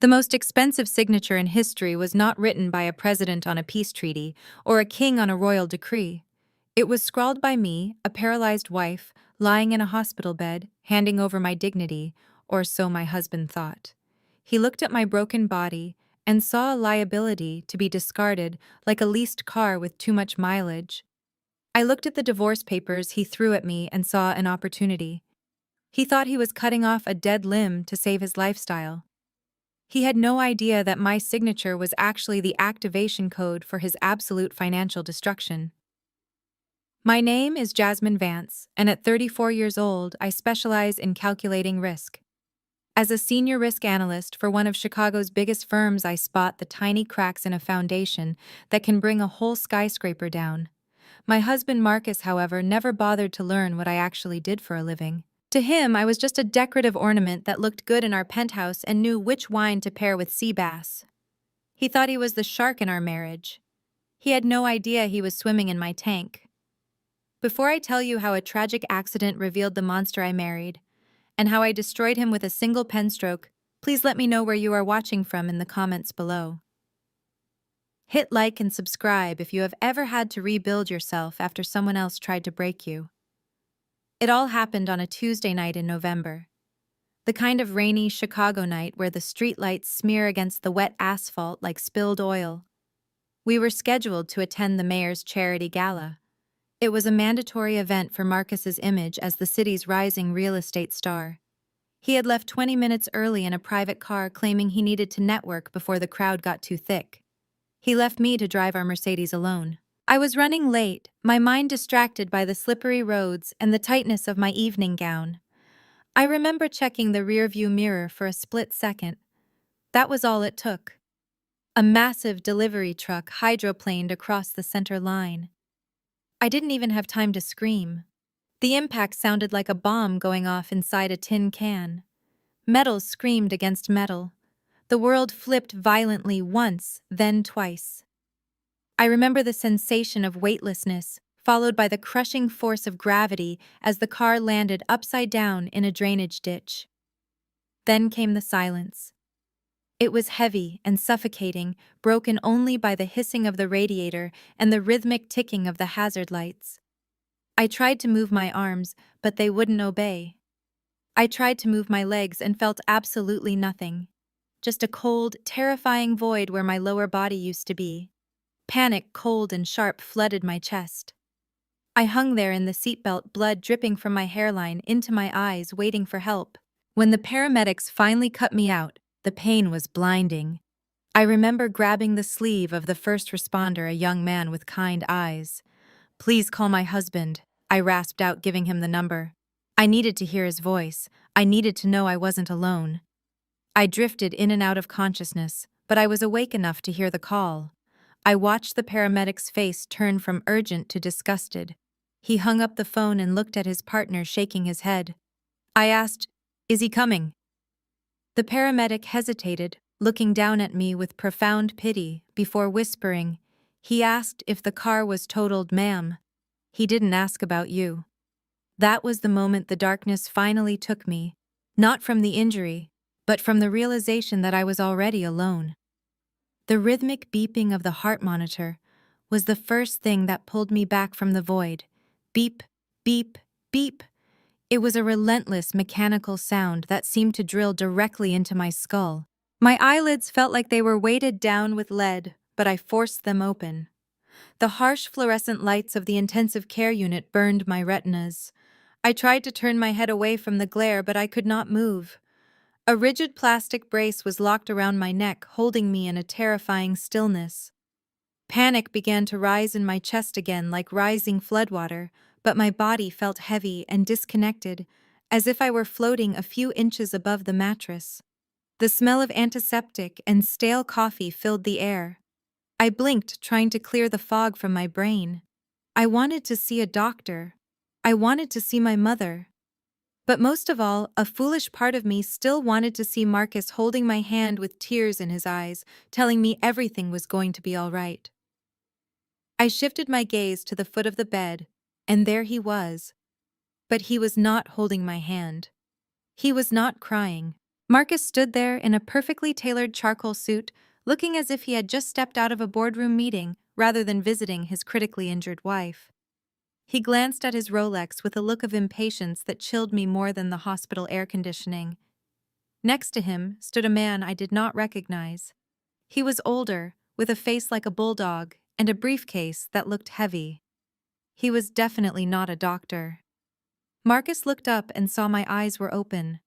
The most expensive signature in history was not written by a president on a peace treaty or a king on a royal decree. It was scrawled by me, a paralyzed wife, lying in a hospital bed, handing over my dignity, or so my husband thought. He looked at my broken body and saw a liability to be discarded like a leased car with too much mileage. I looked at the divorce papers he threw at me and saw an opportunity. He thought he was cutting off a dead limb to save his lifestyle. He had no idea that my signature was actually the activation code for his absolute financial destruction. My name is Jasmine Vance, and at 34 years old, I specialize in calculating risk. As a senior risk analyst for one of Chicago's biggest firms, I spot the tiny cracks in a foundation that can bring a whole skyscraper down. My husband Marcus, however, never bothered to learn what I actually did for a living. To him, I was just a decorative ornament that looked good in our penthouse and knew which wine to pair with sea bass. He thought he was the shark in our marriage. He had no idea he was swimming in my tank. Before I tell you how a tragic accident revealed the monster I married, and how I destroyed him with a single pen stroke, please let me know where you are watching from in the comments below. Hit like and subscribe if you have ever had to rebuild yourself after someone else tried to break you. It all happened on a Tuesday night in November. The kind of rainy Chicago night where the streetlights smear against the wet asphalt like spilled oil. We were scheduled to attend the mayor's charity gala. It was a mandatory event for Marcus's image as the city's rising real estate star. He had left 20 minutes early in a private car, claiming he needed to network before the crowd got too thick. He left me to drive our Mercedes alone. I was running late, my mind distracted by the slippery roads and the tightness of my evening gown. I remember checking the rearview mirror for a split second. That was all it took. A massive delivery truck hydroplaned across the center line. I didn't even have time to scream. The impact sounded like a bomb going off inside a tin can. Metal screamed against metal. The world flipped violently once, then twice. I remember the sensation of weightlessness, followed by the crushing force of gravity as the car landed upside down in a drainage ditch. Then came the silence. It was heavy and suffocating, broken only by the hissing of the radiator and the rhythmic ticking of the hazard lights. I tried to move my arms, but they wouldn't obey. I tried to move my legs and felt absolutely nothing. Just a cold, terrifying void where my lower body used to be. Panic, cold and sharp, flooded my chest. I hung there in the seatbelt, blood dripping from my hairline into my eyes, waiting for help. When the paramedics finally cut me out, the pain was blinding. I remember grabbing the sleeve of the first responder, a young man with kind eyes. "Please call my husband," I rasped out, giving him the number. I needed to hear his voice. I needed to know I wasn't alone. I drifted in and out of consciousness, but I was awake enough to hear the call. I watched the paramedic's face turn from urgent to disgusted. He hung up the phone and looked at his partner, shaking his head. I asked, "Is he coming?" The paramedic hesitated, looking down at me with profound pity, before whispering, "He asked if the car was totaled, ma'am. He didn't ask about you." That was the moment the darkness finally took me, not from the injury, but from the realization that I was already alone. The rhythmic beeping of the heart monitor was the first thing that pulled me back from the void. Beep, beep, beep. It was a relentless mechanical sound that seemed to drill directly into my skull. My eyelids felt like they were weighted down with lead, but I forced them open. The harsh fluorescent lights of the intensive care unit burned my retinas. I tried to turn my head away from the glare, but I could not move. A rigid plastic brace was locked around my neck, holding me in a terrifying stillness. Panic began to rise in my chest again like rising floodwater, but my body felt heavy and disconnected, as if I were floating a few inches above the mattress. The smell of antiseptic and stale coffee filled the air. I blinked, trying to clear the fog from my brain. I wanted to see a doctor. I wanted to see my mother. But most of all, a foolish part of me still wanted to see Marcus holding my hand with tears in his eyes, telling me everything was going to be all right. I shifted my gaze to the foot of the bed, and there he was. But he was not holding my hand. He was not crying. Marcus stood there in a perfectly tailored charcoal suit, looking as if he had just stepped out of a boardroom meeting rather than visiting his critically injured wife. He glanced at his Rolex with a look of impatience that chilled me more than the hospital air conditioning. Next to him stood a man I did not recognize. He was older, with a face like a bulldog and a briefcase that looked heavy. He was definitely not a doctor. Marcus looked up and saw my eyes were open.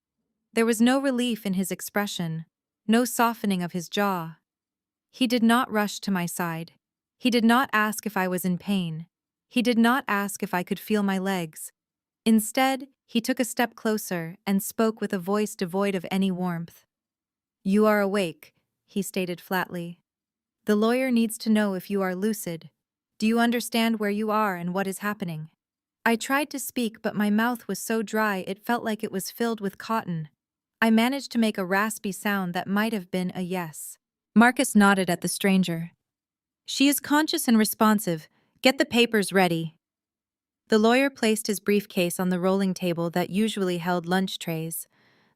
There was no relief in his expression, no softening of his jaw. He did not rush to my side. He did not ask if I was in pain. He did not ask if I could feel my legs. Instead, he took a step closer and spoke with a voice devoid of any warmth. "You are awake," he stated flatly. "The lawyer needs to know if you are lucid. Do you understand where you are and what is happening?" I tried to speak, but my mouth was so dry it felt like it was filled with cotton. I managed to make a raspy sound that might have been a yes. Marcus nodded at the stranger. "She is conscious and responsive. Get the papers ready." The lawyer placed his briefcase on the rolling table that usually held lunch trays.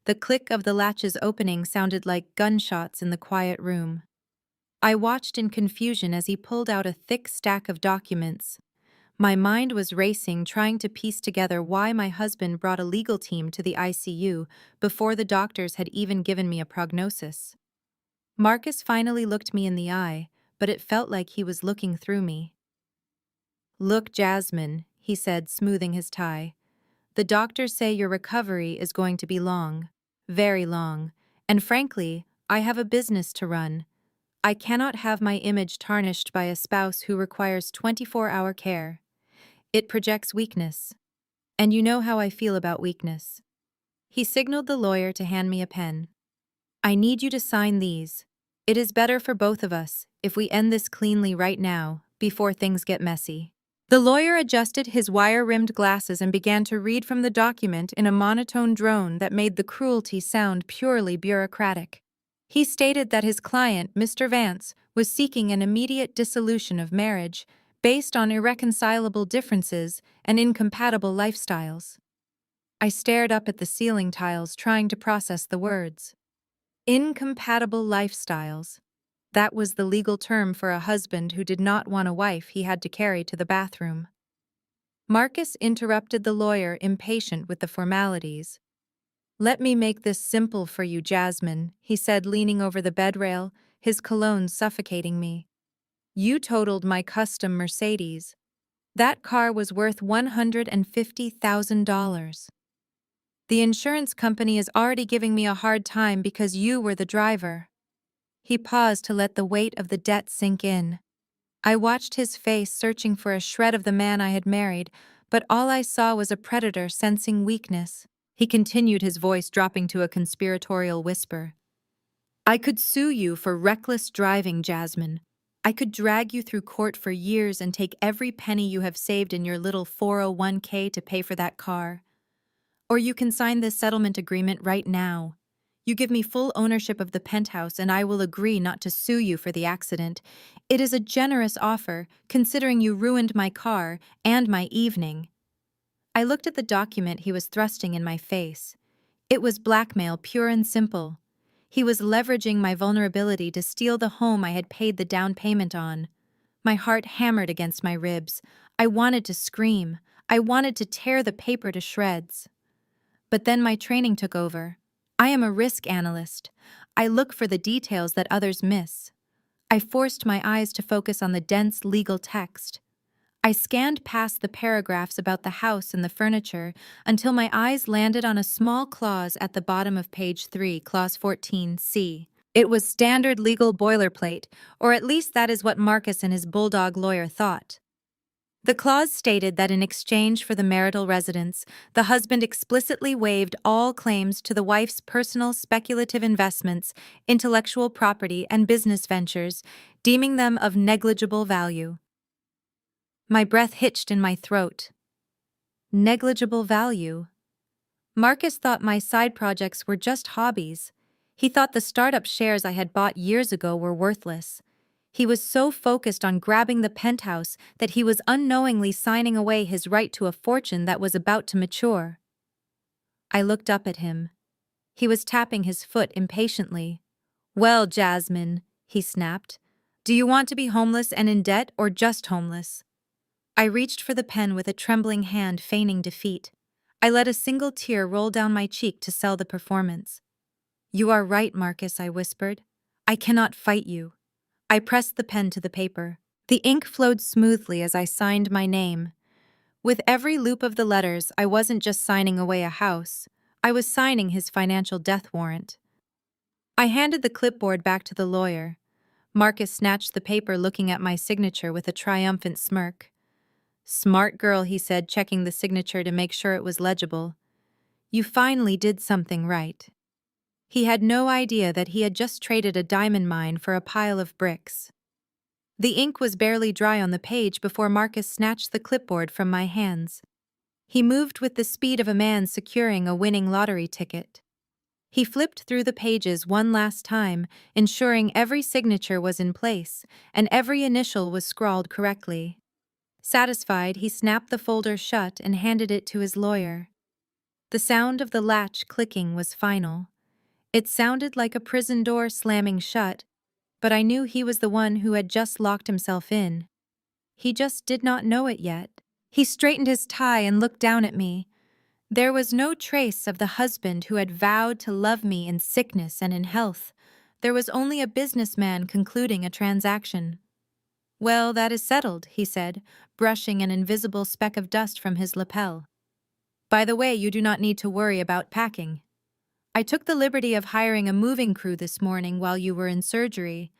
The click of the latches opening sounded like gunshots in the quiet room. I watched in confusion as he pulled out a thick stack of documents. My mind was racing, trying to piece together why my husband brought a legal team to the ICU before the doctors had even given me a prognosis. Marcus finally looked me in the eye, but it felt like he was looking through me. "Look, Jasmine," he said, smoothing his tie. "The doctors say your recovery is going to be long, very long, and frankly, I have a business to run. I cannot have my image tarnished by a spouse who requires 24-hour care. It projects weakness. And you know how I feel about weakness." He signaled the lawyer to hand me a pen. "I need you to sign these. It is better for both of us if we end this cleanly right now, before things get messy." The lawyer adjusted his wire-rimmed glasses and began to read from the document in a monotone drone that made the cruelty sound purely bureaucratic. He stated that his client, Mr. Vance, was seeking an immediate dissolution of marriage based on irreconcilable differences and incompatible lifestyles. I stared up at the ceiling tiles, trying to process the words. Incompatible lifestyles. That was the legal term for a husband who did not want a wife he had to carry to the bathroom. Marcus interrupted the lawyer, impatient with the formalities. "Let me make this simple for you, Jasmine," he said, leaning over the bed rail, his cologne suffocating me. "You totaled my custom Mercedes. That car was worth $150,000. The insurance company is already giving me a hard time because you were the driver." He paused to let the weight of the debt sink in. I watched his face, searching for a shred of the man I had married, but all I saw was a predator sensing weakness. He continued, his voice dropping to a conspiratorial whisper. "I could sue you for reckless driving, Jasmine. I could drag you through court for years and take every penny you have saved in your little 401k to pay for that car. Or you can sign this settlement agreement right now. You give me full ownership of the penthouse and I will agree not to sue you for the accident. It is a generous offer, considering you ruined my car and my evening." I looked at the document he was thrusting in my face. It was blackmail, pure and simple. He was leveraging my vulnerability to steal the home I had paid the down payment on. My heart hammered against my ribs. I wanted to scream. I wanted to tear the paper to shreds. But then my training took over. I am a risk analyst. I look for the details that others miss. I forced my eyes to focus on the dense legal text. I scanned past the paragraphs about the house and the furniture until my eyes landed on a small clause at the bottom of page 3, clause 14C. It was standard legal boilerplate, or at least that is what Marcus and his bulldog lawyer thought. The clause stated that in exchange for the marital residence, the husband explicitly waived all claims to the wife's personal speculative investments, intellectual property, and business ventures, deeming them of negligible value. My breath hitched in my throat. Negligible value. Marcus thought my side projects were just hobbies. He thought the startup shares I had bought years ago were worthless. He was so focused on grabbing the penthouse that he was unknowingly signing away his right to a fortune that was about to mature. I looked up at him. He was tapping his foot impatiently. "Well, Jasmine," he snapped, "do you want to be homeless and in debt or just homeless?" I reached for the pen with a trembling hand, feigning defeat. I let a single tear roll down my cheek to sell the performance. "You are right, Marcus," I whispered. "I cannot fight you." I pressed the pen to the paper. The ink flowed smoothly as I signed my name. With every loop of the letters, I wasn't just signing away a house. I was signing his financial death warrant. I handed the clipboard back to the lawyer. Marcus snatched the paper, looking at my signature with a triumphant smirk. "Smart girl," he said, checking the signature to make sure it was legible. "You finally did something right." He had no idea that he had just traded a diamond mine for a pile of bricks. The ink was barely dry on the page before Marcus snatched the clipboard from my hands. He moved with the speed of a man securing a winning lottery ticket. He flipped through the pages one last time, ensuring every signature was in place and every initial was scrawled correctly. Satisfied, he snapped the folder shut and handed it to his lawyer. The sound of the latch clicking was final. It sounded like a prison door slamming shut, but I knew he was the one who had just locked himself in. He just did not know it yet. He straightened his tie and looked down at me. There was no trace of the husband who had vowed to love me in sickness and in health. There was only a businessman concluding a transaction. "Well, that is settled," he said, brushing an invisible speck of dust from his lapel. "By the way, you do not need to worry about packing. I took the liberty of hiring a moving crew this morning while you were in surgery.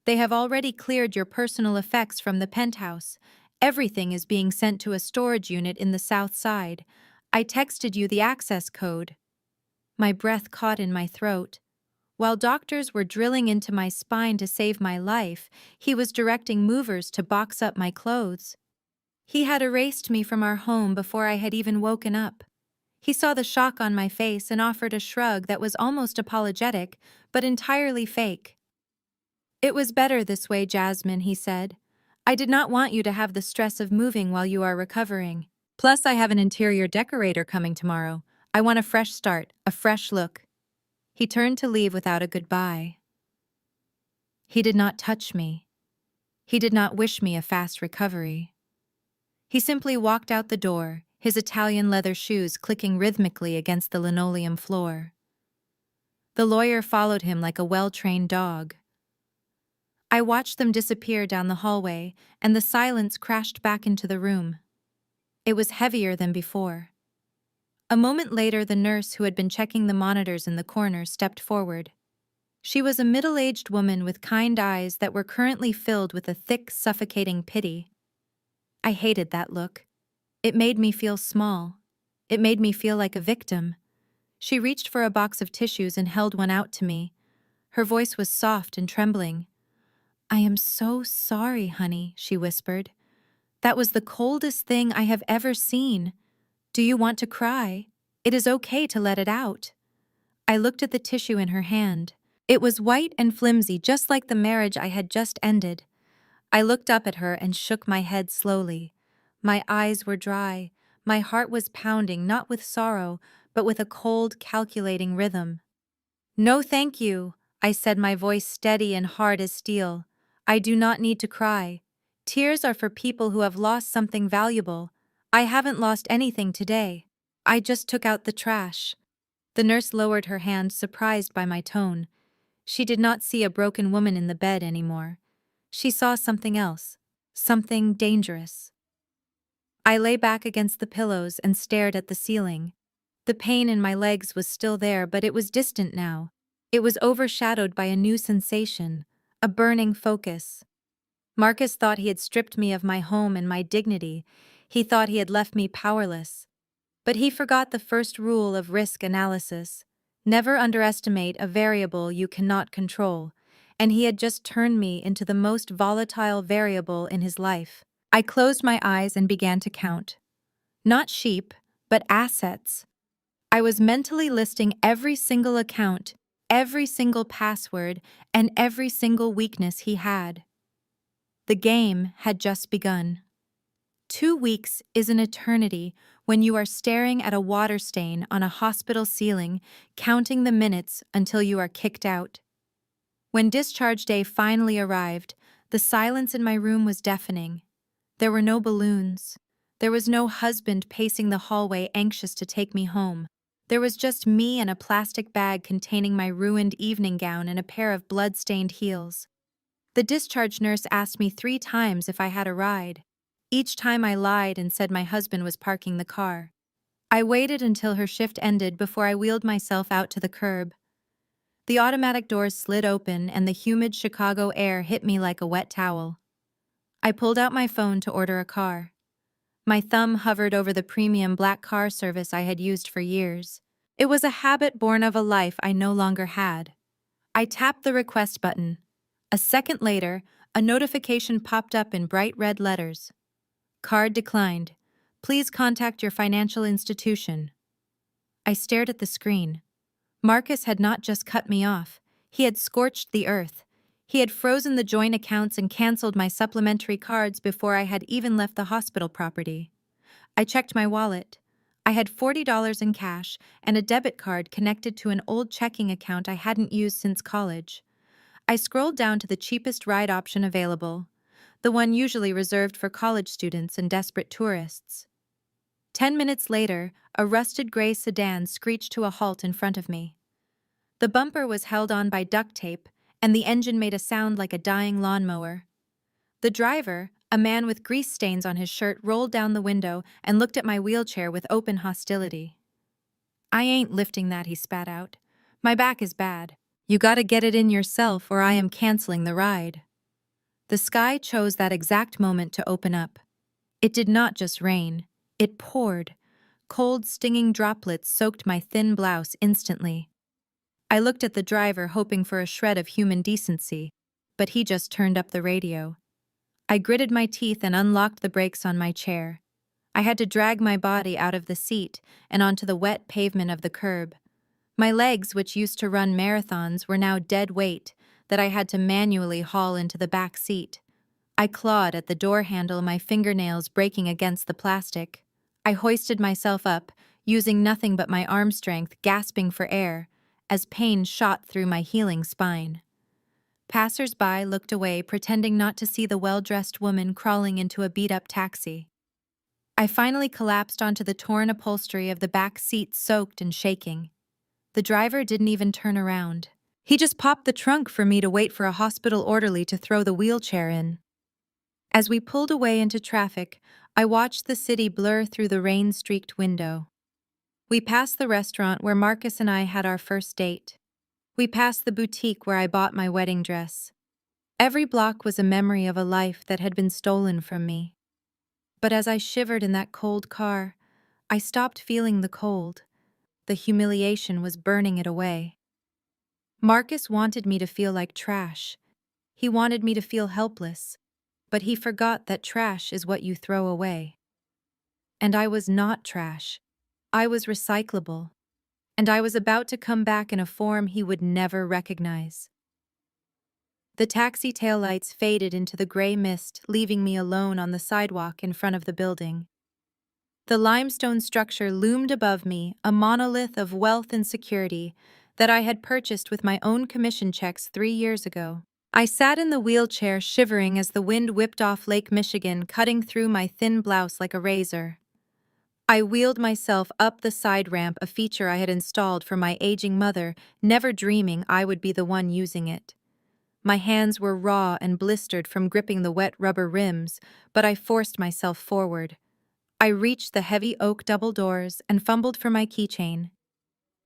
They have already cleared your personal effects from the penthouse. Everything is being sent to a storage unit in the south side. I texted you the access code." My breath caught in my throat. While doctors were drilling into my spine to save my life, he was directing movers to box up my clothes. He had erased me from our home before I had even woken up. He saw the shock on my face and offered a shrug that was almost apologetic, but entirely fake. "It was better this way, Jasmine," he said. "I did not want you to have the stress of moving while you are recovering. Plus, I have an interior decorator coming tomorrow. I want a fresh start, a fresh look." He turned to leave without a goodbye. He did not touch me. He did not wish me a fast recovery. He simply walked out the door, his Italian leather shoes clicking rhythmically against the linoleum floor. The lawyer followed him like a well-trained dog. I watched them disappear down the hallway, and the silence crashed back into the room. It was heavier than before. A moment later, the nurse who had been checking the monitors in the corner stepped forward. She was a middle-aged woman with kind eyes that were currently filled with a thick, suffocating pity. I hated that look. It made me feel small. It made me feel like a victim. She reached for a box of tissues and held one out to me. Her voice was soft and trembling. "I am so sorry, honey," she whispered. "That was the coldest thing I have ever seen. Do you want to cry? It is okay to let it out." I looked at the tissue in her hand. It was white and flimsy, just like the marriage I had just ended. I looked up at her and shook my head slowly. My eyes were dry. My heart was pounding, not with sorrow, but with a cold, calculating rhythm. "No, thank you," I said, my voice steady and hard as steel. "I do not need to cry. Tears are for people who have lost something valuable. I haven't lost anything today. I just took out the trash." The nurse lowered her hand, surprised by my tone. She did not see a broken woman in the bed anymore. She saw something else, something dangerous. I lay back against the pillows and stared at the ceiling. The pain in my legs was still there, but it was distant now. It was overshadowed by a new sensation, a burning focus. Marcus thought he had stripped me of my home and my dignity. He thought he had left me powerless. But he forgot the first rule of risk analysis. Never underestimate a variable you cannot control, and he had just turned me into the most volatile variable in his life. I closed my eyes and began to count. Not sheep, but assets. I was mentally listing every single account, every single password, and every single weakness he had. The game had just begun. 2 weeks is an eternity when you are staring at a water stain on a hospital ceiling, counting the minutes until you are kicked out. When discharge day finally arrived, the silence in my room was deafening. There were no balloons. There was no husband pacing the hallway anxious to take me home. There was just me and a plastic bag containing my ruined evening gown and a pair of blood-stained heels. The discharge nurse asked me 3 times if I had a ride. Each time I lied and said my husband was parking the car. I waited until her shift ended before I wheeled myself out to the curb. The automatic doors slid open and the humid Chicago air hit me like a wet towel. I pulled out my phone to order a car. My thumb hovered over the premium black car service I had used for years. It was a habit born of a life I no longer had. I tapped the request button. A second later, a notification popped up in bright red letters. Card declined. Please contact your financial institution. I stared at the screen. Marcus had not just cut me off. He had scorched the earth. He had frozen the joint accounts and canceled my supplementary cards before I had even left the hospital property. I checked my wallet. I had $40 in cash and a debit card connected to an old checking account I hadn't used since college. I scrolled down to the cheapest ride option available, the one usually reserved for college students and desperate tourists. 10 minutes later, a rusted gray sedan screeched to a halt in front of me. The bumper was held on by duct tape, and the engine made a sound like a dying lawnmower. The driver, a man with grease stains on his shirt, rolled down the window and looked at my wheelchair with open hostility. "I ain't lifting that," he spat out. "My back is bad. You gotta get it in yourself or I am canceling the ride." The sky chose that exact moment to open up. It did not just rain. It poured. Cold, stinging droplets soaked my thin blouse instantly. I looked at the driver hoping for a shred of human decency, but he just turned up the radio. I gritted my teeth and unlocked the brakes on my chair. I had to drag my body out of the seat and onto the wet pavement of the curb. My legs, which used to run marathons, were now dead weight that I had to manually haul into the back seat. I clawed at the door handle, my fingernails breaking against the plastic. I hoisted myself up, using nothing but my arm strength, gasping for air, as pain shot through my healing spine. Passers-by looked away, pretending not to see the well-dressed woman crawling into a beat-up taxi. I finally collapsed onto the torn upholstery of the back seat, soaked and shaking. The driver didn't even turn around. He just popped the trunk for me to wait for a hospital orderly to throw the wheelchair in. As we pulled away into traffic, I watched the city blur through the rain-streaked window. We passed the restaurant where Marcus and I had our first date. We passed the boutique where I bought my wedding dress. Every block was a memory of a life that had been stolen from me. But as I shivered in that cold car, I stopped feeling the cold. The humiliation was burning it away. Marcus wanted me to feel like trash. He wanted me to feel helpless, but he forgot that trash is what you throw away. And I was not trash. I was recyclable. And I was about to come back in a form he would never recognize. The taxi taillights faded into the gray mist, leaving me alone on the sidewalk in front of the building. The limestone structure loomed above me, a monolith of wealth and security that I had purchased with my own commission checks 3 years ago. I sat in the wheelchair, shivering as the wind whipped off Lake Michigan, cutting through my thin blouse like a razor. I wheeled myself up the side ramp, a feature I had installed for my aging mother, never dreaming I would be the one using it. My hands were raw and blistered from gripping the wet rubber rims, but I forced myself forward. I reached the heavy oak double doors and fumbled for my keychain.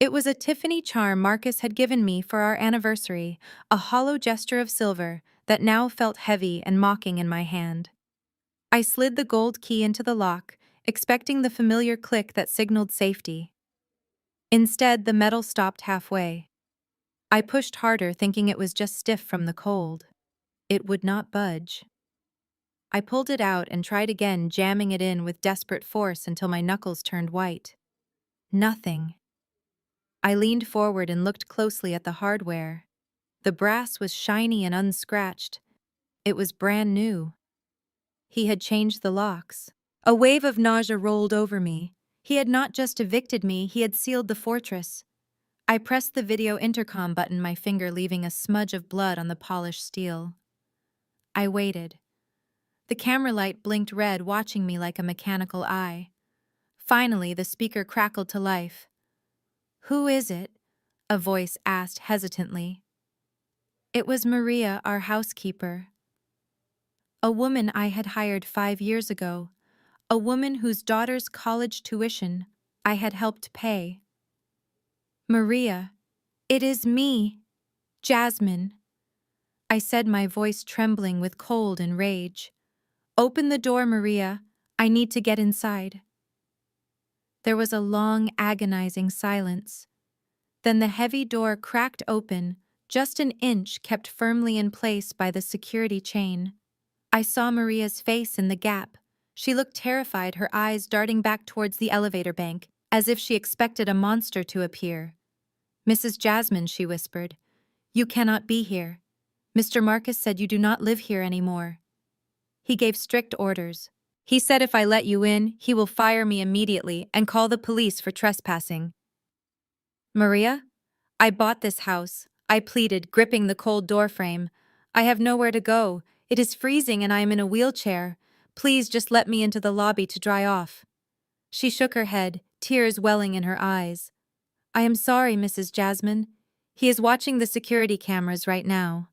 It was a Tiffany charm Marcus had given me for our anniversary, a hollow gesture of silver that now felt heavy and mocking in my hand. I slid the gold key into the lock, expecting the familiar click that signaled safety. Instead, the metal stopped halfway. I pushed harder, thinking it was just stiff from the cold. It would not budge. I pulled it out and tried again, jamming it in with desperate force until my knuckles turned white. Nothing. I leaned forward and looked closely at the hardware. The brass was shiny and unscratched. It was brand new. He had changed the locks. A wave of nausea rolled over me. He had not just evicted me, he had sealed the fortress. I pressed the video intercom button, my finger leaving a smudge of blood on the polished steel. I waited. The camera light blinked red, watching me like a mechanical eye. Finally, the speaker crackled to life. "Who is it?" a voice asked hesitantly. It was Maria, our housekeeper. A woman I had hired 5 years ago. A woman whose daughter's college tuition I had helped pay. "Maria, it is me, Jasmine," I said, my voice trembling with cold and rage. "Open the door, Maria. I need to get inside." There was a long, agonizing silence. Then the heavy door cracked open, just an inch kept firmly in place by the security chain. I saw Maria's face in the gap. She looked terrified, her eyes darting back towards the elevator bank, as if she expected a monster to appear. "Mrs. Jasmine," she whispered, "you cannot be here. Mr. Marcus said you do not live here anymore. He gave strict orders. He said if I let you in, he will fire me immediately and call the police for trespassing." "Maria, I bought this house," I pleaded, gripping the cold doorframe. "I have nowhere to go. It is freezing and I am in a wheelchair. Please just let me into the lobby to dry off." She shook her head, tears welling in her eyes. "I am sorry, Mrs. Jasmine. He is watching the security cameras right now.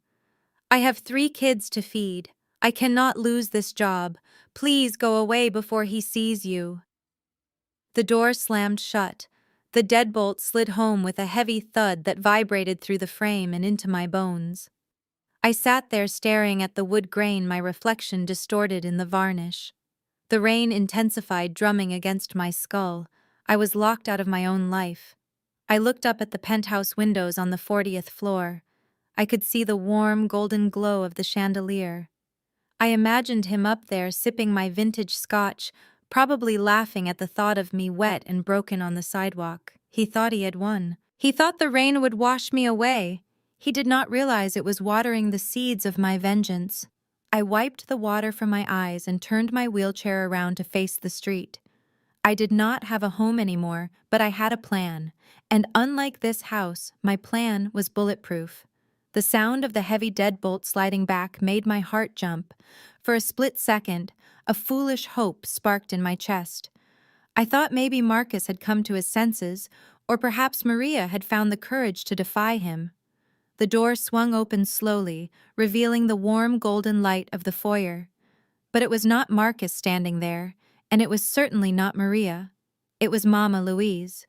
I have 3 kids to feed. I cannot lose this job. Please go away before he sees you." The door slammed shut. The deadbolt slid home with a heavy thud that vibrated through the frame and into my bones. I sat there staring at the wood grain, my reflection distorted in the varnish. The rain intensified, drumming against my skull. I was locked out of my own life. I looked up at the penthouse windows on the 40th floor. I could see the warm, golden glow of the chandelier. I imagined him up there sipping my vintage scotch, probably laughing at the thought of me wet and broken on the sidewalk. He thought he had won. He thought the rain would wash me away. He did not realize it was watering the seeds of my vengeance. I wiped the water from my eyes and turned my wheelchair around to face the street. I did not have a home anymore, but I had a plan. And unlike this house, my plan was bulletproof. The sound of the heavy deadbolt sliding back made my heart jump. For a split second, a foolish hope sparked in my chest. I thought maybe Marcus had come to his senses, or perhaps Maria had found the courage to defy him. The door swung open slowly, revealing the warm golden light of the foyer. But it was not Marcus standing there, and it was certainly not Maria. It was Mama Louise.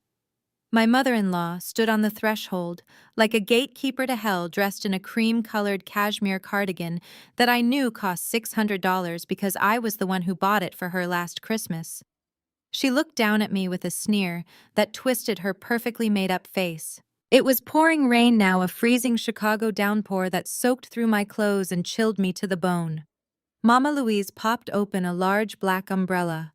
My mother-in-law stood on the threshold, like a gatekeeper to hell, dressed in a cream-colored cashmere cardigan that I knew cost $600 because I was the one who bought it for her last Christmas. She looked down at me with a sneer that twisted her perfectly made-up face. It was pouring rain now, a freezing Chicago downpour that soaked through my clothes and chilled me to the bone. Mama Louise popped open a large black umbrella.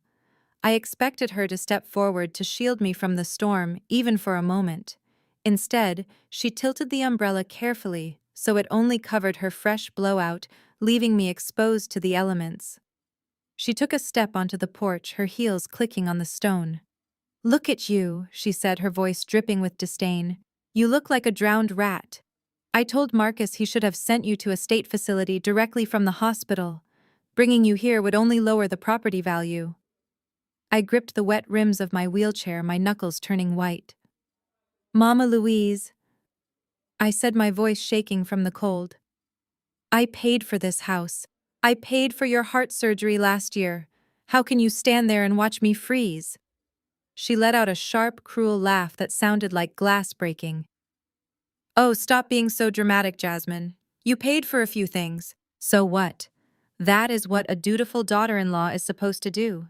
I expected her to step forward to shield me from the storm, even for a moment. Instead, she tilted the umbrella carefully so it only covered her fresh blowout, leaving me exposed to the elements. She took a step onto the porch, her heels clicking on the stone. "Look at you," she said, her voice dripping with disdain. "You look like a drowned rat. I told Marcus he should have sent you to a state facility directly from the hospital. Bringing you here would only lower the property value." I gripped the wet rims of my wheelchair, my knuckles turning white. "Mama Louise," I said, my voice shaking from the cold. "I paid for this house. I paid for your heart surgery last year. How can you stand there and watch me freeze?" She let out a sharp, cruel laugh that sounded like glass breaking. "Oh, stop being so dramatic, Jasmine. You paid for a few things. So what? That is what a dutiful daughter-in-law is supposed to do.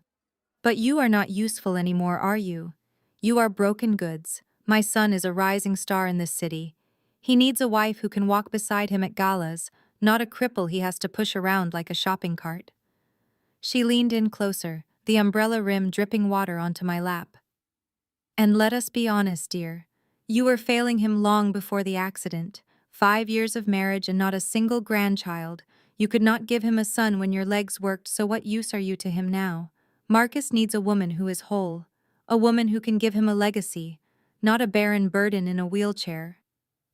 But you are not useful anymore, are you? You are broken goods. My son is a rising star in this city. He needs a wife who can walk beside him at galas, not a cripple he has to push around like a shopping cart." She leaned in closer, the umbrella rim dripping water onto my lap. "And let us be honest, dear. You were failing him long before the accident. 5 years of marriage and not a single grandchild. You could not give him a son when your legs worked, so what use are you to him now? Marcus needs a woman who is whole, a woman who can give him a legacy, not a barren burden in a wheelchair.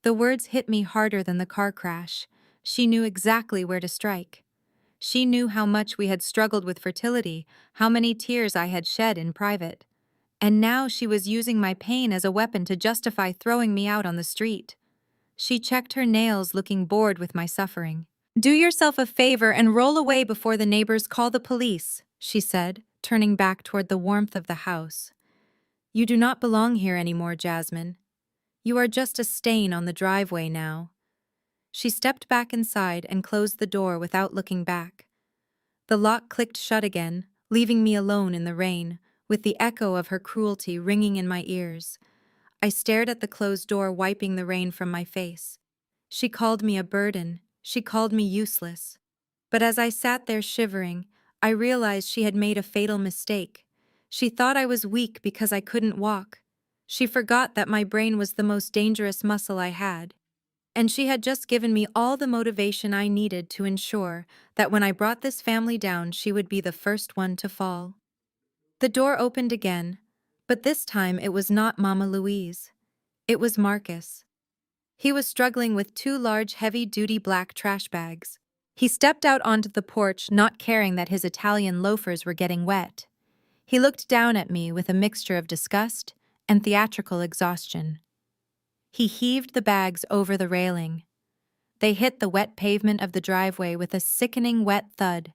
The words hit me harder than the car crash. She knew exactly where to strike. She knew how much we had struggled with fertility, how many tears I had shed in private. And now she was using my pain as a weapon to justify throwing me out on the street. She checked her nails, looking bored with my suffering. "Do yourself a favor and roll away before the neighbors call the police," she said, turning back toward the warmth of the house. "You do not belong here anymore, Jasmine. You are just a stain on the driveway now." She stepped back inside and closed the door without looking back. The lock clicked shut again, leaving me alone in the rain, with the echo of her cruelty ringing in my ears. I stared at the closed door, wiping the rain from my face. She called me a burden. She called me useless. But as I sat there shivering, I realized she had made a fatal mistake. She thought I was weak because I couldn't walk. She forgot that my brain was the most dangerous muscle I had. And she had just given me all the motivation I needed to ensure that when I brought this family down, she would be the first one to fall. The door opened again, but this time it was not Mama Louise. It was Marcus. He was struggling with two large, heavy-duty black trash bags. He stepped out onto the porch, not caring that his Italian loafers were getting wet. He looked down at me with a mixture of disgust and theatrical exhaustion. He heaved the bags over the railing. They hit the wet pavement of the driveway with a sickening wet thud.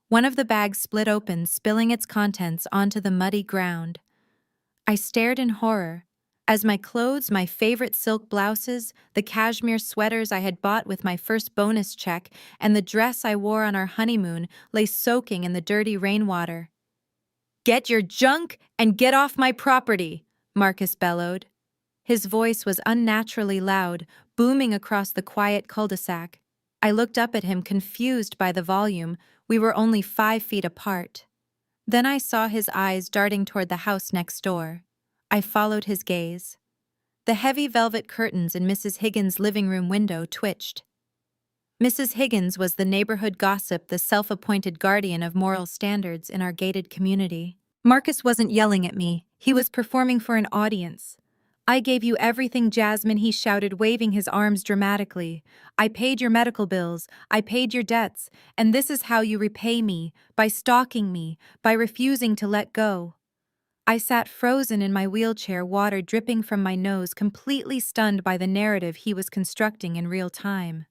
One of the bags split open, spilling its contents onto the muddy ground. I stared in horror as my clothes, my favorite silk blouses, the cashmere sweaters I had bought with my first bonus check, and the dress I wore on our honeymoon lay soaking in the dirty rainwater. "Get your junk and get off my property," Marcus bellowed. His voice was unnaturally loud, booming across the quiet cul-de-sac. I looked up at him, confused by the volume. We were only 5 feet apart. Then I saw his eyes darting toward the house next door. I followed his gaze. The heavy velvet curtains in Mrs. Higgins' living room window twitched. Mrs. Higgins was the neighborhood gossip, the self-appointed guardian of moral standards in our gated community. Marcus wasn't yelling at me. He was performing for an audience. "I gave you everything, Jasmine," he shouted, waving his arms dramatically. "I paid your medical bills, I paid your debts, and this is how you repay me, by stalking me, by refusing to let go." I sat frozen in my wheelchair, water dripping from my nose, completely stunned by the narrative he was constructing in real time.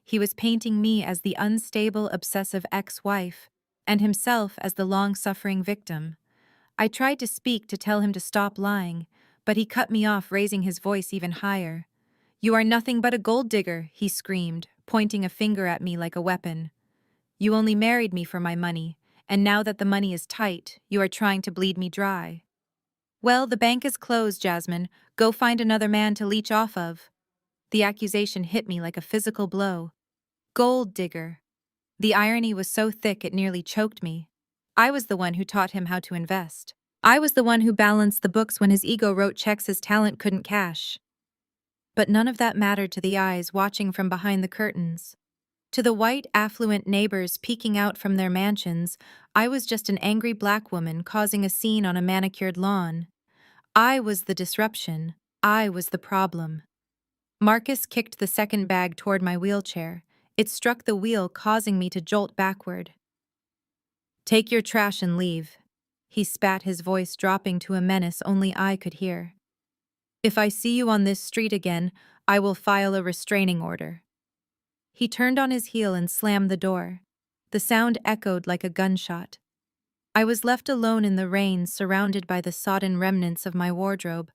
He was painting me as the unstable, obsessive ex-wife, and himself as the long-suffering victim. I tried to speak, to tell him to stop lying, but he cut me off, raising his voice even higher. "You are nothing but a gold digger," he screamed, pointing a finger at me like a weapon. "You only married me for my money, and now that the money is tight, you are trying to bleed me dry. Well, the bank is closed, Jasmine. Go find another man to leech off of." The accusation hit me like a physical blow. Gold digger. The irony was so thick it nearly choked me. I was the one who taught him how to invest. I was the one who balanced the books when his ego wrote checks his talent couldn't cash. But none of that mattered to the eyes watching from behind the curtains. To the white, affluent neighbors peeking out from their mansions, I was just an angry black woman causing a scene on a manicured lawn. I was the disruption. I was the problem. Marcus kicked the second bag toward my wheelchair. It struck the wheel, causing me to jolt backward. "Take your trash and leave," he spat, his voice dropping to a menace only I could hear. "If I see you on this street again, I will file a restraining order." He turned on his heel and slammed the door. The sound echoed like a gunshot. I was left alone in the rain, surrounded by the sodden remnants of my wardrobe.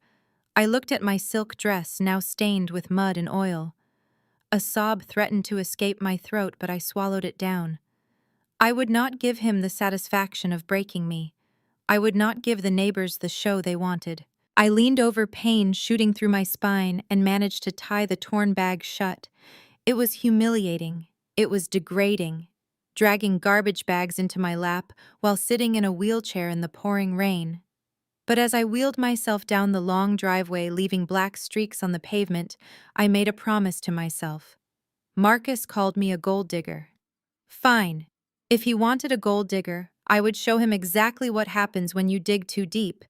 I looked at my silk dress, now stained with mud and oil. A sob threatened to escape my throat, but I swallowed it down. I would not give him the satisfaction of breaking me. I would not give the neighbors the show they wanted. I leaned over, pain shooting through my spine, and managed to tie the torn bag shut. It was humiliating. It was degrading. Dragging garbage bags into my lap while sitting in a wheelchair in the pouring rain. But as I wheeled myself down the long driveway, leaving black streaks on the pavement, I made a promise to myself. Marcus called me a gold digger. Fine. If he wanted a gold digger, I would show him exactly what happens when you dig too deep.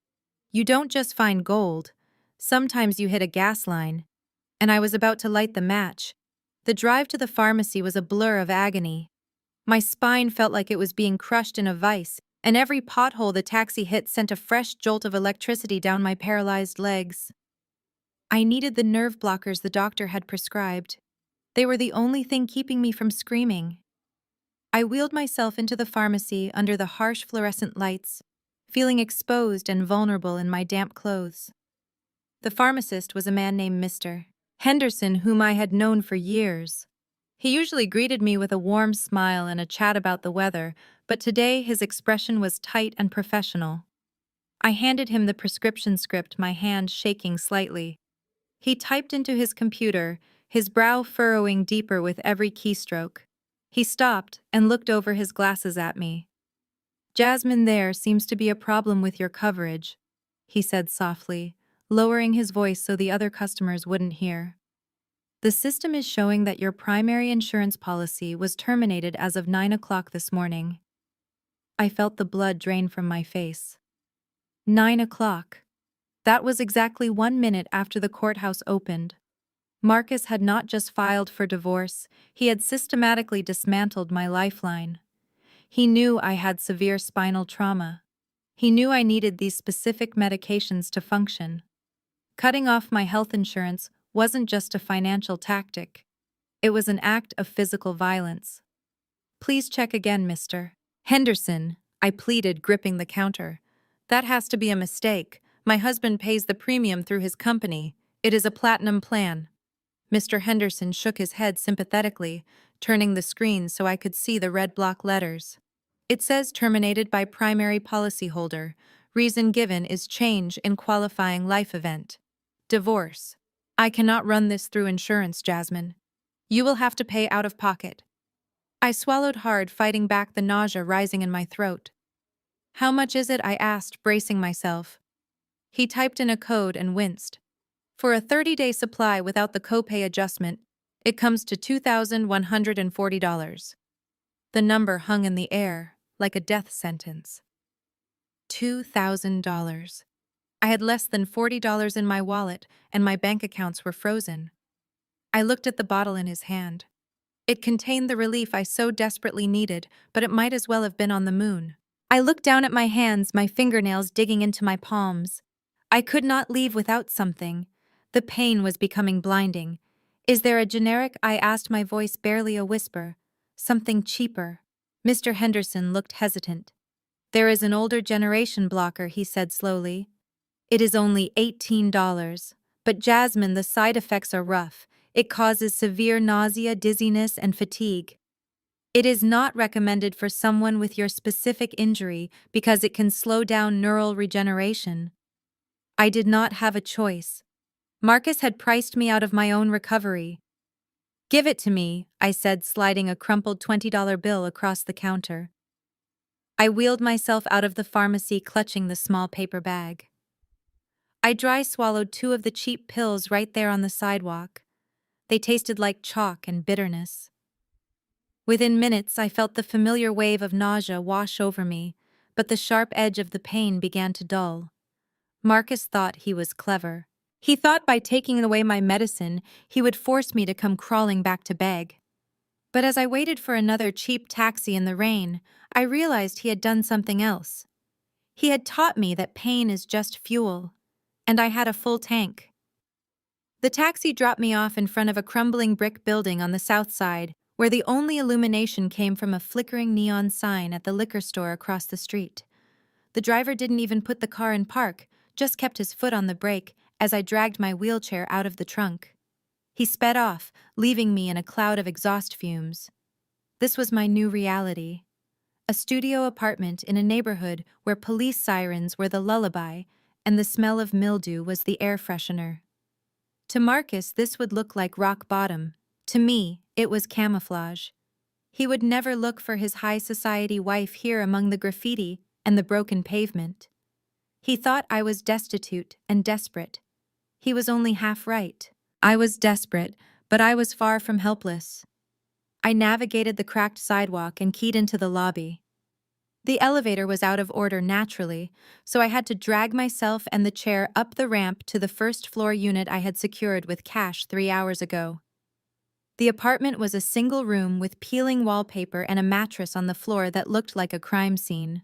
You don't just find gold. Sometimes you hit a gas line. And I was about to light the match. The drive to the pharmacy was a blur of agony. My spine felt like it was being crushed in a vice, and every pothole the taxi hit sent a fresh jolt of electricity down my paralyzed legs. I needed the nerve blockers the doctor had prescribed. They were the only thing keeping me from screaming. I wheeled myself into the pharmacy under the harsh fluorescent lights, feeling exposed and vulnerable in my damp clothes. The pharmacist was a man named Mr. Henderson, whom I had known for years. He usually greeted me with a warm smile and a chat about the weather, but today his expression was tight and professional. I handed him the prescription script, my hand shaking slightly. He typed into his computer, his brow furrowing deeper with every keystroke. He stopped and looked over his glasses at me. "Jasmine, there seems to be a problem with your coverage," he said softly, lowering his voice so the other customers wouldn't hear. "The system is showing that your primary insurance policy was terminated as of 9 o'clock this morning." I felt the blood drain from my face. 9 o'clock. That was exactly 1 minute after the courthouse opened. Marcus had not just filed for divorce, he had systematically dismantled my lifeline. He knew I had severe spinal trauma. He knew I needed these specific medications to function. Cutting off my health insurance wasn't just a financial tactic. It was an act of physical violence. "Please check again, Mr. Henderson," I pleaded, gripping the counter. "That has to be a mistake. My husband pays the premium through his company. It is a platinum plan." Mr. Henderson shook his head sympathetically, turning the screen so I could see the red block letters. "It says terminated by primary policyholder. Reason given is change in qualifying life event. Divorce. I cannot run this through insurance, Jasmine. You will have to pay out of pocket." I swallowed hard, fighting back the nausea rising in my throat. "How much is it?" I asked, bracing myself. He typed in a code and winced. "For a 30-day supply without the copay adjustment, it comes to $2,140. The number hung in the air, like a death sentence. $2,000. I had less than $40 in my wallet, and my bank accounts were frozen. I looked at the bottle in his hand. It contained the relief I so desperately needed, but it might as well have been on the moon. I looked down at my hands, my fingernails digging into my palms. I could not leave without something. The pain was becoming blinding. "Is there a generic?" I asked, my voice barely a whisper. "Something cheaper." Mr. Henderson looked hesitant. "There is an older generation blocker," he said slowly. "It is only $18. But Jasmine, the side effects are rough. It causes severe nausea, dizziness, and fatigue. It is not recommended for someone with your specific injury because it can slow down neural regeneration." I did not have a choice. Marcus had priced me out of my own recovery. "Give it to me," I said, sliding a crumpled $20 bill across the counter. I wheeled myself out of the pharmacy, clutching the small paper bag. I dry swallowed 2 of the cheap pills right there on the sidewalk. They tasted like chalk and bitterness. Within minutes, I felt the familiar wave of nausea wash over me, but the sharp edge of the pain began to dull. Marcus thought he was clever. He thought by taking away my medicine, he would force me to come crawling back to beg. But as I waited for another cheap taxi in the rain, I realized he had done something else. He had taught me that pain is just fuel, and I had a full tank. The taxi dropped me off in front of a crumbling brick building on the south side, where the only illumination came from a flickering neon sign at the liquor store across the street. The driver didn't even put the car in park, just kept his foot on the brake as I dragged my wheelchair out of the trunk. He sped off, leaving me in a cloud of exhaust fumes. This was my new reality. A studio apartment in a neighborhood where police sirens were the lullaby and the smell of mildew was the air freshener. To Marcus, this would look like rock bottom. To me, it was camouflage. He would never look for his high society wife here among the graffiti and the broken pavement. He thought I was destitute and desperate. He was only half right. I was desperate, but I was far from helpless. I navigated the cracked sidewalk and keyed into the lobby. The elevator was out of order naturally, so I had to drag myself and the chair up the ramp to the first floor unit I had secured with cash 3 hours ago. The apartment was a single room with peeling wallpaper and a mattress on the floor that looked like a crime scene.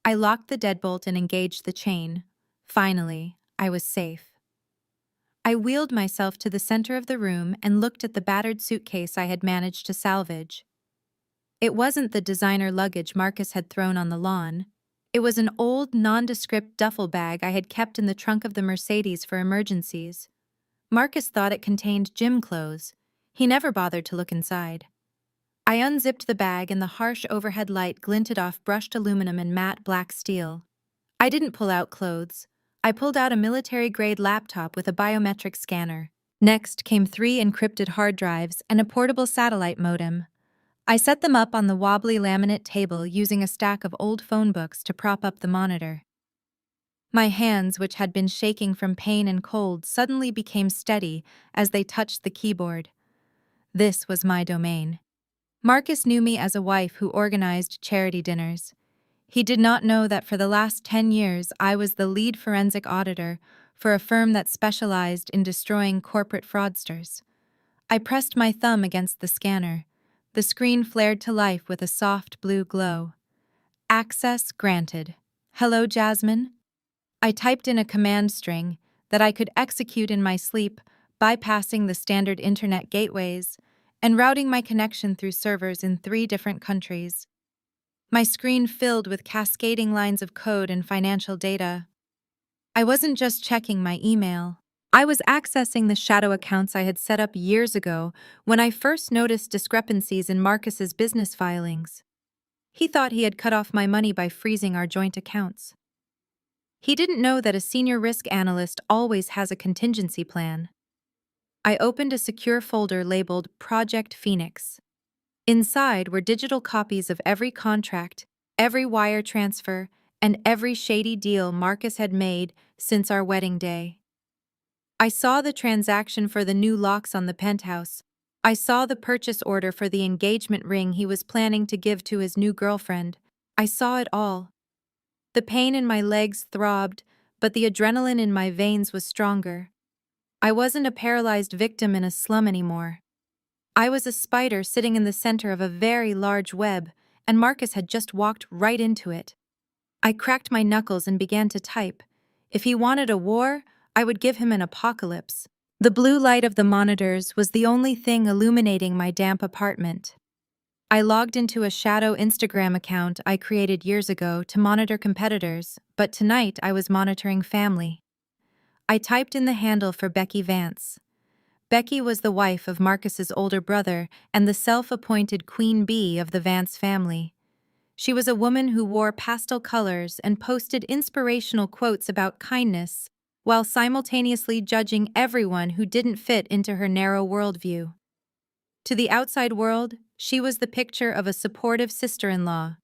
I locked the deadbolt and engaged the chain. Finally, I was safe. I wheeled myself to the center of the room and looked at the battered suitcase I had managed to salvage. It wasn't the designer luggage Marcus had thrown on the lawn. It was an old, nondescript duffel bag I had kept in the trunk of the Mercedes for emergencies. Marcus thought it contained gym clothes. He never bothered to look inside. I unzipped the bag and the harsh overhead light glinted off brushed aluminum and matte black steel. I didn't pull out clothes. I pulled out a military-grade laptop with a biometric scanner. Next came 3 encrypted hard drives and a portable satellite modem. I set them up on the wobbly laminate table using a stack of old phone books to prop up the monitor. My hands, which had been shaking from pain and cold, suddenly became steady as they touched the keyboard. This was my domain. Marcus knew me as a wife who organized charity dinners. He did not know that for the last 10 years I was the lead forensic auditor for a firm that specialized in destroying corporate fraudsters. I pressed my thumb against the scanner. The screen flared to life with a soft blue glow. Access granted. Hello, Jasmine? I typed in a command string that I could execute in my sleep, bypassing the standard internet gateways and routing my connection through servers in 3 different countries. My screen filled with cascading lines of code and financial data. I wasn't just checking my email. I was accessing the shadow accounts I had set up years ago when I first noticed discrepancies in Marcus's business filings. He thought he had cut off my money by freezing our joint accounts. He didn't know that a senior risk analyst always has a contingency plan. I opened a secure folder labeled Project Phoenix. Inside were digital copies of every contract, every wire transfer, and every shady deal Marcus had made since our wedding day. I saw the transaction for the new locks on the penthouse. I saw the purchase order for the engagement ring he was planning to give to his new girlfriend. I saw it all. The pain in my legs throbbed, but the adrenaline in my veins was stronger. I wasn't a paralyzed victim in a slum anymore. I was a spider sitting in the center of a very large web, and Marcus had just walked right into it. I cracked my knuckles and began to type. If he wanted a war, I would give him an apocalypse. The blue light of the monitors was the only thing illuminating my damp apartment. I logged into a shadow Instagram account I created years ago to monitor competitors, but tonight I was monitoring family. I typed in the handle for Becky Vance. Becky was the wife of Marcus's older brother and the self-appointed queen bee of the Vance family. She was a woman who wore pastel colors and posted inspirational quotes about kindness, while simultaneously judging everyone who didn't fit into her narrow worldview. To the outside world, she was the picture of a supportive sister-in-law.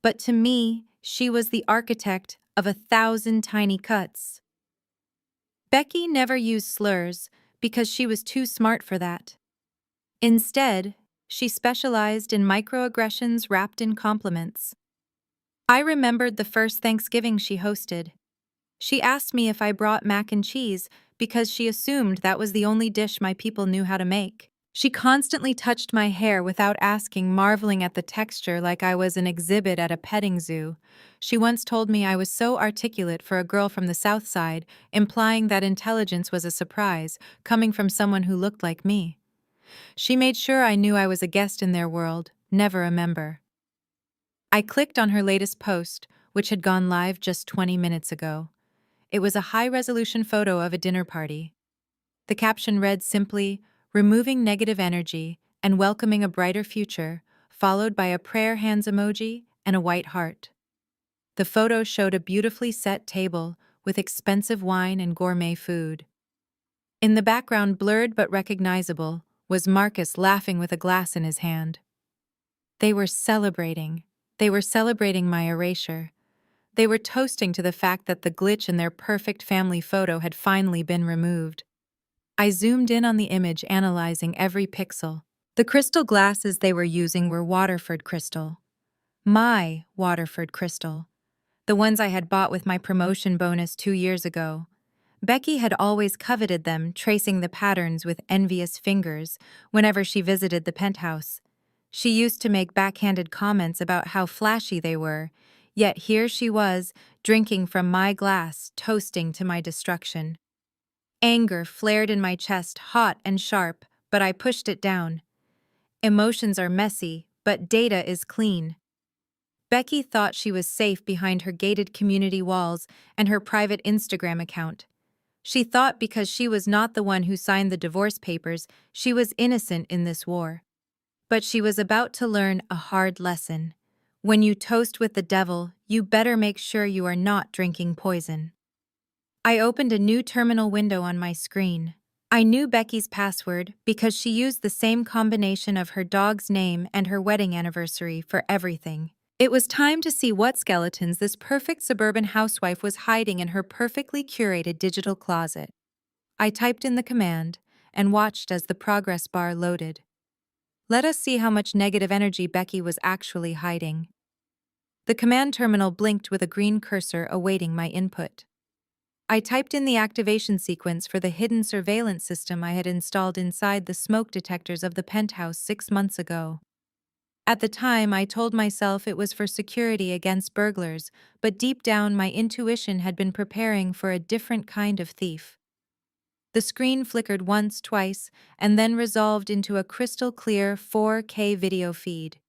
But to me, she was the architect of 1,000 tiny cuts. Becky never used slurs because she was too smart for that. Instead, she specialized in microaggressions wrapped in compliments. I remembered the first Thanksgiving she hosted. She asked me if I brought mac and cheese because she assumed that was the only dish my people knew how to make. She constantly touched my hair without asking, marveling at the texture like I was an exhibit at a petting zoo. She once told me I was so articulate for a girl from the South Side, implying that intelligence was a surprise, coming from someone who looked like me. She made sure I knew I was a guest in their world, never a member. I clicked on her latest post, which had gone live just 20 minutes ago. It was a high-resolution photo of a dinner party. The caption read simply, "Removing negative energy and welcoming a brighter future," followed by a prayer hands emoji and a white heart. The photo showed a beautifully set table with expensive wine and gourmet food. In the background, blurred but recognizable, was Marcus laughing with a glass in his hand. They were celebrating. They were celebrating my erasure. They were toasting to the fact that the glitch in their perfect family photo had finally been removed. I zoomed in on the image, analyzing every pixel. The crystal glasses they were using were Waterford crystal. My Waterford crystal. The ones I had bought with my promotion bonus 2 years ago. Becky had always coveted them, tracing the patterns with envious fingers whenever she visited the penthouse. She used to make backhanded comments about how flashy they were, yet here she was, drinking from my glass, toasting to my destruction. Anger flared in my chest, hot and sharp, but I pushed it down. Emotions are messy, but data is clean. Becky thought she was safe behind her gated community walls and her private Instagram account. She thought because she was not the one who signed the divorce papers, she was innocent in this war. But she was about to learn a hard lesson. When you toast with the devil, you better make sure you are not drinking poison. I opened a new terminal window on my screen. I knew Becky's password because she used the same combination of her dog's name and her wedding anniversary for everything. It was time to see what skeletons this perfect suburban housewife was hiding in her perfectly curated digital closet. I typed in the command and watched as the progress bar loaded. Let us see how much negative energy Becky was actually hiding. The command terminal blinked with a green cursor awaiting my input. I typed in the activation sequence for the hidden surveillance system I had installed inside the smoke detectors of the penthouse 6 months ago. At the time, I told myself it was for security against burglars, but deep down my intuition had been preparing for a different kind of thief. The screen flickered once, twice, and then resolved into a crystal-clear 4K video feed.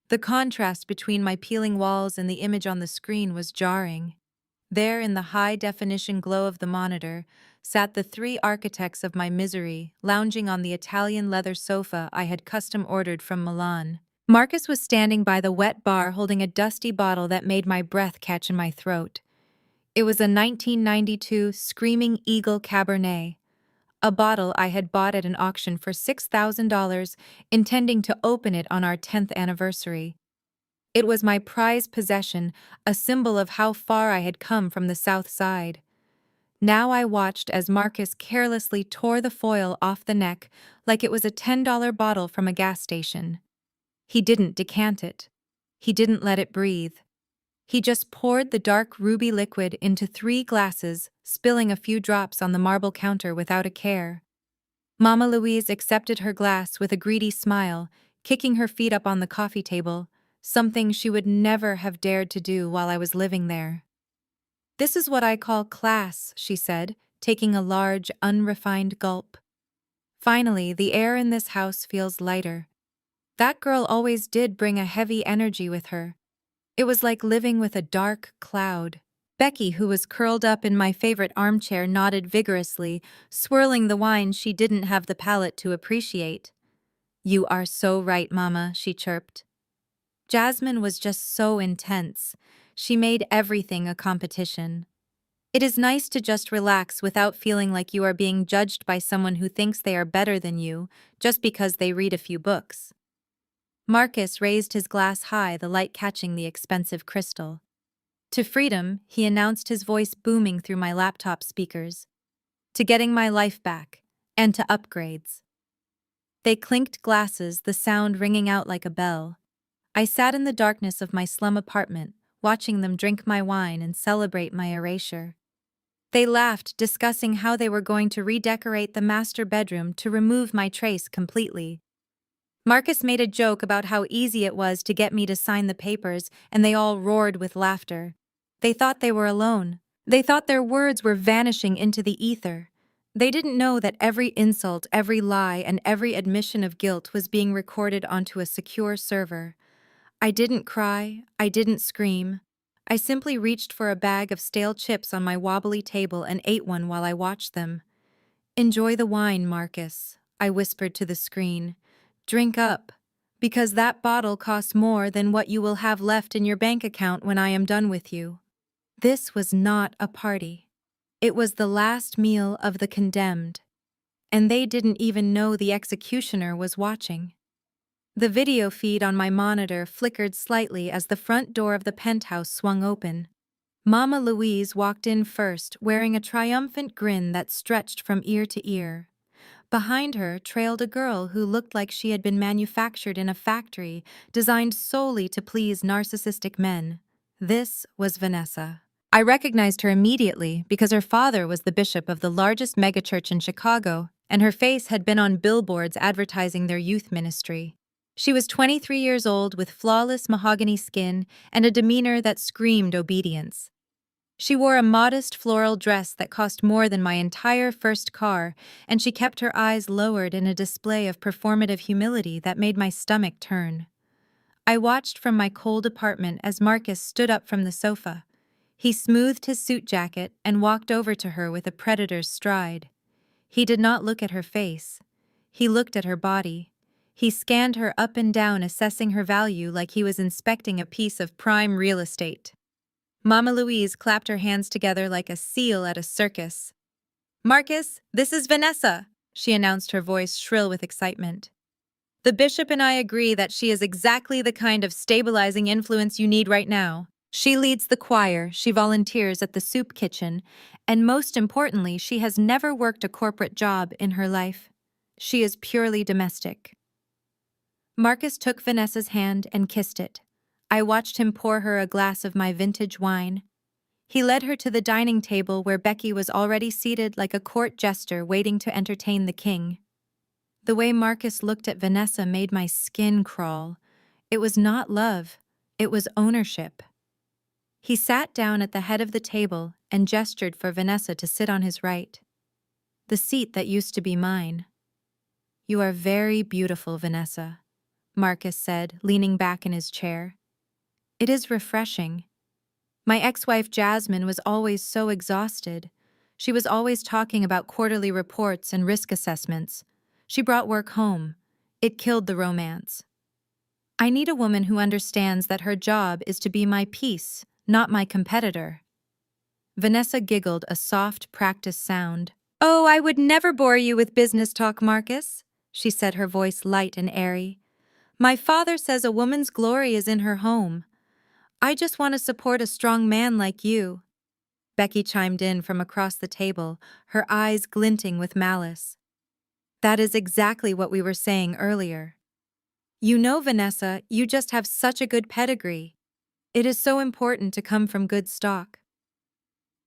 The contrast between my peeling walls and the image on the screen was jarring. There, in the high-definition glow of the monitor, sat the three architects of my misery, lounging on the Italian leather sofa I had custom-ordered from Milan. Marcus was standing by the wet bar holding a dusty bottle that made my breath catch in my throat. It was a 1992 Screaming Eagle Cabernet, a bottle I had bought at an auction for $6,000, intending to open it on our 10th anniversary. It was my prized possession, a symbol of how far I had come from the South Side. Now I watched as Marcus carelessly tore the foil off the neck like it was a $10 bottle from a gas station. He didn't decant it. He didn't let it breathe. He just poured the dark ruby liquid into 3 glasses, spilling a few drops on the marble counter without a care. Mama Louise accepted her glass with a greedy smile, kicking her feet up on the coffee table, something she would never have dared to do while I was living there. "This is what I call class," she said, taking a large, unrefined gulp. "Finally, the air in this house feels lighter. That girl always did bring a heavy energy with her. It was like living with a dark cloud." Becky, who was curled up in my favorite armchair, nodded vigorously, swirling the wine she didn't have the palate to appreciate. "You are so right, Mama," she chirped. Jasmine was just so intense. She made everything a competition. It is nice to just relax without feeling like you are being judged by someone who thinks they are better than you just because they read a few books. Marcus raised his glass high, the light catching the expensive crystal. "To freedom," he announced, his voice booming through my laptop speakers. "To getting my life back. And to upgrades." They clinked glasses, the sound ringing out like a bell. I sat in the darkness of my slum apartment, watching them drink my wine and celebrate my erasure. They laughed, discussing how they were going to redecorate the master bedroom to remove my trace completely. Marcus made a joke about how easy it was to get me to sign the papers, and they all roared with laughter. They thought they were alone. They thought their words were vanishing into the ether. They didn't know that every insult, every lie, and every admission of guilt was being recorded onto a secure server. I didn't cry. I didn't scream. I simply reached for a bag of stale chips on my wobbly table and ate one while I watched them. "Enjoy the wine, Marcus," I whispered to the screen. "Drink up, because that bottle costs more than what you will have left in your bank account when I am done with you." This was not a party. It was the last meal of the condemned, and they didn't even know the executioner was watching. The video feed on my monitor flickered slightly as the front door of the penthouse swung open. Mama Louise walked in first, wearing a triumphant grin that stretched from ear to ear. Behind her trailed a girl who looked like she had been manufactured in a factory designed solely to please narcissistic men. This was Vanessa. I recognized her immediately because her father was the bishop of the largest megachurch in Chicago, and her face had been on billboards advertising their youth ministry. She was 23 years old with flawless mahogany skin and a demeanor that screamed obedience. She wore a modest floral dress that cost more than my entire first car, and she kept her eyes lowered in a display of performative humility that made my stomach turn. I watched from my cold apartment as Marcus stood up from the sofa. He smoothed his suit jacket and walked over to her with a predator's stride. He did not look at her face. He looked at her body. He scanned her up and down, assessing her value like he was inspecting a piece of prime real estate. Mama Louise clapped her hands together like a seal at a circus. "Marcus, this is Vanessa," she announced, her voice shrill with excitement. "The bishop and I agree that she is exactly the kind of stabilizing influence you need right now. She leads the choir, she volunteers at the soup kitchen, and most importantly, she has never worked a corporate job in her life. She is purely domestic." Marcus took Vanessa's hand and kissed it. I watched him pour her a glass of my vintage wine. He led her to the dining table where Becky was already seated like a court jester waiting to entertain the king. The way Marcus looked at Vanessa made my skin crawl. It was not love, it was ownership. He sat down at the head of the table and gestured for Vanessa to sit on his right. The seat that used to be mine. "You are very beautiful, Vanessa," Marcus said, leaning back in his chair. "It is refreshing. My ex-wife Jasmine was always so exhausted. She was always talking about quarterly reports and risk assessments. She brought work home. It killed the romance. I need a woman who understands that her job is to be my peace, not my competitor." Vanessa giggled, a soft, practiced sound. "Oh, I would never bore you with business talk, Marcus," she said, her voice light and airy. "My father says a woman's glory is in her home. I just want to support a strong man like you." Becky chimed in from across the table, her eyes glinting with malice. "That is exactly what we were saying earlier. You know, Vanessa, you just have such a good pedigree. It is so important to come from good stock."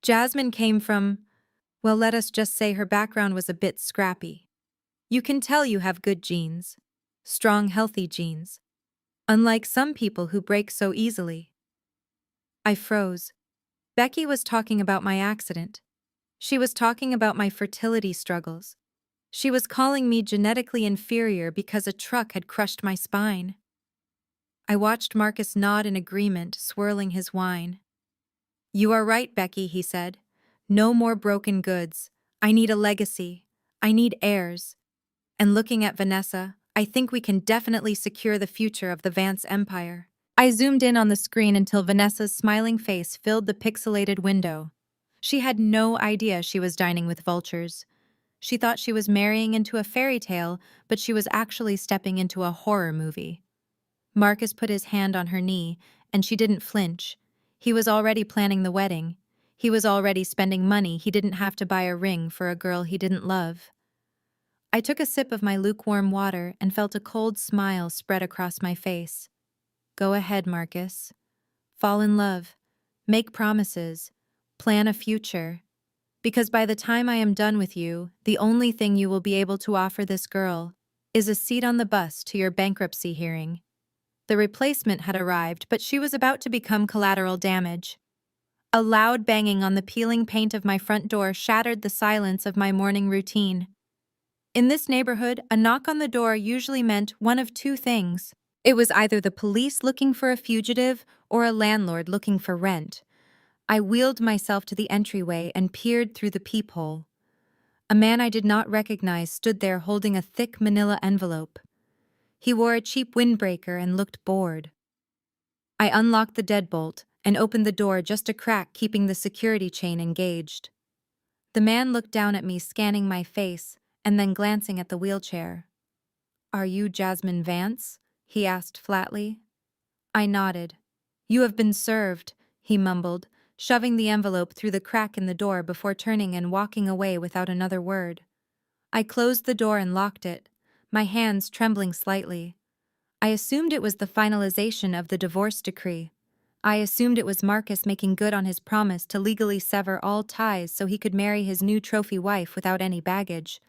Jasmine came from, well, let us just say her background was a bit scrappy. You can tell you have good genes. Strong, healthy genes. Unlike some people who break so easily. I froze. Becky was talking about my accident. She was talking about my fertility struggles. She was calling me genetically inferior because a truck had crushed my spine. I watched Marcus nod in agreement, swirling his wine. "You are right, Becky," he said. "No more broken goods. I need a legacy. I need heirs." And looking at Vanessa, "I think we can definitely secure the future of the Vance empire." I zoomed in on the screen until Vanessa's smiling face filled the pixelated window. She had no idea she was dining with vultures. She thought she was marrying into a fairy tale, but she was actually stepping into a horror movie. Marcus put his hand on her knee, and she didn't flinch. He was already planning the wedding. He was already spending money he didn't have to buy a ring for a girl he didn't love. I took a sip of my lukewarm water and felt a cold smile spread across my face. Go ahead, Marcus. Fall in love. Make promises. Plan a future. Because by the time I am done with you, the only thing you will be able to offer this girl is a seat on the bus to your bankruptcy hearing. The replacement had arrived, but she was about to become collateral damage. A loud banging on the peeling paint of my front door shattered the silence of my morning routine. In this neighborhood, a knock on the door usually meant one of two things. It was either the police looking for a fugitive or a landlord looking for rent. I wheeled myself to the entryway and peered through the peephole. A man I did not recognize stood there holding a thick manila envelope. He wore a cheap windbreaker and looked bored. I unlocked the deadbolt and opened the door just a crack, keeping the security chain engaged. The man looked down at me, scanning my face and then glancing at the wheelchair. "Are you Jasmine Vance?" he asked flatly. I nodded. "You have been served," he mumbled, shoving the envelope through the crack in the door before turning and walking away without another word. I closed the door and locked it, my hands trembling slightly. I assumed it was the finalization of the divorce decree. I assumed it was Marcus making good on his promise to legally sever all ties so he could marry his new trophy wife without any baggage.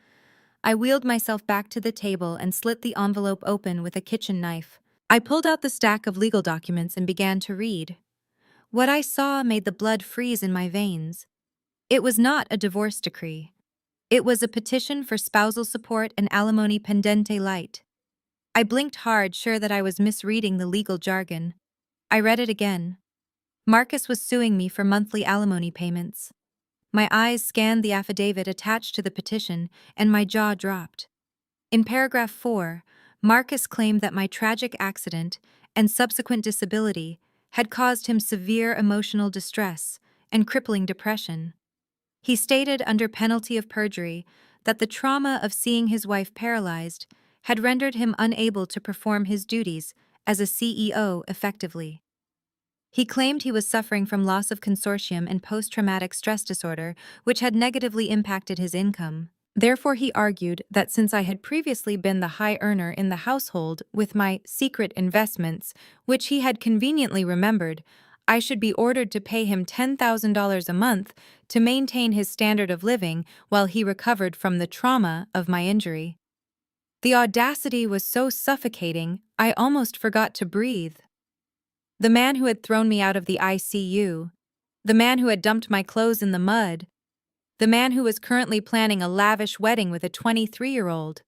I wheeled myself back to the table and slit the envelope open with a kitchen knife. I pulled out the stack of legal documents and began to read. What I saw made the blood freeze in my veins. It was not a divorce decree. It was a petition for spousal support and alimony pendente light. I blinked hard, sure that I was misreading the legal jargon. I read it again. Marcus was suing me for monthly alimony payments. My eyes scanned the affidavit attached to the petition, and my jaw dropped. In paragraph 4, Marcus claimed that my tragic accident and subsequent disability had caused him severe emotional distress and crippling depression. He stated under penalty of perjury that the trauma of seeing his wife paralyzed had rendered him unable to perform his duties as a CEO effectively. He claimed he was suffering from loss of consortium and post-traumatic stress disorder, which had negatively impacted his income. Therefore, he argued that since I had previously been the high earner in the household with my secret investments, which he had conveniently remembered, I should be ordered to pay him $10,000 a month to maintain his standard of living while he recovered from the trauma of my injury. The audacity was so suffocating, I almost forgot to breathe. The man who had thrown me out of the ICU, the man who had dumped my clothes in the mud, the man who was currently planning a lavish wedding with a 23-year-old.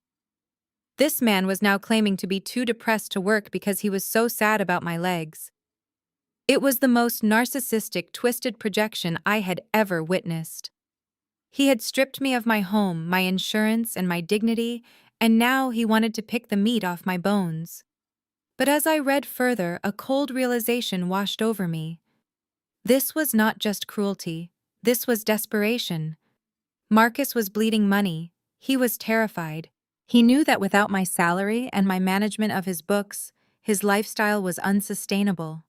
This man was now claiming to be too depressed to work because he was so sad about my legs. It was the most narcissistic, twisted projection I had ever witnessed. He had stripped me of my home, my insurance, and my dignity, and now he wanted to pick the meat off my bones. But as I read further, a cold realization washed over me. This was not just cruelty. This was desperation. Marcus was bleeding money. He was terrified. He knew that without my salary and my management of his books, his lifestyle was unsustainable.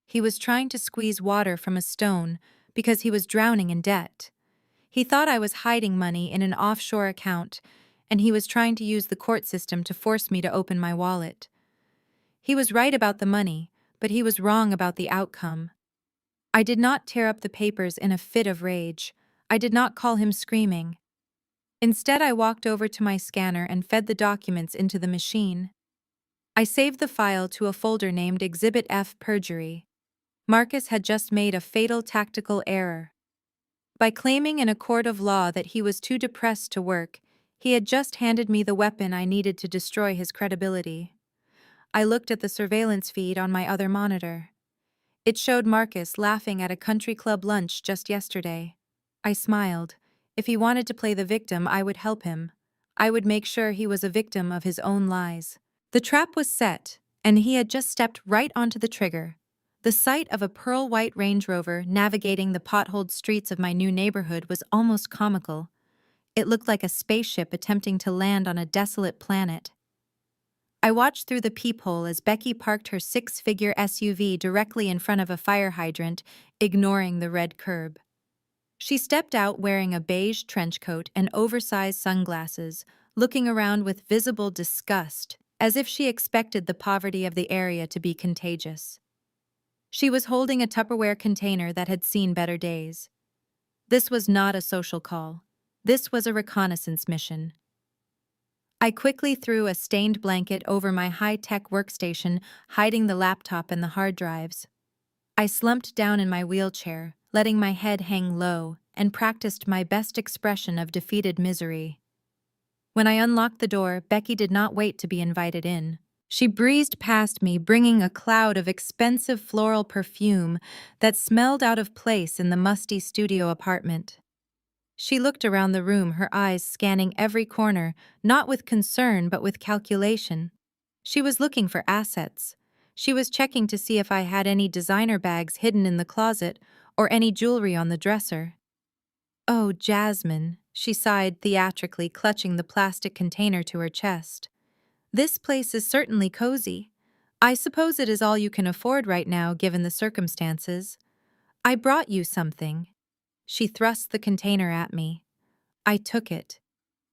He was trying to squeeze water from a stone because he was drowning in debt. He thought I was hiding money in an offshore account, and he was trying to use the court system to force me to open my wallet. He was right about the money, but he was wrong about the outcome. I did not tear up the papers in a fit of rage. I did not call him screaming. Instead, I walked over to my scanner and fed the documents into the machine. I saved the file to a folder named Exhibit F Perjury. Marcus had just made a fatal tactical error. By claiming in a court of law that he was too depressed to work, he had just handed me the weapon I needed to destroy his credibility. I looked at the surveillance feed on my other monitor. It showed Marcus laughing at a country club lunch just yesterday. I smiled. If he wanted to play the victim, I would help him. I would make sure he was a victim of his own lies. The trap was set, and he had just stepped right onto the trigger. The sight of a pearl-white Range Rover navigating the potholed streets of my new neighborhood was almost comical. It looked like a spaceship attempting to land on a desolate planet. I watched through the peephole as Becky parked her six-figure SUV directly in front of a fire hydrant, ignoring the red curb. She stepped out wearing a beige trench coat and oversized sunglasses, looking around with visible disgust, as if she expected the poverty of the area to be contagious. She was holding a Tupperware container that had seen better days. This was not a social call. This was a reconnaissance mission. I quickly threw a stained blanket over my high-tech workstation, hiding the laptop and the hard drives. I slumped down in my wheelchair, letting my head hang low, and practiced my best expression of defeated misery. When I unlocked the door, Becky did not wait to be invited in. She breezed past me, bringing a cloud of expensive floral perfume that smelled out of place in the musty studio apartment. She looked around the room, her eyes scanning every corner, not with concern but with calculation. She was looking for assets. She was checking to see if I had any designer bags hidden in the closet or any jewelry on the dresser. "Oh, Jasmine," she sighed theatrically, clutching the plastic container to her chest. "This place is certainly cozy. I suppose it is all you can afford right now, given the circumstances. I brought you something." She thrust the container at me. I took it.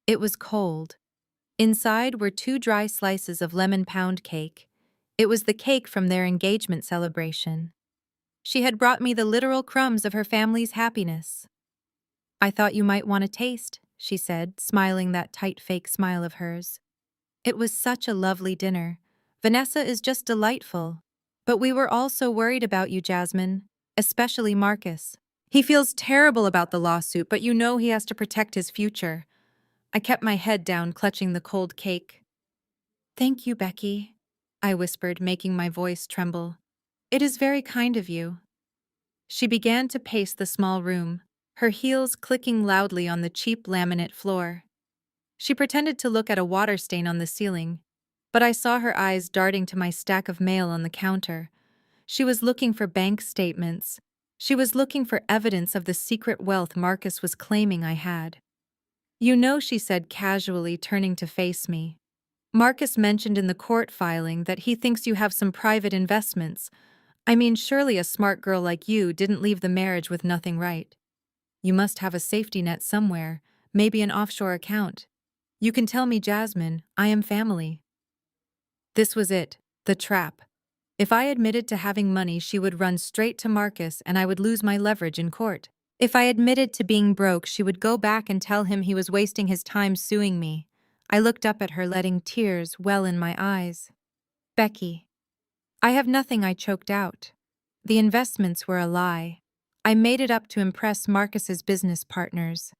It was cold. Inside were 2 dry slices of lemon pound cake. It was the cake from their engagement celebration. She had brought me the literal crumbs of her family's happiness. "I thought you might want a taste," she said, smiling that tight fake smile of hers. It was such a lovely dinner. Vanessa is just delightful. But we were all so worried about you, Jasmine, especially Marcus. He feels terrible about the lawsuit, but you know he has to protect his future. I kept my head down, clutching the cold cake. "Thank you, Becky," I whispered, making my voice tremble. "It is very kind of you." She began to pace the small room, her heels clicking loudly on the cheap laminate floor. She pretended to look at a water stain on the ceiling, but I saw her eyes darting to my stack of mail on the counter. She was looking for bank statements. She was looking for evidence of the secret wealth Marcus was claiming I had. "You know," she said casually, turning to face me. "Marcus mentioned in the court filing that he thinks you have some private investments. I mean, surely a smart girl like you didn't leave the marriage with nothing, right? You must have a safety net somewhere, maybe an offshore account. You can tell me, Jasmine, I am family." This was it, the trap. If I admitted to having money, she would run straight to Marcus and I would lose my leverage in court. If I admitted to being broke, she would go back and tell him he was wasting his time suing me. I looked up at her, letting tears well in my eyes. "Becky, I have nothing," I choked out. "The investments were a lie. I made it up to impress Marcus's business partners.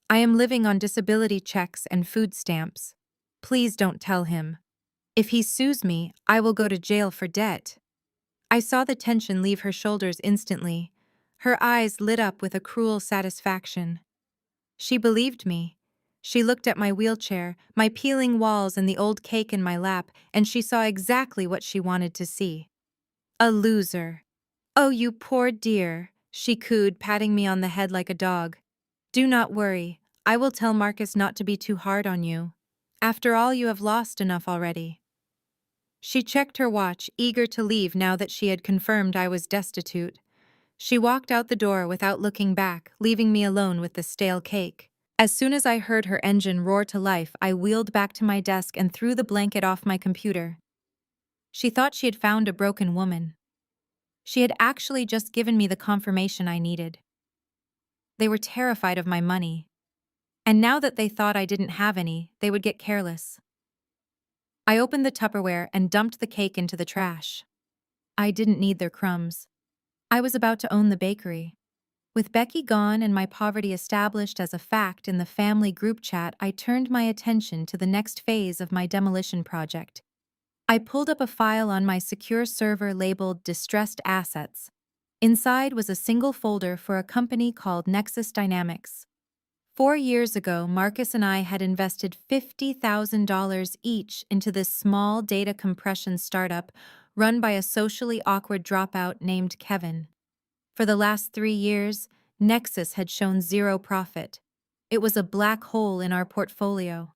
I am living on disability checks and food stamps. Please don't tell him. If he sues me, I will go to jail for debt." I saw the tension leave her shoulders instantly. Her eyes lit up with a cruel satisfaction. She believed me. She looked at my wheelchair, my peeling walls, and the old cake in my lap, and she saw exactly what she wanted to see. A loser. "Oh, you poor dear," she cooed, patting me on the head like a dog. "Do not worry. I will tell Marcus not to be too hard on you. After all, you have lost enough already." She checked her watch, eager to leave now that she had confirmed I was destitute. She walked out the door without looking back, leaving me alone with the stale cake. As soon as I heard her engine roar to life, I wheeled back to my desk and threw the blanket off my computer. She thought she had found a broken woman. She had actually just given me the confirmation I needed. They were terrified of my money. And now that they thought I didn't have any, they would get careless. I opened the Tupperware and dumped the cake into the trash. I didn't need their crumbs. I was about to own the bakery. With Becky gone and my poverty established as a fact in the family group chat, I turned my attention to the next phase of my demolition project. I pulled up a file on my secure server labeled Distressed Assets. Inside was a single folder for a company called Nexus Dynamics. 4 years ago, Marcus and I had invested $50,000 each into this small data compression startup run by a socially awkward dropout named Kevin. For the last 3 years, Nexus had shown zero profit. It was a black hole in our portfolio.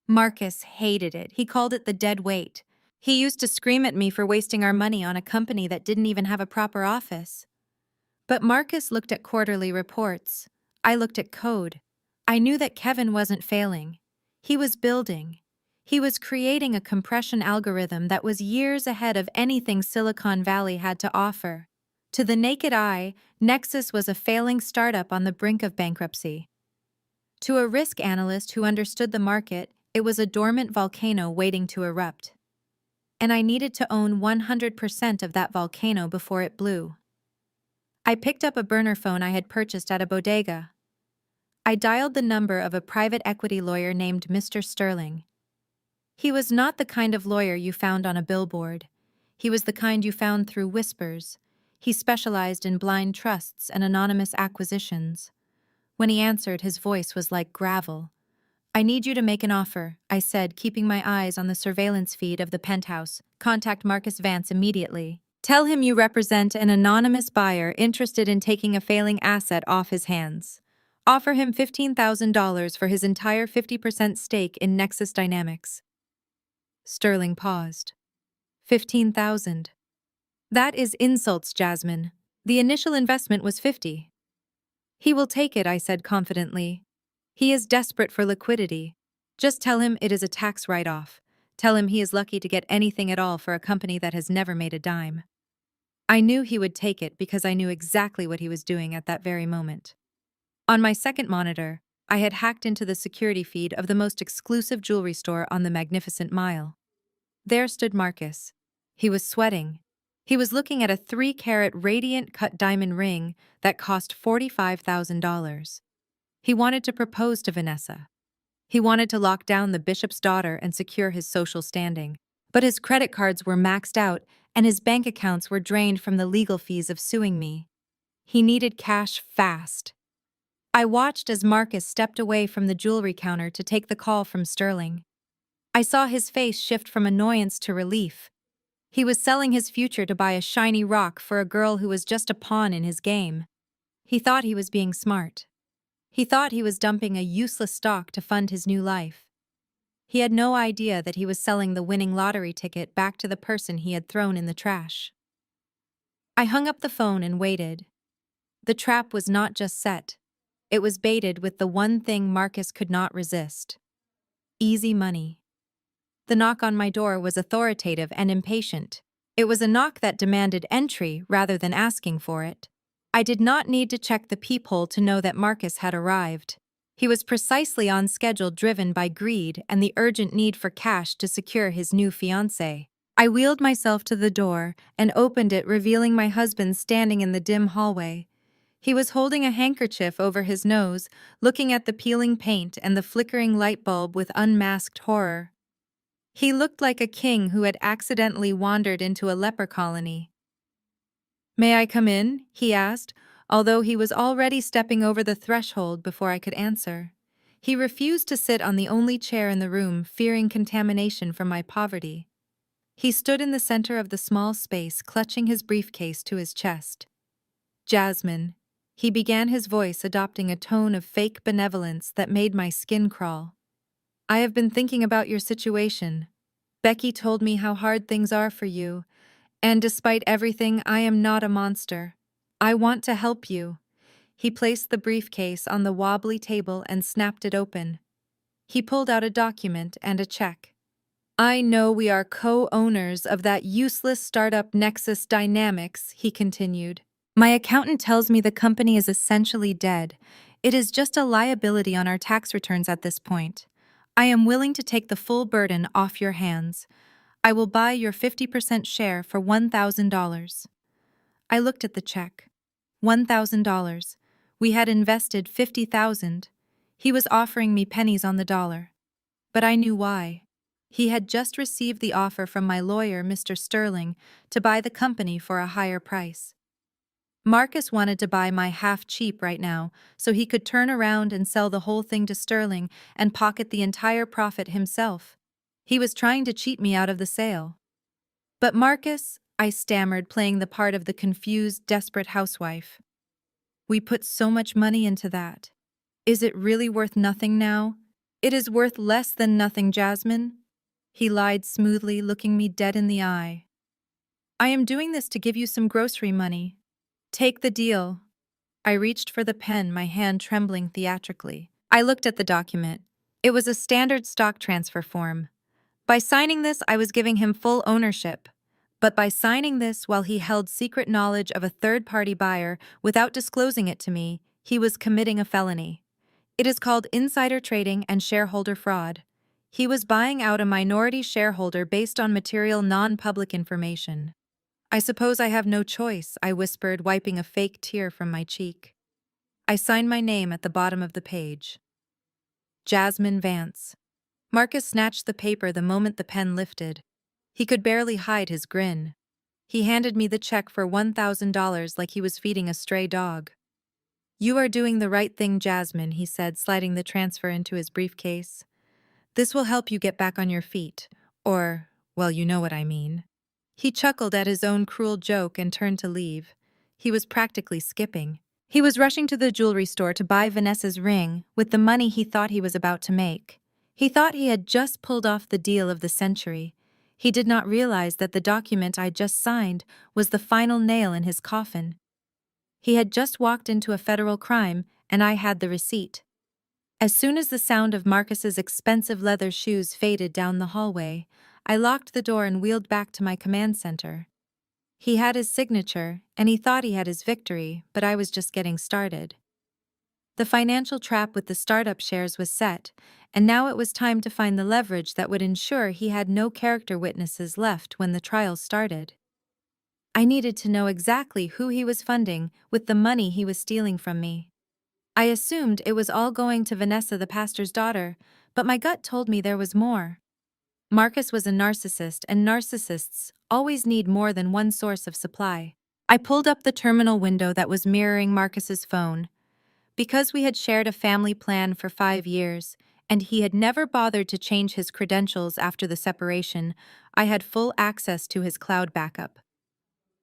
Marcus hated it. He called it the dead weight. He used to scream at me for wasting our money on a company that didn't even have a proper office. But Marcus looked at quarterly reports. I looked at code. I knew that Kevin wasn't failing. He was building. He was creating a compression algorithm that was years ahead of anything Silicon Valley had to offer. To the naked eye, Nexus was a failing startup on the brink of bankruptcy. To a risk analyst who understood the market, it was a dormant volcano waiting to erupt. And I needed to own 100% of that volcano before it blew. I picked up a burner phone I had purchased at a bodega. I dialed the number of a private equity lawyer named Mr. Sterling. He was not the kind of lawyer you found on a billboard. He was the kind you found through whispers. He specialized in blind trusts and anonymous acquisitions. When he answered, his voice was like gravel. "I need you to make an offer," I said, keeping my eyes on the surveillance feed of the penthouse. "Contact Marcus Vance immediately. Tell him you represent an anonymous buyer interested in taking a failing asset off his hands. Offer him $15,000 for his entire 50% stake in Nexus Dynamics." Sterling paused. 15,000. "That is insults, Jasmine. The initial investment was 50. "He will take it," I said confidently. "He is desperate for liquidity. Just tell him it is a tax write-off. Tell him he is lucky to get anything at all for a company that has never made a dime. I knew he would take it because I knew exactly what he was doing at that very moment. On my second monitor, I had hacked into the security feed of the most exclusive jewelry store on the Magnificent Mile. There stood Marcus. He was sweating. He was looking at a 3-carat radiant cut diamond ring that cost $45,000. He wanted to propose to Vanessa. He wanted to lock down the bishop's daughter and secure his social standing. But his credit cards were maxed out and his bank accounts were drained from the legal fees of suing me. He needed cash fast. I watched as Marcus stepped away from the jewelry counter to take the call from Sterling. I saw his face shift from annoyance to relief. He was selling his future to buy a shiny rock for a girl who was just a pawn in his game. He thought he was being smart. He thought he was dumping a useless stock to fund his new life. He had no idea that he was selling the winning lottery ticket back to the person he had thrown in the trash. I hung up the phone and waited. The trap was not just set. It was baited with the one thing Marcus could not resist: easy money. The knock on my door was authoritative and impatient. It was a knock that demanded entry rather than asking for it. I did not need to check the peephole to know that Marcus had arrived. He was precisely on schedule, driven by greed and the urgent need for cash to secure his new fiancée. I wheeled myself to the door and opened it, revealing my husband standing in the dim hallway. He was holding a handkerchief over his nose, looking at the peeling paint and the flickering light bulb with unmasked horror. He looked like a king who had accidentally wandered into a leper colony. "May I come in?" he asked, although he was already stepping over the threshold before I could answer. He refused to sit on the only chair in the room, fearing contamination from my poverty. He stood in the center of the small space, clutching his briefcase to his chest. "Jasmine," he began, his voice adopting a tone of fake benevolence that made my skin crawl. "I have been thinking about your situation. Becky told me how hard things are for you, and despite everything, I am not a monster. I want to help you." He placed the briefcase on the wobbly table and snapped it open. He pulled out a document and a check. "I know we are co-owners of that useless startup Nexus Dynamics," he continued. "My accountant tells me the company is essentially dead. It is just a liability on our tax returns at this point. I am willing to take the full burden off your hands. I will buy your 50% share for $1,000. I looked at the check. $1,000. We had invested $50,000. He was offering me pennies on the dollar. But I knew why. He had just received the offer from my lawyer, Mr. Sterling, to buy the company for a higher price. Marcus wanted to buy my half cheap right now, so he could turn around and sell the whole thing to Sterling and pocket the entire profit himself. He was trying to cheat me out of the sale. "But Marcus," I stammered, playing the part of the confused, desperate housewife. "We put so much money into that. Is it really worth nothing now?" "It is worth less than nothing, Jasmine." He lied smoothly, looking me dead in the eye. "I am doing this to give you some grocery money. Take the deal." I reached for the pen, my hand trembling theatrically. I looked at the document. It was a standard stock transfer form. By signing this, I was giving him full ownership. But by signing this while he held secret knowledge of a third-party buyer without disclosing it to me, he was committing a felony. It is called insider trading and shareholder fraud. He was buying out a minority shareholder based on material non-public information. "I suppose I have no choice," I whispered, wiping a fake tear from my cheek. I signed my name at the bottom of the page. Jasmine Vance. Marcus snatched the paper the moment the pen lifted. He could barely hide his grin. He handed me the check for $1,000 like he was feeding a stray dog. "You are doing the right thing, Jasmine," he said, sliding the transfer into his briefcase. "This will help you get back on your feet. Or, well, you know what I mean." He chuckled at his own cruel joke and turned to leave. He was practically skipping. He was rushing to the jewelry store to buy Vanessa's ring with the money he thought he was about to make. He thought he had just pulled off the deal of the century. He did not realize that the document I just signed was the final nail in his coffin. He had just walked into a federal crime, and I had the receipt. As soon as the sound of Marcus's expensive leather shoes faded down the hallway, I locked the door and wheeled back to my command center. He had his signature, and he thought he had his victory, but I was just getting started. The financial trap with the startup shares was set, and now it was time to find the leverage that would ensure he had no character witnesses left when the trial started. I needed to know exactly who he was funding with the money he was stealing from me. I assumed it was all going to Vanessa, the pastor's daughter, but my gut told me there was more. Marcus was a narcissist, and narcissists always need more than one source of supply. I pulled up the terminal window that was mirroring Marcus's phone. Because we had shared a family plan for 5 years, and he had never bothered to change his credentials after the separation, I had full access to his cloud backup.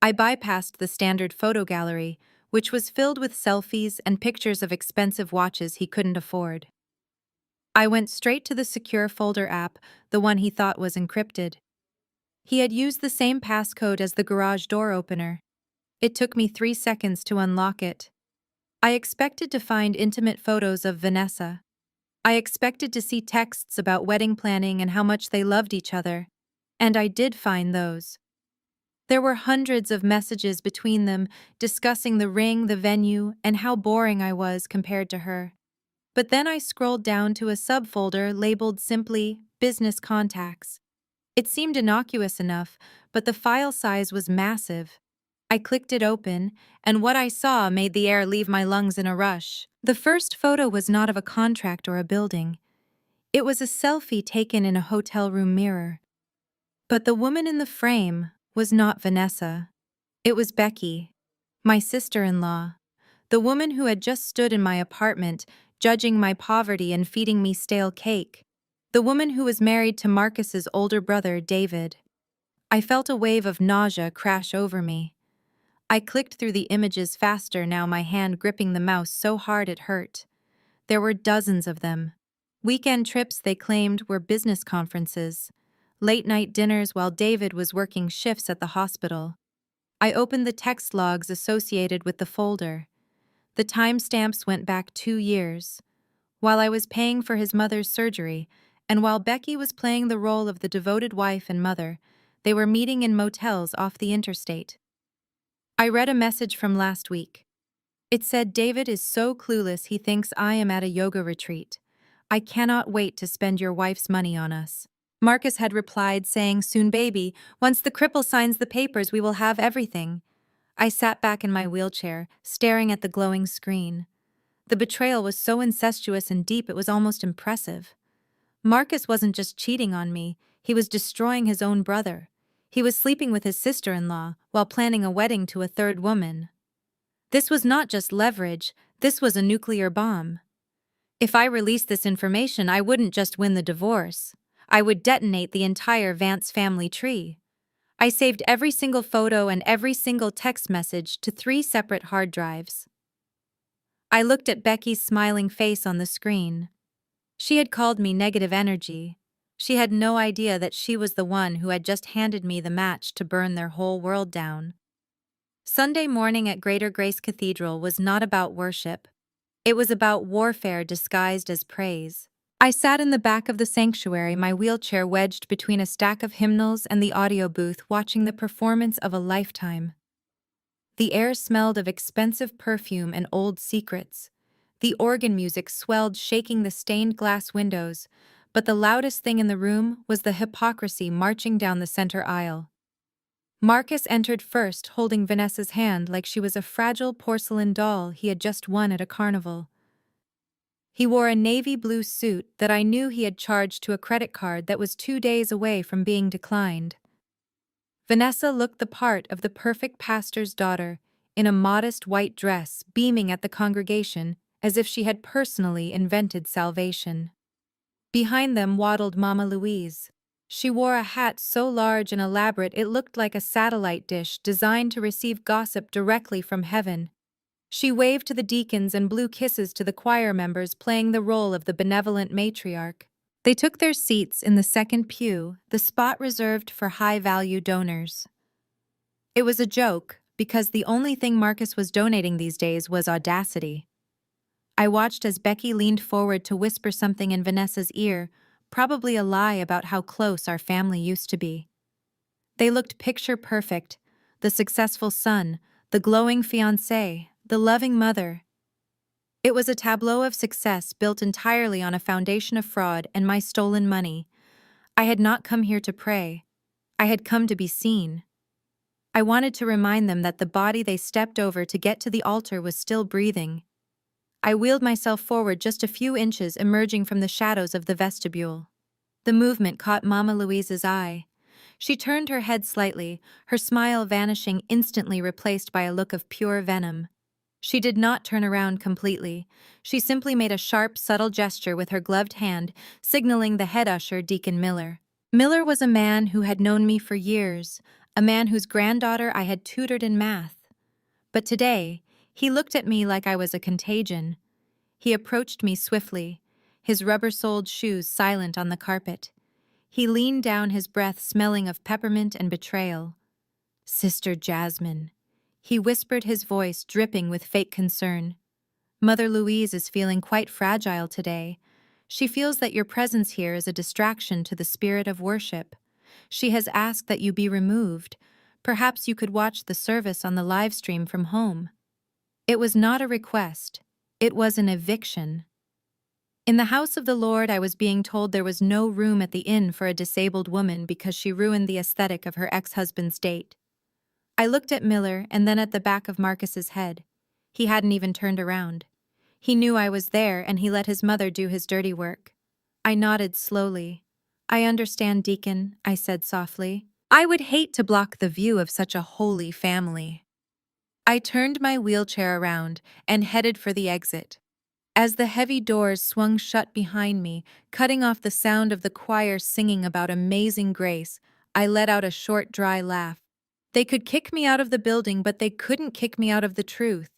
I bypassed the standard photo gallery, which was filled with selfies and pictures of expensive watches he couldn't afford. I went straight to the secure folder app, the one he thought was encrypted. He had used the same passcode as the garage door opener. It took me 3 seconds to unlock it. I expected to find intimate photos of Vanessa. I expected to see texts about wedding planning and how much they loved each other. And I did find those. There were hundreds of messages between them discussing the ring, the venue, and how boring I was compared to her. But then I scrolled down to a subfolder labeled simply Business Contacts. It seemed innocuous enough, but the file size was massive. I clicked it open, and what I saw made the air leave my lungs in a rush. The first photo was not of a contract or a building. It was a selfie taken in a hotel room mirror. But the woman in the frame was not Vanessa. It was Becky, my sister-in-law, the woman who had just stood in my apartment, judging my poverty and feeding me stale cake. The woman who was married to Marcus's older brother, David. I felt a wave of nausea crash over me. I clicked through the images faster now, my hand gripping the mouse so hard it hurt. There were dozens of them. Weekend trips they claimed were business conferences. Late-night dinners while David was working shifts at the hospital. I opened the text logs associated with the folder. The timestamps went back 2 years. While I was paying for his mother's surgery, and while Becky was playing the role of the devoted wife and mother, they were meeting in motels off the interstate. I read a message from last week. It said, "David is so clueless he thinks I am at a yoga retreat. I cannot wait to spend your wife's money on us." Marcus had replied saying, "Soon, baby. Once the cripple signs the papers, we will have everything." I sat back in my wheelchair, staring at the glowing screen. The betrayal was so incestuous and deep it was almost impressive. Marcus wasn't just cheating on me, he was destroying his own brother. He was sleeping with his sister-in-law while planning a wedding to a third woman. This was not just leverage, this was a nuclear bomb. If I released this information, I wouldn't just win the divorce. I would detonate the entire Vance family tree. I saved every single photo and every single text message to 3 separate hard drives. I looked at Becky's smiling face on the screen. She had called me negative energy. She had no idea that she was the one who had just handed me the match to burn their whole world down. Sunday morning at Greater Grace Cathedral was not about worship. It was about warfare disguised as praise. I sat in the back of the sanctuary, my wheelchair wedged between a stack of hymnals and the audio booth, watching the performance of a lifetime. The air smelled of expensive perfume and old secrets. The organ music swelled, shaking the stained glass windows, but the loudest thing in the room was the hypocrisy marching down the center aisle. Marcus entered first, holding Vanessa's hand like she was a fragile porcelain doll he had just won at a carnival. He wore a navy blue suit that I knew he had charged to a credit card that was 2 days away from being declined. Vanessa looked the part of the perfect pastor's daughter, in a modest white dress, beaming at the congregation as if she had personally invented salvation. Behind them waddled Mama Louise. She wore a hat so large and elaborate it looked like a satellite dish designed to receive gossip directly from heaven. She waved to the deacons and blew kisses to the choir members, playing the role of the benevolent matriarch. They took their seats in the second pew, the spot reserved for high-value donors. It was a joke, because the only thing Marcus was donating these days was audacity. I watched as Becky leaned forward to whisper something in Vanessa's ear, probably a lie about how close our family used to be. They looked picture perfect: the successful son, the glowing fiancé, the loving mother. It was a tableau of success built entirely on a foundation of fraud and my stolen money. I had not come here to pray. I had come to be seen. I wanted to remind them that the body they stepped over to get to the altar was still breathing. I wheeled myself forward just a few inches, emerging from the shadows of the vestibule. The movement caught Mama Louise's eye. She turned her head slightly, her smile vanishing, instantly replaced by a look of pure venom. She did not turn around completely. She simply made a sharp, subtle gesture with her gloved hand, signaling the head usher, Deacon Miller. Miller was a man who had known me for years, a man whose granddaughter I had tutored in math. But today, he looked at me like I was a contagion. He approached me swiftly, his rubber-soled shoes silent on the carpet. He leaned down, his breath smelling of peppermint and betrayal. "Sister Jasmine," he whispered, his voice dripping with fake concern. "Mother Louise is feeling quite fragile today. She feels that your presence here is a distraction to the spirit of worship. She has asked that you be removed. Perhaps you could watch the service on the live stream from home." It was not a request. It was an eviction. In the house of the Lord, I was being told there was no room at the inn for a disabled woman because she ruined the aesthetic of her ex-husband's date. I looked at Miller and then at the back of Marcus's head. He hadn't even turned around. He knew I was there, and he let his mother do his dirty work. I nodded slowly. "I understand, Deacon," I said softly. "I would hate to block the view of such a holy family." I turned my wheelchair around and headed for the exit. As the heavy doors swung shut behind me, cutting off the sound of the choir singing about amazing grace, I let out a short, dry laugh. They could kick me out of the building, but they couldn't kick me out of the truth.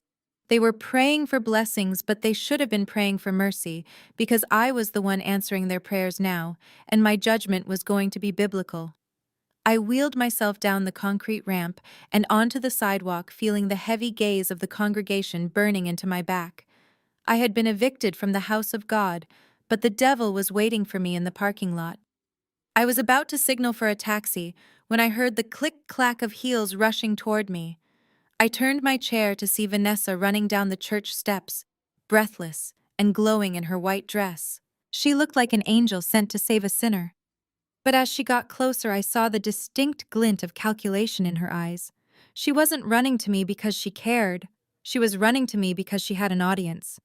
They were praying for blessings, but they should have been praying for mercy, because I was the one answering their prayers now, and my judgment was going to be biblical. I wheeled myself down the concrete ramp and onto the sidewalk, feeling the heavy gaze of the congregation burning into my back. I had been evicted from the house of God, but the devil was waiting for me in the parking lot. I was about to signal for a taxi when I heard the click-clack of heels rushing toward me. I turned my chair to see Vanessa running down the church steps, breathless and glowing in her white dress. She looked like an angel sent to save a sinner. But as she got closer, I saw the distinct glint of calculation in her eyes. She wasn't running to me because she cared. She was running to me because she had an audience.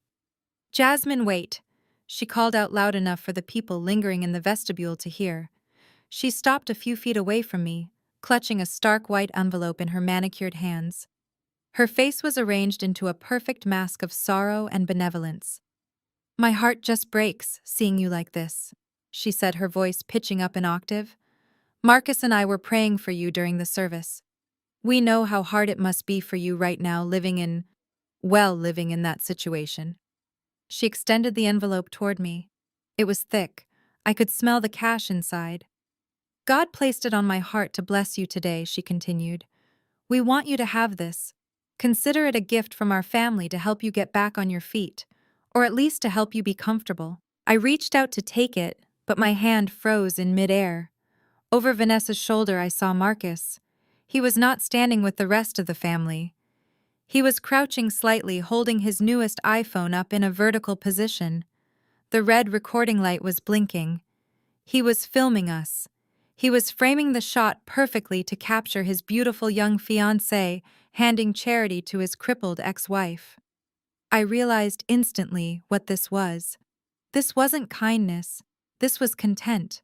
"Jasmine, wait," she called out loud enough for the people lingering in the vestibule to hear. She stopped a few feet away from me, clutching a stark white envelope in her manicured hands. Her face was arranged into a perfect mask of sorrow and benevolence. "My heart just breaks, seeing you like this," she said, her voice pitching up an octave. "Marcus and I were praying for you during the service. We know how hard it must be for you right now, living in that situation." She extended the envelope toward me. It was thick. I could smell the cash inside. "God placed it on my heart to bless you today," she continued. "We want you to have this. Consider it a gift from our family to help you get back on your feet, or at least to help you be comfortable." I reached out to take it, but my hand froze in midair. Over Vanessa's shoulder, I saw Marcus. He was not standing with the rest of the family. He was crouching slightly, holding his newest iPhone up in a vertical position. The red recording light was blinking. He was filming us. He was framing the shot perfectly to capture his beautiful young fiancée handing charity to his crippled ex-wife. I realized instantly what this was. This wasn't kindness. This was content.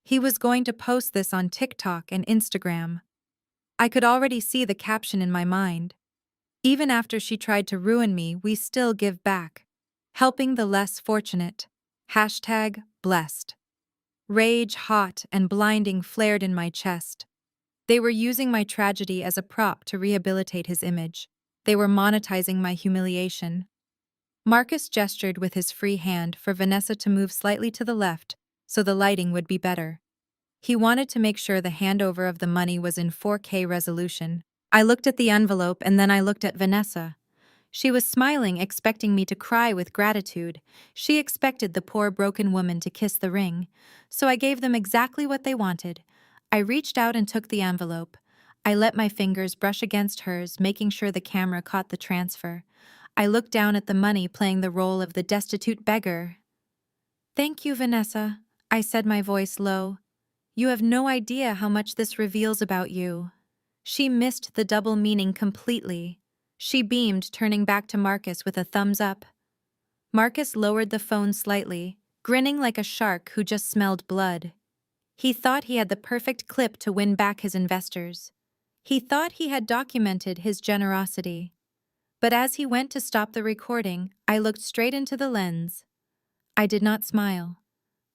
He was going to post this on TikTok and Instagram. I could already see the caption in my mind. "Even after she tried to ruin me, we still give back. Helping the less fortunate. #blessed. Rage, hot and blinding, flared in my chest. They were using my tragedy as a prop to rehabilitate his image. They were monetizing my humiliation. Marcus gestured with his free hand for Vanessa to move slightly to the left so the lighting would be better. He wanted to make sure the handover of the money was in 4K resolution. I looked at the envelope and then I looked at Vanessa. She was smiling, expecting me to cry with gratitude. She expected the poor broken woman to kiss the ring. So I gave them exactly what they wanted. I reached out and took the envelope. I let my fingers brush against hers, making sure the camera caught the transfer. I looked down at the money, playing the role of the destitute beggar. "Thank you, Vanessa," I said, my voice low. "You have no idea how much this reveals about you." She missed the double meaning completely. She beamed, turning back to Marcus with a thumbs up. Marcus lowered the phone slightly, grinning like a shark who just smelled blood. He thought he had the perfect clip to win back his investors. He thought he had documented his generosity. But as he went to stop the recording, I looked straight into the lens. I did not smile.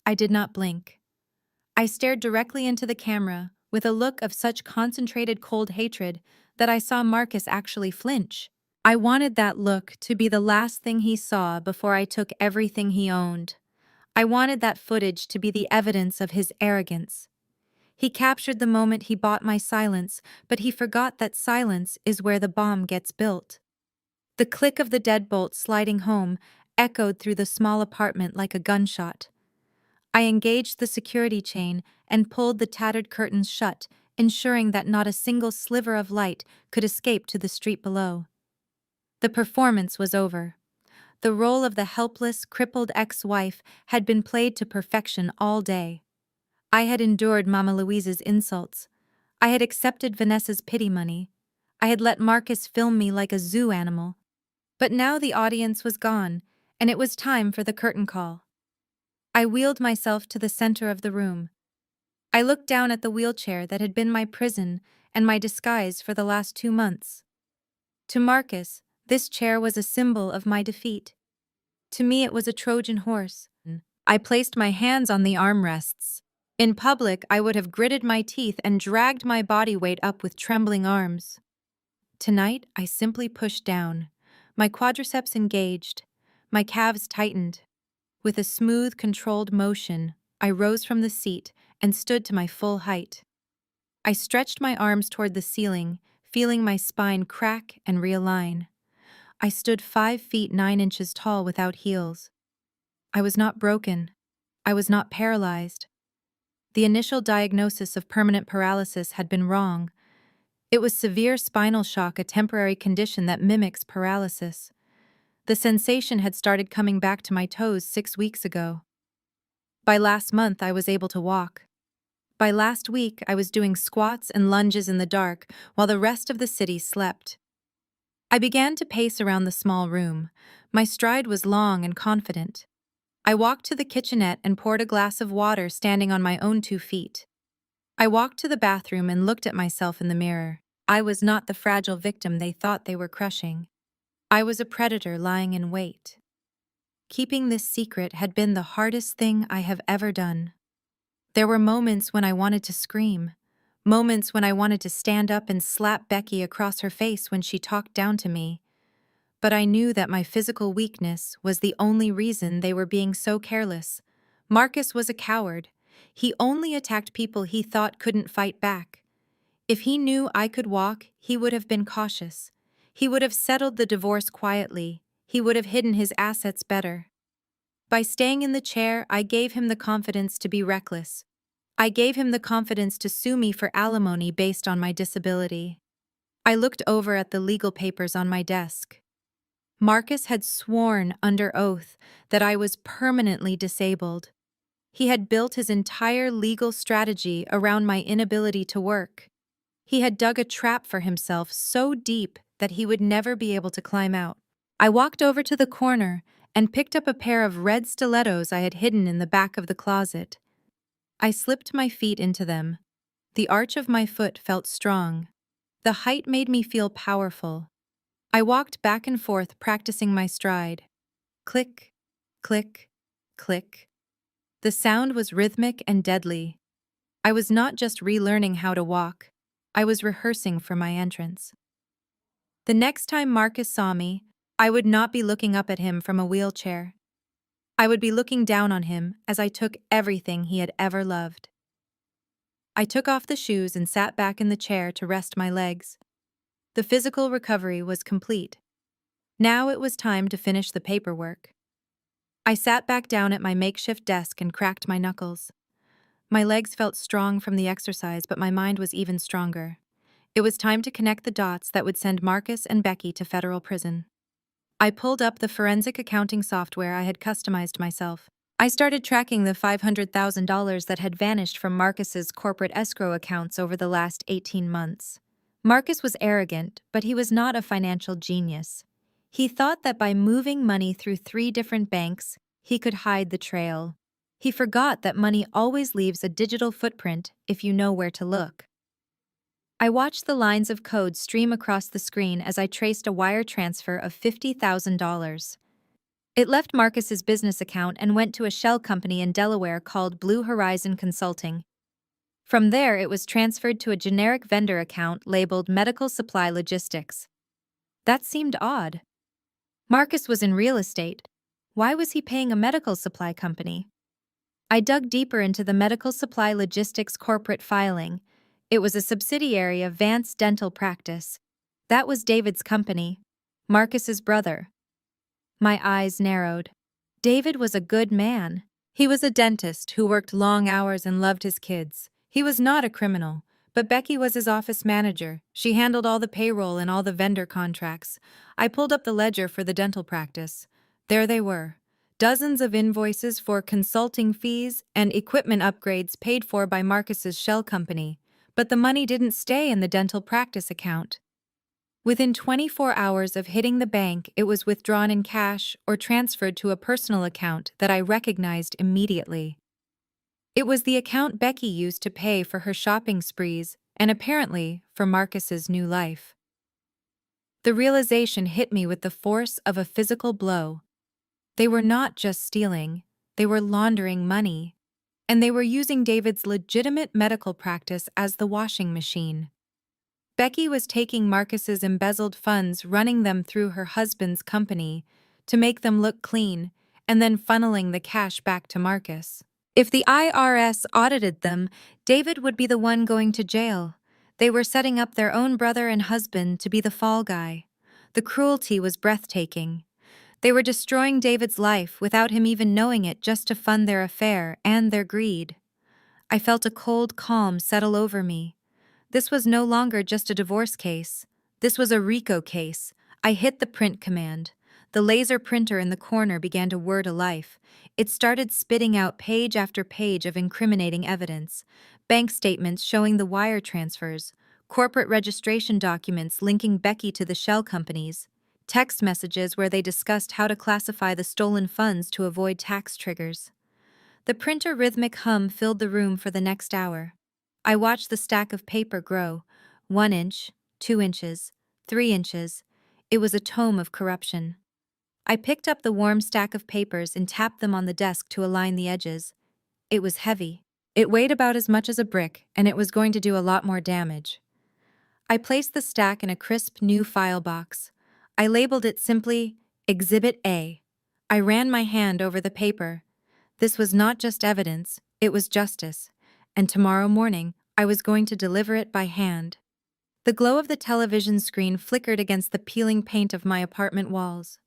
I did not blink. I stared directly into the camera, with a look of such concentrated cold hatred that I saw Marcus actually flinch. I wanted that look to be the last thing he saw before I took everything he owned. I wanted that footage to be the evidence of his arrogance. He captured the moment he bought my silence, but he forgot that silence is where the bomb gets built. The click of the deadbolt sliding home echoed through the small apartment like a gunshot. I engaged the security chain and pulled the tattered curtains shut, ensuring that not a single sliver of light could escape to the street below. The performance was over. The role of the helpless, crippled ex-wife had been played to perfection all day. I had endured Mama Louise's insults. I had accepted Vanessa's pity money. I had let Marcus film me like a zoo animal. But now the audience was gone, and it was time for the curtain call. I wheeled myself to the center of the room. I looked down at the wheelchair that had been my prison and my disguise for the last 2 months. To Marcus, this chair was a symbol of my defeat. To me, it was a Trojan horse. I placed my hands on the armrests. In public, I would have gritted my teeth and dragged my body weight up with trembling arms. Tonight, I simply pushed down. My quadriceps engaged. My calves tightened. With a smooth, controlled motion, I rose from the seat and stood to my full height. I stretched my arms toward the ceiling, feeling my spine crack and realign. I stood 5 feet 9 inches tall without heels. I was not broken. I was not paralyzed. The initial diagnosis of permanent paralysis had been wrong. It was severe spinal shock, a temporary condition that mimics paralysis. The sensation had started coming back to my toes 6 weeks ago. By last month, I was able to walk. By last week, I was doing squats and lunges in the dark while the rest of the city slept. I began to pace around the small room. My stride was long and confident. I walked to the kitchenette and poured a glass of water, standing on my own 2 feet. I walked to the bathroom and looked at myself in the mirror. I was not the fragile victim they thought they were crushing. I was a predator lying in wait. Keeping this secret had been the hardest thing I have ever done. There were moments when I wanted to scream, moments when I wanted to stand up and slap Becky across her face when she talked down to me. But I knew that my physical weakness was the only reason they were being so careless. Marcus was a coward. He only attacked people he thought couldn't fight back. If he knew I could walk, he would have been cautious. He would have settled the divorce quietly. He would have hidden his assets better. By staying in the chair, I gave him the confidence to be reckless. I gave him the confidence to sue me for alimony based on my disability. I looked over at the legal papers on my desk. Marcus had sworn under oath that I was permanently disabled. He had built his entire legal strategy around my inability to work. He had dug a trap for himself so deep that he would never be able to climb out. I walked over to the corner and picked up a pair of red stilettos I had hidden in the back of the closet. I slipped my feet into them. The arch of my foot felt strong. The height made me feel powerful. I walked back and forth, practicing my stride. Click, click, click. The sound was rhythmic and deadly. I was not just relearning how to walk. I was rehearsing for my entrance. The next time Marcus saw me, I would not be looking up at him from a wheelchair. I would be looking down on him as I took everything he had ever loved. I took off the shoes and sat back in the chair to rest my legs. The physical recovery was complete. Now it was time to finish the paperwork. I sat back down at my makeshift desk and cracked my knuckles. My legs felt strong from the exercise, but my mind was even stronger. It was time to connect the dots that would send Marcus and Becky to federal prison. I pulled up the forensic accounting software I had customized myself. I started tracking the $500,000 that had vanished from Marcus's corporate escrow accounts over the last 18 months. Marcus was arrogant, but he was not a financial genius. He thought that by moving money through 3 different banks, he could hide the trail. He forgot that money always leaves a digital footprint if you know where to look. I watched the lines of code stream across the screen as I traced a wire transfer of $50,000. It left Marcus's business account and went to a shell company in Delaware called Blue Horizon Consulting. From there, it was transferred to a generic vendor account labeled Medical Supply Logistics. That seemed odd. Marcus was in real estate. Why was he paying a medical supply company? I dug deeper into the Medical Supply Logistics corporate filing. It was a subsidiary of Vance Dental Practice. That was David's company, Marcus's brother. My eyes narrowed. David was a good man. He was a dentist who worked long hours and loved his kids. He was not a criminal, but Becky was his office manager. She handled all the payroll and all the vendor contracts. I pulled up the ledger for the dental practice. There they were. Dozens of invoices for consulting fees and equipment upgrades paid for by Marcus's shell company. But the money didn't stay in the dental practice account. Within 24 hours of hitting the bank, it was withdrawn in cash or transferred to a personal account that I recognized immediately. It was the account Becky used to pay for her shopping sprees and apparently for Marcus's new life. The realization hit me with the force of a physical blow. They were not just stealing, they were laundering money. And they were using David's legitimate medical practice as the washing machine. Becky was taking Marcus's embezzled funds, running them through her husband's company to make them look clean, and then funneling the cash back to Marcus. If the IRS audited them, David would be the one going to jail. They were setting up their own brother and husband to be the fall guy. The cruelty was breathtaking. They were destroying David's life without him even knowing it, just to fund their affair and their greed. I felt a cold calm settle over me. This was no longer just a divorce case. This was a RICO case. I hit the print command. The laser printer in the corner began to whir to life. It started spitting out page after page of incriminating evidence. Bank statements showing the wire transfers, corporate registration documents linking Becky to the shell companies, text messages where they discussed how to classify the stolen funds to avoid tax triggers. The printer rhythmic hum filled the room for the next hour. I watched the stack of paper grow, 1 inch, 2 inches, 3 inches. It was a tome of corruption. I picked up the warm stack of papers and tapped them on the desk to align the edges. It was heavy. It weighed about as much as a brick, and it was going to do a lot more damage. I placed the stack in a crisp new file box. I labeled it simply Exhibit A. I ran my hand over the paper. This was not just evidence, it was justice, and tomorrow morning I was going to deliver it by hand. The glow of the television screen flickered against the peeling paint of my apartment walls.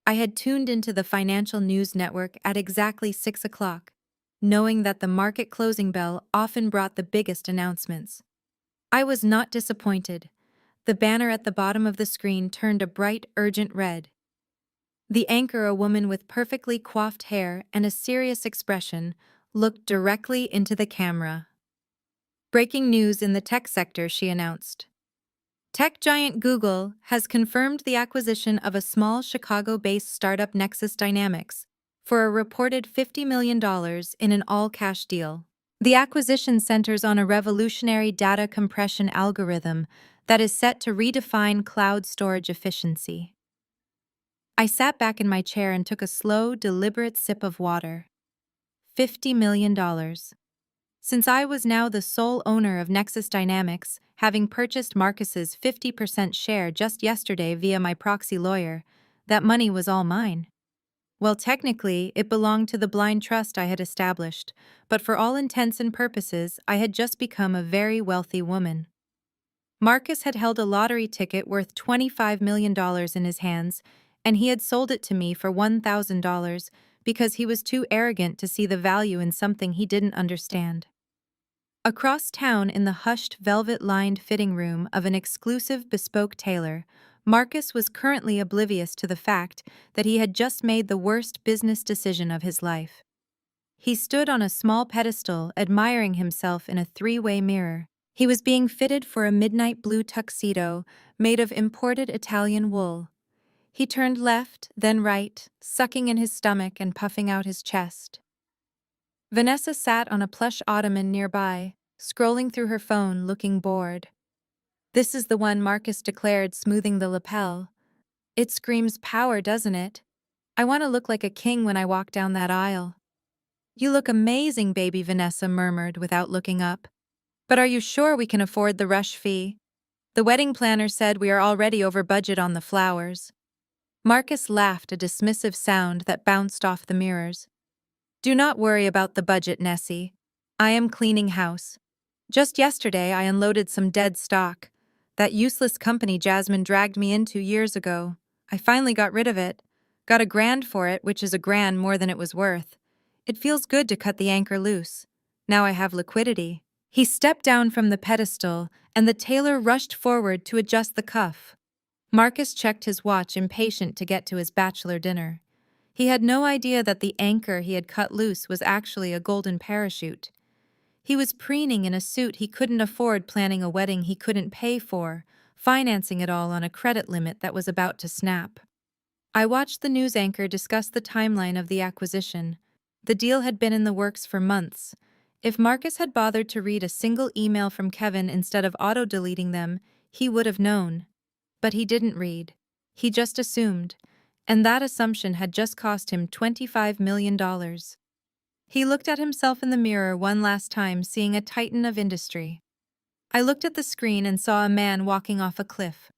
I had tuned into the financial news network at exactly 6 o'clock, knowing that the market closing bell often brought the biggest announcements. I was not disappointed. The banner at the bottom of the screen turned a bright, urgent red. The anchor, a woman with perfectly coiffed hair and a serious expression, looked directly into the camera. Breaking news in the tech sector, she announced. Tech giant Google has confirmed the acquisition of a small Chicago-based startup, Nexus Dynamics, for a reported $50 million in an all-cash deal. The acquisition centers on a revolutionary data compression algorithm that is set to redefine cloud storage efficiency. I sat back in my chair and took a slow, deliberate sip of water. $50 million. Since I was now the sole owner of Nexus Dynamics, having purchased Marcus's 50% share just yesterday via my proxy lawyer, that money was all mine. Well, technically, it belonged to the blind trust I had established, but for all intents and purposes, I had just become a very wealthy woman. Marcus had held a lottery ticket worth $25 million in his hands, and he had sold it to me for $1,000 because he was too arrogant to see the value in something he didn't understand. Across town in the hushed velvet-lined fitting room of an exclusive bespoke tailor, Marcus was currently oblivious to the fact that he had just made the worst business decision of his life. He stood on a small pedestal, admiring himself in a three-way mirror. He was being fitted for a midnight blue tuxedo made of imported Italian wool. He turned left, then right, sucking in his stomach and puffing out his chest. Vanessa sat on a plush ottoman nearby, scrolling through her phone, looking bored. "This is the one," Marcus declared, smoothing the lapel. "It screams power, doesn't it? I want to look like a king when I walk down that aisle." "You look amazing, baby," Vanessa murmured without looking up. "But are you sure we can afford the rush fee? The wedding planner said we are already over budget on the flowers." Marcus laughed, a dismissive sound that bounced off the mirrors. "Do not worry about the budget, Nessie. I am cleaning house. Just yesterday I unloaded some dead stock. That useless company Jasmine dragged me into years ago. I finally got rid of it. Got $1,000 for it, which is $1,000 more than it was worth. It feels good to cut the anchor loose. Now I have liquidity." He stepped down from the pedestal, and the tailor rushed forward to adjust the cuff. Marcus checked his watch, impatient to get to his bachelor dinner. He had no idea that the anchor he had cut loose was actually a golden parachute. He was preening in a suit he couldn't afford, planning a wedding he couldn't pay for, financing it all on a credit limit that was about to snap. I watched the news anchor discuss the timeline of the acquisition. The deal had been in the works for months. If Marcus had bothered to read a single email from Kevin instead of auto-deleting them, he would have known. But he didn't read. He just assumed. And that assumption had just cost him $25 million. He looked at himself in the mirror one last time, seeing a titan of industry. I looked at the screen and saw a man walking off a cliff.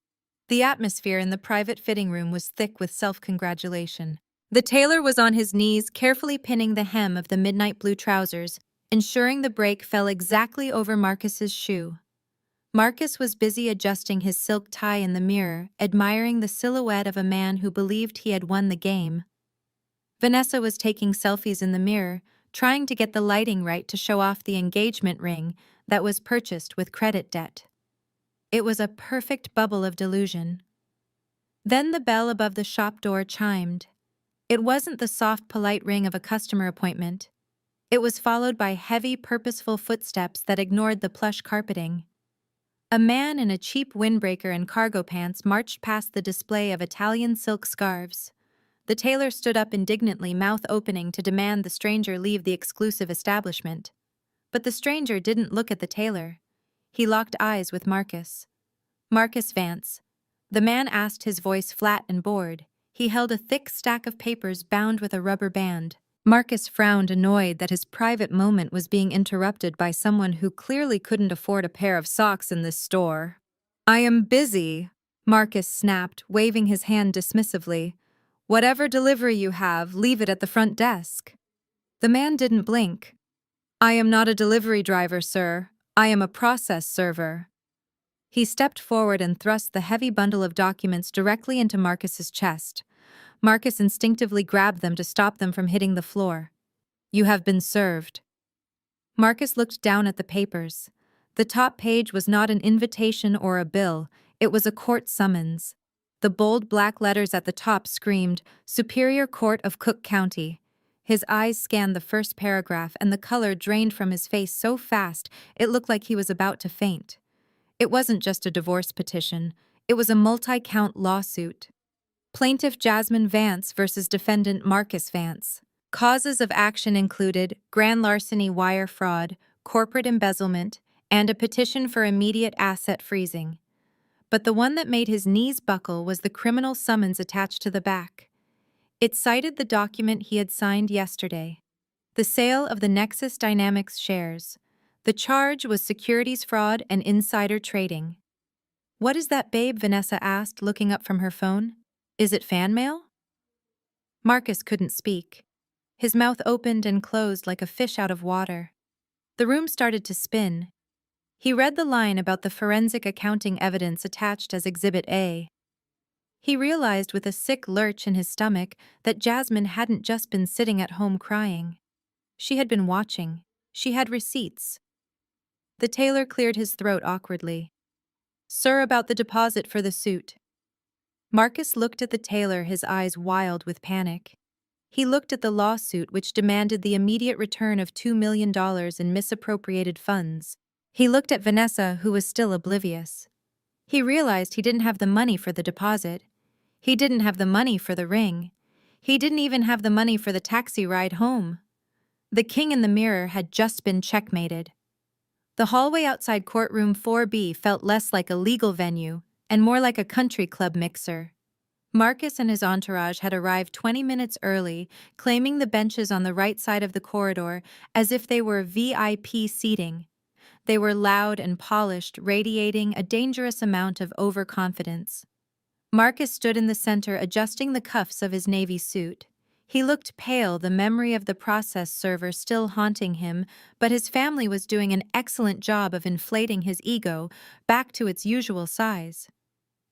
The atmosphere in the private fitting room was thick with self-congratulation. The tailor was on his knees, carefully pinning the hem of the midnight blue trousers, ensuring the break fell exactly over Marcus's shoe. Marcus was busy adjusting his silk tie in the mirror, admiring the silhouette of a man who believed he had won the game. Vanessa was taking selfies in the mirror, trying to get the lighting right to show off the engagement ring that was purchased with credit debt. It was a perfect bubble of delusion. Then the bell above the shop door chimed. It wasn't the soft, polite ring of a customer appointment. It was followed by heavy, purposeful footsteps that ignored the plush carpeting. A man in a cheap windbreaker and cargo pants marched past the display of Italian silk scarves. The tailor stood up indignantly, mouth opening to demand the stranger leave the exclusive establishment. But the stranger didn't look at the tailor. He locked eyes with Marcus. "Marcus Vance." The man asked, his voice flat and bored. He held a thick stack of papers bound with a rubber band. Marcus frowned, annoyed that his private moment was being interrupted by someone who clearly couldn't afford a pair of socks in this store. "I am busy," Marcus snapped, waving his hand dismissively. "Whatever delivery you have, leave it at the front desk." The man didn't blink. "I am not a delivery driver, sir. I am a process server." He stepped forward and thrust the heavy bundle of documents directly into Marcus's chest. Marcus instinctively grabbed them to stop them from hitting the floor. "You have been served." Marcus looked down at the papers. The top page was not an invitation or a bill, it was a court summons. The bold black letters at the top screamed, "Superior Court of Cook County." His eyes scanned the first paragraph, and the color drained from his face so fast it looked like he was about to faint. It wasn't just a divorce petition, it was a multi-count lawsuit. Plaintiff Jasmine Vance versus defendant Marcus Vance. Causes of action included grand larceny, wire fraud, corporate embezzlement, and a petition for immediate asset freezing. But the one that made his knees buckle was the criminal summons attached to the back. It cited the document he had signed yesterday, the sale of the Nexus Dynamics shares. The charge was securities fraud and insider trading. "What is that, babe?" Vanessa asked, looking up from her phone. "Is it fan mail?" Marcus couldn't speak. His mouth opened and closed like a fish out of water. The room started to spin. He read the line about the forensic accounting evidence attached as Exhibit A. He realized with a sick lurch in his stomach that Jasmine hadn't just been sitting at home crying. She had been watching. She had receipts. The tailor cleared his throat awkwardly. "Sir, about the deposit for the suit." Marcus looked at the tailor, his eyes wild with panic. He looked at the lawsuit which demanded the immediate return of $2 million in misappropriated funds. He looked at Vanessa, who was still oblivious. He realized he didn't have the money for the deposit. He didn't have the money for the ring. He didn't even have the money for the taxi ride home. The king in the mirror had just been checkmated. The hallway outside courtroom 4B felt less like a legal venue and more like a country club mixer. Marcus and his entourage had arrived 20 minutes early, claiming the benches on the right side of the corridor as if they were VIP seating. They were loud and polished, radiating a dangerous amount of overconfidence. Marcus stood in the center, adjusting the cuffs of his navy suit. He looked pale, the memory of the process server still haunting him, but his family was doing an excellent job of inflating his ego back to its usual size.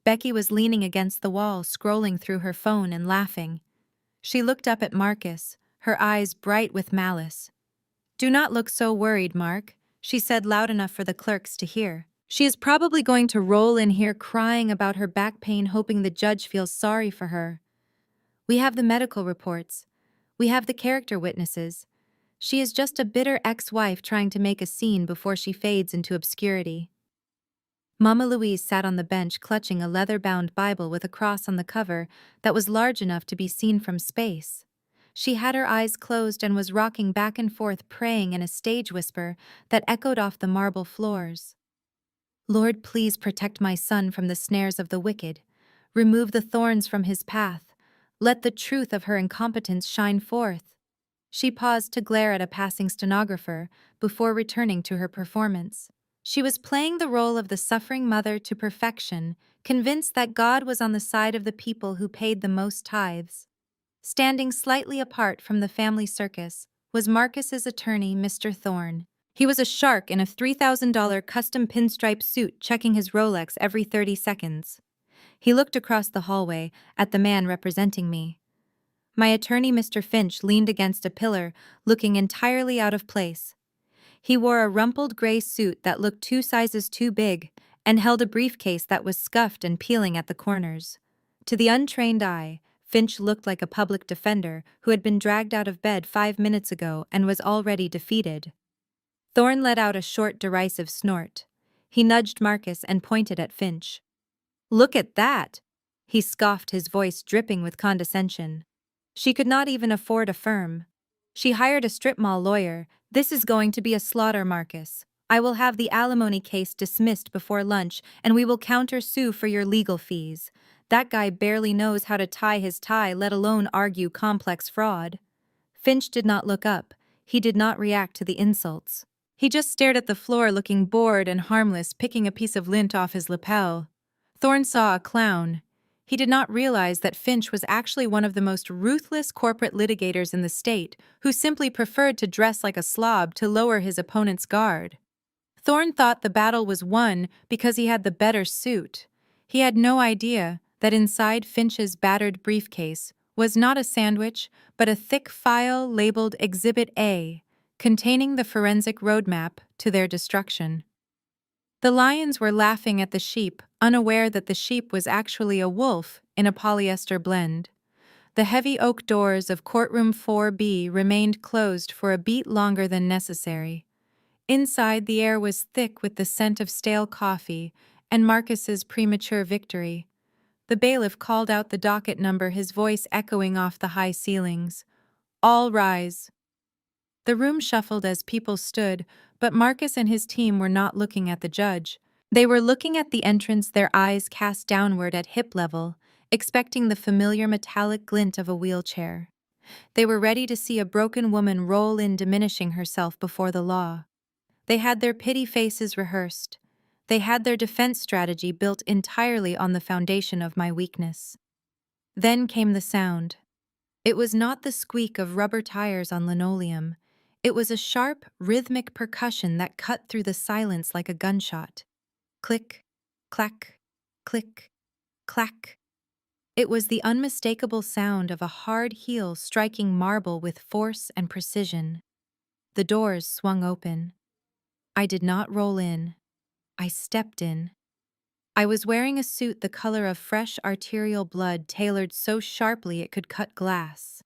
Becky was leaning against the wall, scrolling through her phone and laughing. She looked up at Marcus, her eyes bright with malice. "Do not look so worried, Mark," she said loud enough for the clerks to hear. "She is probably going to roll in here crying about her back pain, hoping the judge feels sorry for her. We have the medical reports. We have the character witnesses. She is just a bitter ex-wife trying to make a scene before she fades into obscurity." Mama Louise sat on the bench clutching a leather-bound Bible with a cross on the cover that was large enough to be seen from space. She had her eyes closed and was rocking back and forth, praying in a stage whisper that echoed off the marble floors. "Lord, please protect my son from the snares of the wicked. Remove the thorns from his path. Let the truth of her incompetence shine forth." She paused to glare at a passing stenographer before returning to her performance. She was playing the role of the suffering mother to perfection, convinced that God was on the side of the people who paid the most tithes. Standing slightly apart from the family circus was Marcus's attorney, Mr. Thorne. He was a shark in a $3,000 custom pinstripe suit, checking his Rolex every 30 seconds. He looked across the hallway at the man representing me. My attorney, Mr. Finch, leaned against a pillar, looking entirely out of place. He wore a rumpled gray suit that looked 2 sizes too big and held a briefcase that was scuffed and peeling at the corners. To the untrained eye, Finch looked like a public defender who had been dragged out of bed 5 minutes ago and was already defeated. Thorne let out a short, derisive snort. He nudged Marcus and pointed at Finch. "Look at that!" he scoffed, his voice dripping with condescension. She could not even afford a firm. She hired a strip mall lawyer. "This is going to be a slaughter, Marcus. I will have the alimony case dismissed before lunch, and we will counter-sue for your legal fees. That guy barely knows how to tie his tie, let alone argue complex fraud." Finch did not look up. He did not react to the insults. He just stared at the floor, looking bored and harmless, picking a piece of lint off his lapel. Thorne saw a clown. He did not realize that Finch was actually one of the most ruthless corporate litigators in the state, who simply preferred to dress like a slob to lower his opponent's guard. Thorne thought the battle was won because he had the better suit. He had no idea that inside Finch's battered briefcase was not a sandwich, but a thick file labeled Exhibit A, containing the forensic roadmap to their destruction. The lions were laughing at the sheep, unaware that the sheep was actually a wolf in a polyester blend. The heavy oak doors of courtroom 4B remained closed for a beat longer than necessary. Inside, the air was thick with the scent of stale coffee and Marcus's premature victory. The bailiff called out the docket number, his voice echoing off the high ceilings. "All rise." The room shuffled as people stood, but Marcus and his team were not looking at the judge. They were looking at the entrance, their eyes cast downward at hip level, expecting the familiar metallic glint of a wheelchair. They were ready to see a broken woman roll in, diminishing herself before the law. They had their pity faces rehearsed. They had their defense strategy built entirely on the foundation of my weakness. Then came the sound. It was not the squeak of rubber tires on linoleum. It was a sharp, rhythmic percussion that cut through the silence like a gunshot. Click, clack, click, clack. It was the unmistakable sound of a hard heel striking marble with force and precision. The doors swung open. I did not roll in. I stepped in. I was wearing a suit the color of fresh arterial blood tailored so sharply it could cut glass.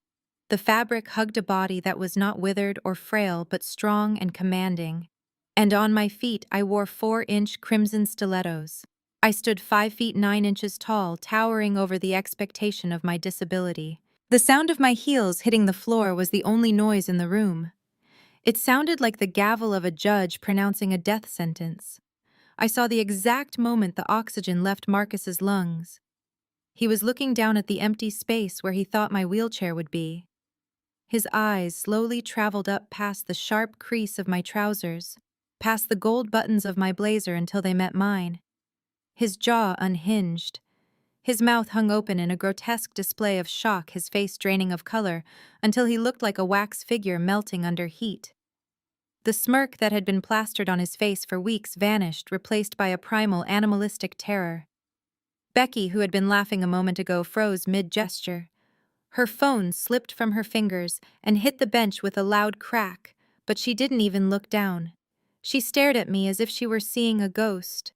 The fabric hugged a body that was not withered or frail but strong and commanding. And on my feet I wore 4-inch crimson stilettos. I stood 5 feet 9 inches tall, towering over the expectation of my disability. The sound of my heels hitting the floor was the only noise in the room. It sounded like the gavel of a judge pronouncing a death sentence. I saw the exact moment the oxygen left Marcus's lungs. He was looking down at the empty space where he thought my wheelchair would be. His eyes slowly traveled up past the sharp crease of my trousers, past the gold buttons of my blazer until they met mine. His jaw unhinged. His mouth hung open in a grotesque display of shock, his face draining of color, until he looked like a wax figure melting under heat. The smirk that had been plastered on his face for weeks vanished, replaced by a primal, animalistic terror. Becky, who had been laughing a moment ago, froze mid-gesture. Her phone slipped from her fingers and hit the bench with a loud crack, but she didn't even look down. She stared at me as if she were seeing a ghost.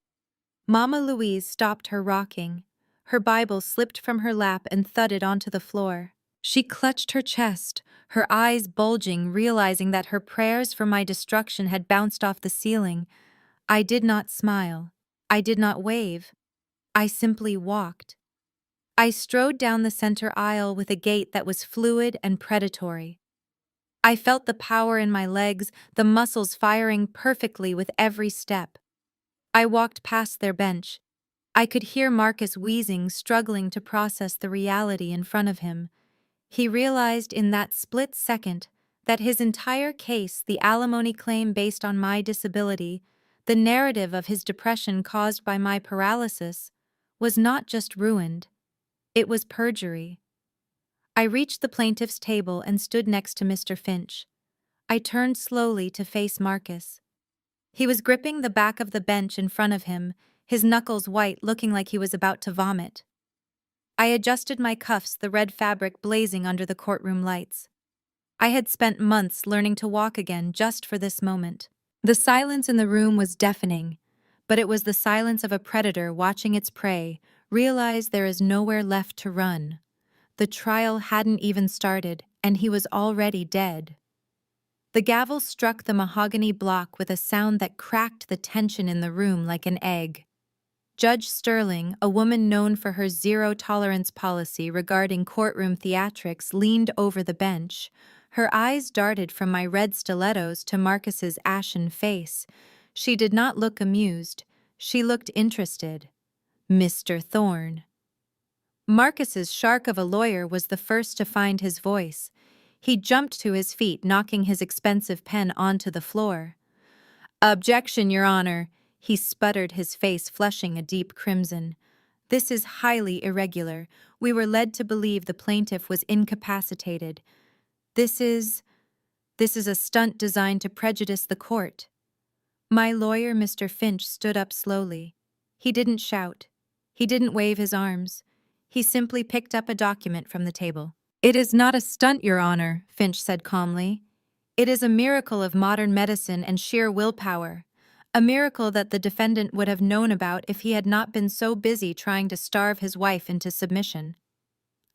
Mama Louise stopped her rocking. Her Bible slipped from her lap and thudded onto the floor. She clutched her chest, her eyes bulging, realizing that her prayers for my destruction had bounced off the ceiling. I did not smile. I did not wave. I simply walked. I strode down the center aisle with a gait that was fluid and predatory. I felt the power in my legs, the muscles firing perfectly with every step. I walked past their bench. I could hear Marcus wheezing, struggling to process the reality in front of him. He realized in that split second that his entire case, the alimony claim based on my disability, the narrative of his depression caused by my paralysis, was not just ruined. It was perjury. I reached the plaintiff's table and stood next to Mr. Finch. I turned slowly to face Marcus. He was gripping the back of the bench in front of him, his knuckles white, looking like he was about to vomit. I adjusted my cuffs, the red fabric blazing under the courtroom lights. I had spent months learning to walk again just for this moment. The silence in the room was deafening, but it was the silence of a predator watching its prey realize there is nowhere left to run. The trial hadn't even started, and he was already dead. The gavel struck the mahogany block with a sound that cracked the tension in the room like an egg. Judge Sterling, a woman known for her zero-tolerance policy regarding courtroom theatrics, leaned over the bench. Her eyes darted from my red stilettos to Marcus's ashen face. She did not look amused. She looked interested. Mr. Thorne. Marcus's shark of a lawyer was the first to find his voice. He jumped to his feet, knocking his expensive pen onto the floor. "Objection, Your Honor," he sputtered, his face flushing a deep crimson. "This is highly irregular. We were led to believe the plaintiff was incapacitated. This is a stunt designed to prejudice the court." My lawyer, Mr. Finch, stood up slowly. He didn't shout. He didn't wave his arms. He simply picked up a document from the table. "It is not a stunt, Your Honor," Finch said calmly. "It is a miracle of modern medicine and sheer willpower. A miracle that the defendant would have known about if he had not been so busy trying to starve his wife into submission."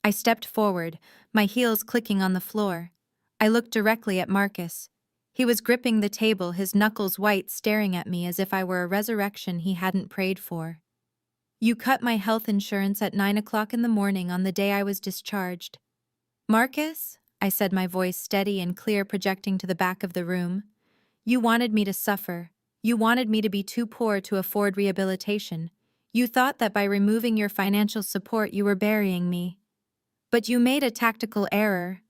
I stepped forward, my heels clicking on the floor. I looked directly at Marcus. He was gripping the table, his knuckles white, staring at me as if I were a resurrection he hadn't prayed for. "You cut my health insurance at 9 o'clock in the morning on the day I was discharged." "Marcus," I said, my voice steady and clear, projecting to the back of the room, "you wanted me to suffer. You wanted me to be too poor to afford rehabilitation. You thought that by removing your financial support you were burying me. But you made a tactical error."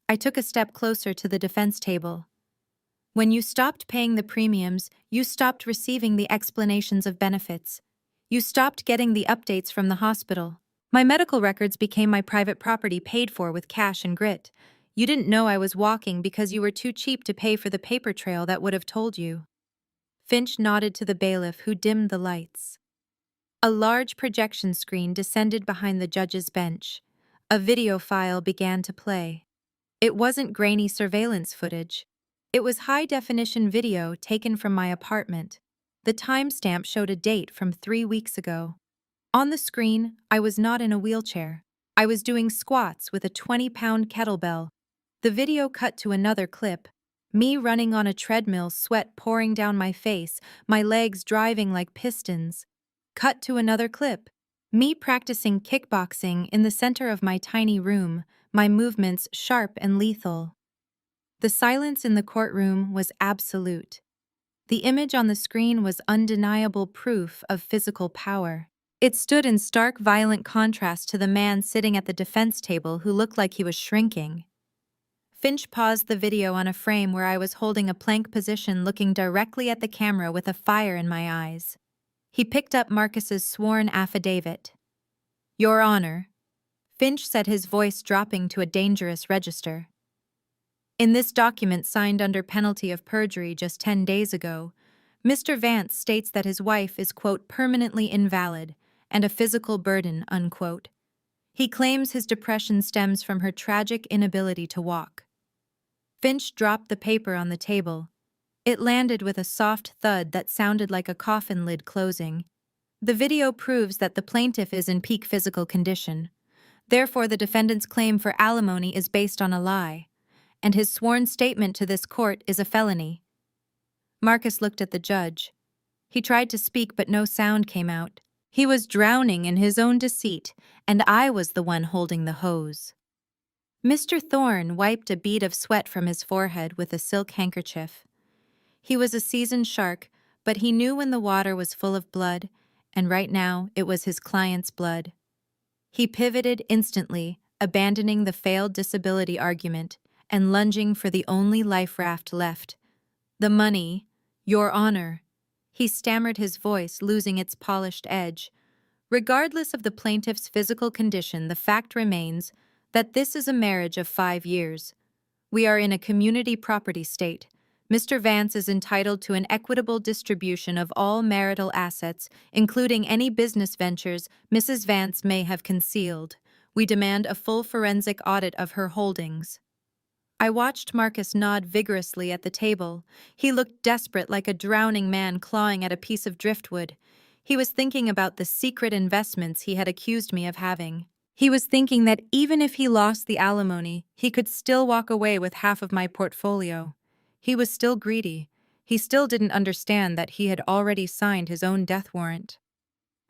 I took a step closer to the defense table. "When you stopped paying the premiums, you stopped receiving the explanations of benefits. You stopped getting the updates from the hospital. My medical records became my private property, paid for with cash and grit. You didn't know I was walking because you were too cheap to pay for the paper trail that would have told you." Finch nodded to the bailiff, who dimmed the lights. A large projection screen descended behind the judge's bench. A video file began to play. It wasn't grainy surveillance footage. It was high-definition video taken from my apartment. The timestamp showed a date from 3 weeks ago. On the screen, I was not in a wheelchair. I was doing squats with a 20-pound kettlebell. The video cut to another clip. Me running on a treadmill, sweat pouring down my face, my legs driving like pistons. Cut to another clip. Me practicing kickboxing in the center of my tiny room, my movements sharp and lethal. The silence in the courtroom was absolute. The image on the screen was undeniable proof of physical power. It stood in stark, violent contrast to the man sitting at the defense table who looked like he was shrinking. Finch paused the video on a frame where I was holding a plank position, looking directly at the camera with a fire in my eyes. He picked up Marcus's sworn affidavit. "Your Honor," Finch said, his voice dropping to a dangerous register. "In this document signed under penalty of perjury just 10 days ago, Mr. Vance states that his wife is, quote, permanently invalid and a physical burden, unquote. He claims his depression stems from her tragic inability to walk." Finch dropped the paper on the table. It landed with a soft thud that sounded like a coffin lid closing. "The video proves that the plaintiff is in peak physical condition. Therefore, the defendant's claim for alimony is based on a lie, and his sworn statement to this court is a felony." Marcus looked at the judge. He tried to speak, but no sound came out. He was drowning in his own deceit, and I was the one holding the hose. Mr. Thorne wiped a bead of sweat from his forehead with a silk handkerchief. He was a seasoned shark, but he knew when the water was full of blood, and right now it was his client's blood. He pivoted instantly, abandoning the failed disability argument and lunging for the only life raft left. "The money, Your Honor," he stammered, his voice losing its polished edge. "Regardless of the plaintiff's physical condition, the fact remains that this is a marriage of 5 years. We are in a community property state. Mr. Vance is entitled to an equitable distribution of all marital assets, including any business ventures Mrs. Vance may have concealed. We demand a full forensic audit of her holdings." I watched Marcus nod vigorously at the table. He looked desperate, like a drowning man clawing at a piece of driftwood. He was thinking about the secret investments he had accused me of having. He was thinking that even if he lost the alimony, he could still walk away with half of my portfolio. He was still greedy. He still didn't understand that he had already signed his own death warrant.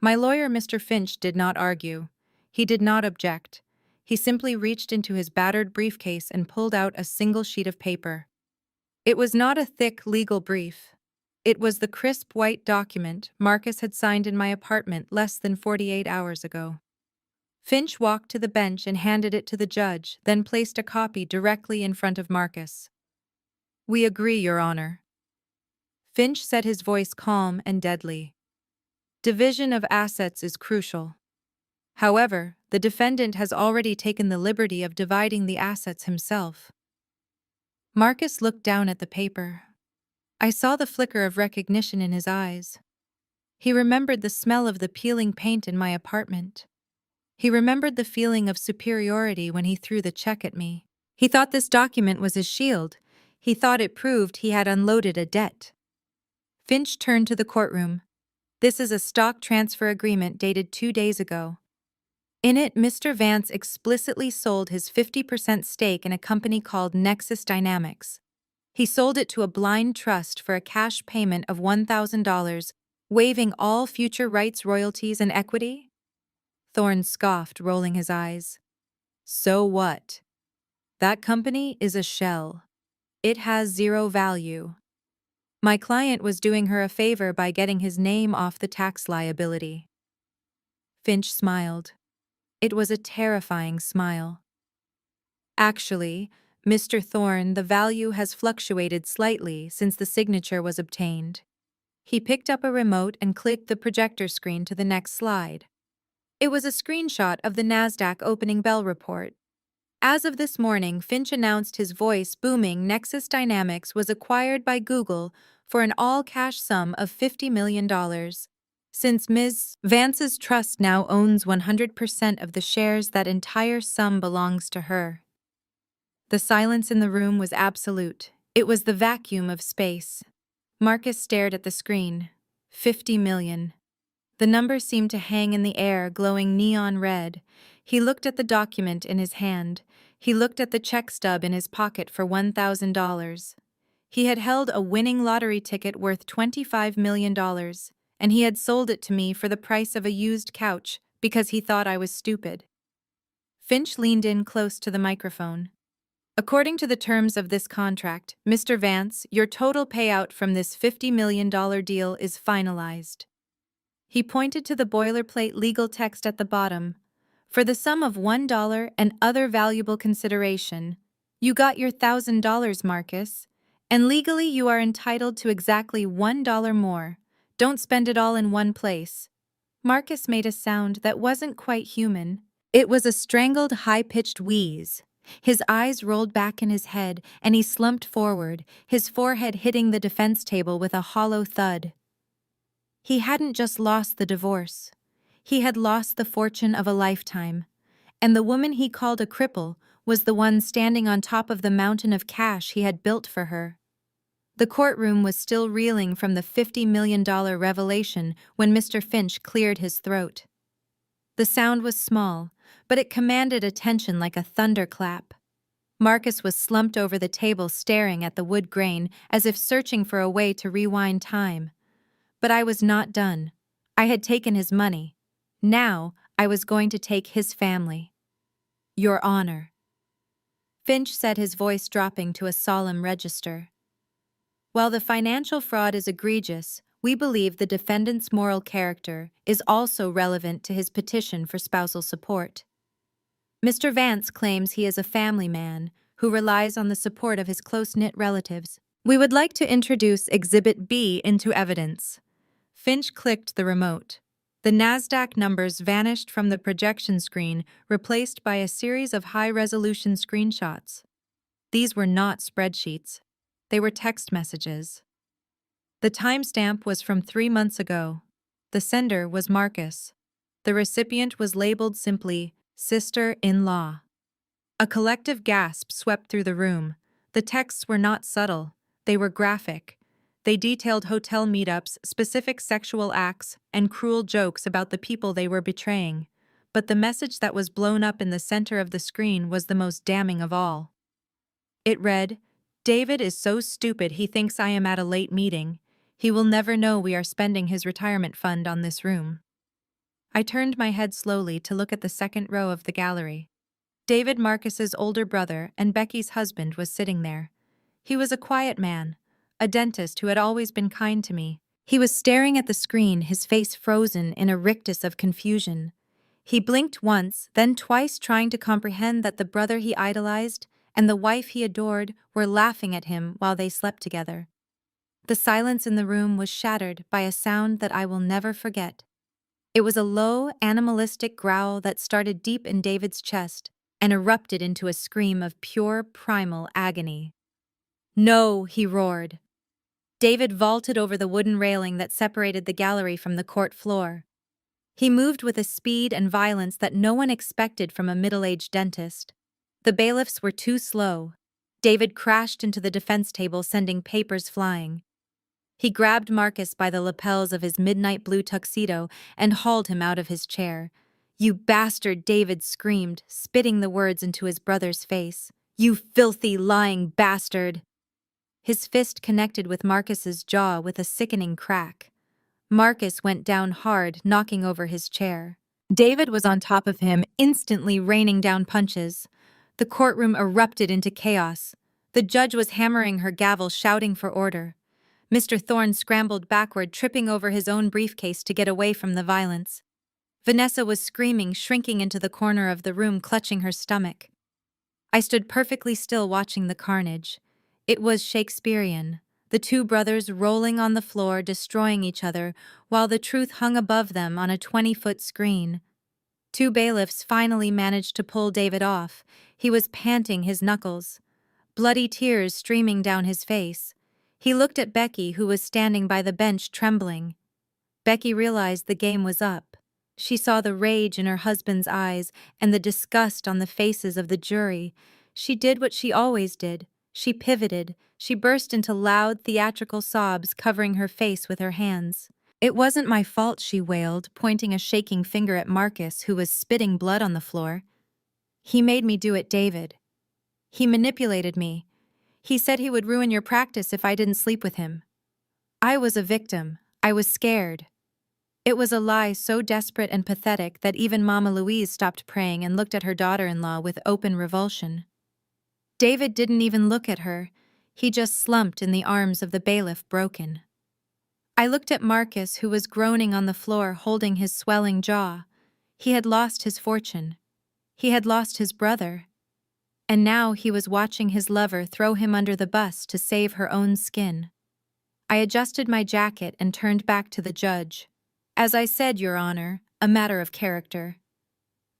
My lawyer, Mr. Finch, did not argue. He did not object. He simply reached into his battered briefcase and pulled out a single sheet of paper. It was not a thick legal brief. It was the crisp white document Marcus had signed in my apartment less than 48 hours ago. Finch walked to the bench and handed it to the judge, then placed a copy directly in front of Marcus. "We agree, Your Honor." Finch said, his voice calm and deadly. "Division of assets is crucial. However, the defendant has already taken the liberty of dividing the assets himself." Marcus looked down at the paper. I saw the flicker of recognition in his eyes. He remembered the smell of the peeling paint in my apartment. He remembered the feeling of superiority when he threw the check at me. He thought this document was his shield. He thought it proved he had unloaded a debt. Finch turned to the courtroom. "This is a stock transfer agreement dated 2 days ago. In it, Mr. Vance explicitly sold his 50% stake in a company called Nexus Dynamics. He sold it to a blind trust for a cash payment of $1,000, waiving all future rights, royalties, and equity." Thorne scoffed, rolling his eyes. "So what? That company is a shell. It has zero value. My client was doing her a favor by getting his name off the tax liability." Finch smiled. It was a terrifying smile. "Actually, Mr. Thorne, the value has fluctuated slightly since the signature was obtained." He picked up a remote and clicked the projector screen to the next slide. It was a screenshot of the NASDAQ opening bell report. As of this morning, Finch announced his voice-booming Nexus Dynamics was acquired by Google for an all-cash sum of $50 million. Since Ms. Vance's trust now owns 100% of the shares, that entire sum belongs to her. The silence in the room was absolute. It was the vacuum of space. Marcus stared at the screen. 50 million. The number seemed to hang in the air, glowing neon red. He looked at the document in his hand. He looked at the check stub in his pocket for $1,000. He had held a winning lottery ticket worth $25 million, and he had sold it to me for the price of a used couch because he thought I was stupid. Finch leaned in close to the microphone. According to the terms of this contract, Mr. Vance, your total payout from this $50 million deal is finalized. He pointed to the boilerplate legal text at the bottom. For the sum of $1 and other valuable consideration, you got your $1,000, Marcus, and legally you are entitled to exactly $1 more. Don't spend it all in one place. Marcus made a sound that wasn't quite human. It was a strangled, high-pitched wheeze. His eyes rolled back in his head, and he slumped forward, his forehead hitting the defense table with a hollow thud. He hadn't just lost the divorce. He had lost the fortune of a lifetime, and the woman he called a cripple was the one standing on top of the mountain of cash he had built for her. The courtroom was still reeling from the $50 million revelation when Mr. Finch cleared his throat. The sound was small, but it commanded attention like a thunderclap. Marcus was slumped over the table staring at the wood grain as if searching for a way to rewind time. But I was not done. I had taken his money. Now I was going to take his family. Your Honor. Finch said, his voice dropping to a solemn register. While the financial fraud is egregious, we believe the defendant's moral character is also relevant to his petition for spousal support. Mr. Vance claims he is a family man who relies on the support of his close-knit relatives. We would like to introduce Exhibit B into evidence. Finch clicked the remote. The NASDAQ numbers vanished from the projection screen, replaced by a series of high-resolution screenshots. These were not spreadsheets. They were text messages. The timestamp was from 3 months ago. The sender was Marcus. The recipient was labeled simply, Sister-in-Law. A collective gasp swept through the room. The texts were not subtle. They were graphic. They detailed hotel meetups, specific sexual acts, and cruel jokes about the people they were betraying. But the message that was blown up in the center of the screen was the most damning of all. It read, David is so stupid he thinks I am at a late meeting. He will never know we are spending his retirement fund on this room. I turned my head slowly to look at the second row of the gallery. David Marcus's older brother and Becky's husband was sitting there. He was a quiet man, a dentist who had always been kind to me. He was staring at the screen, his face frozen in a rictus of confusion. He blinked once, then twice, trying to comprehend that the brother he idolized and the wife he adored were laughing at him while they slept together. The silence in the room was shattered by a sound that I will never forget. It was a low, animalistic growl that started deep in David's chest and erupted into a scream of pure, primal agony. No, he roared. David vaulted over the wooden railing that separated the gallery from the court floor. He moved with a speed and violence that no one expected from a middle-aged dentist. The bailiffs were too slow. David crashed into the defense table, sending papers flying. He grabbed Marcus by the lapels of his midnight blue tuxedo and hauled him out of his chair. You bastard, David screamed, spitting the words into his brother's face. You filthy, lying bastard! His fist connected with Marcus's jaw with a sickening crack. Marcus went down hard, knocking over his chair. David was on top of him, instantly raining down punches. The courtroom erupted into chaos. The judge was hammering her gavel, shouting for order. Mr. Thorne scrambled backward, tripping over his own briefcase to get away from the violence. Vanessa was screaming, shrinking into the corner of the room, clutching her stomach. I stood perfectly still, watching the carnage. It was Shakespearean, the two brothers rolling on the floor, destroying each other, while the truth hung above them on a 20-foot screen. Two bailiffs finally managed to pull David off. He was panting his knuckles, bloody tears streaming down his face. He looked at Becky, who was standing by the bench trembling. Becky realized the game was up. She saw the rage in her husband's eyes and the disgust on the faces of the jury. She did what she always did. She pivoted. She burst into loud, theatrical sobs, covering her face with her hands. "It wasn't my fault," she wailed, pointing a shaking finger at Marcus, who was spitting blood on the floor. "He made me do it, David. He manipulated me. He said he would ruin your practice if I didn't sleep with him. I was a victim. I was scared." It was a lie so desperate and pathetic that even Mama Louise stopped praying and looked at her daughter-in-law with open revulsion. David didn't even look at her. He just slumped in the arms of the bailiff, broken. I looked at Marcus, who was groaning on the floor, holding his swelling jaw. He had lost his fortune. He had lost his brother. And now he was watching his lover throw him under the bus to save her own skin. I adjusted my jacket and turned back to the judge. "As I said, Your Honor, a matter of character."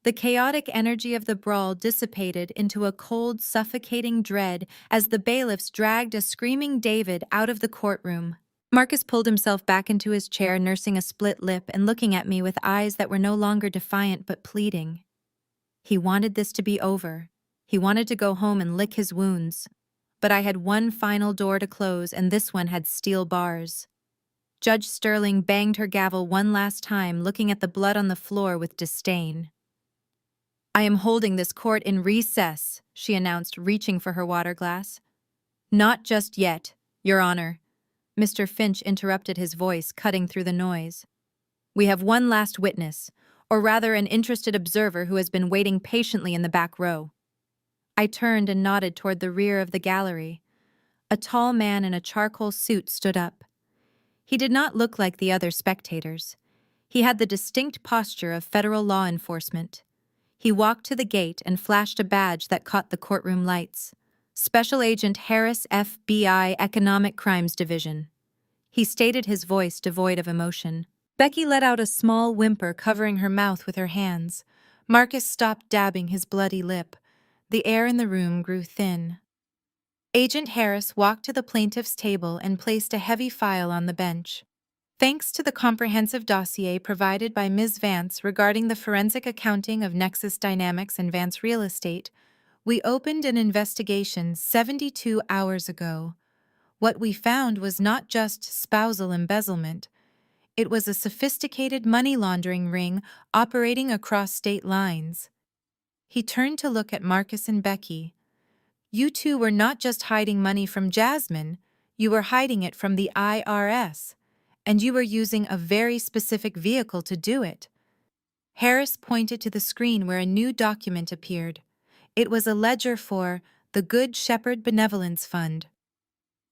The chaotic energy of the brawl dissipated into a cold, suffocating dread as the bailiffs dragged a screaming David out of the courtroom. Marcus pulled himself back into his chair, nursing a split lip and looking at me with eyes that were no longer defiant but pleading. He wanted this to be over. He wanted to go home and lick his wounds. But I had one final door to close, and this one had steel bars. Judge Sterling banged her gavel one last time, looking at the blood on the floor with disdain. "I am holding this court in recess," she announced, reaching for her water glass. "Not just yet, Your Honor." Mr. Finch interrupted, his voice cutting through the noise. "We have one last witness, or rather an interested observer who has been waiting patiently in the back row." I turned and nodded toward the rear of the gallery. A tall man in a charcoal suit stood up. He did not look like the other spectators. He had the distinct posture of federal law enforcement. He walked to the gate and flashed a badge that caught the courtroom lights. "Special Agent Harris, FBI, Economic Crimes Division." He stated, his voice devoid of emotion. Becky let out a small whimper, covering her mouth with her hands. Marcus stopped dabbing his bloody lip. The air in the room grew thin. Agent Harris walked to the plaintiff's table and placed a heavy file on the bench. "Thanks to the comprehensive dossier provided by Ms. Vance regarding the forensic accounting of Nexus Dynamics and Vance Real Estate, we opened an investigation 72 hours ago. What we found was not just spousal embezzlement. It was a sophisticated money laundering ring operating across state lines." He turned to look at Marcus and Becky. "You two were not just hiding money from Jasmine, you were hiding it from the IRS, and you were using a very specific vehicle to do it." Harris pointed to the screen where a new document appeared. It was a ledger for the Good Shepherd Benevolence Fund.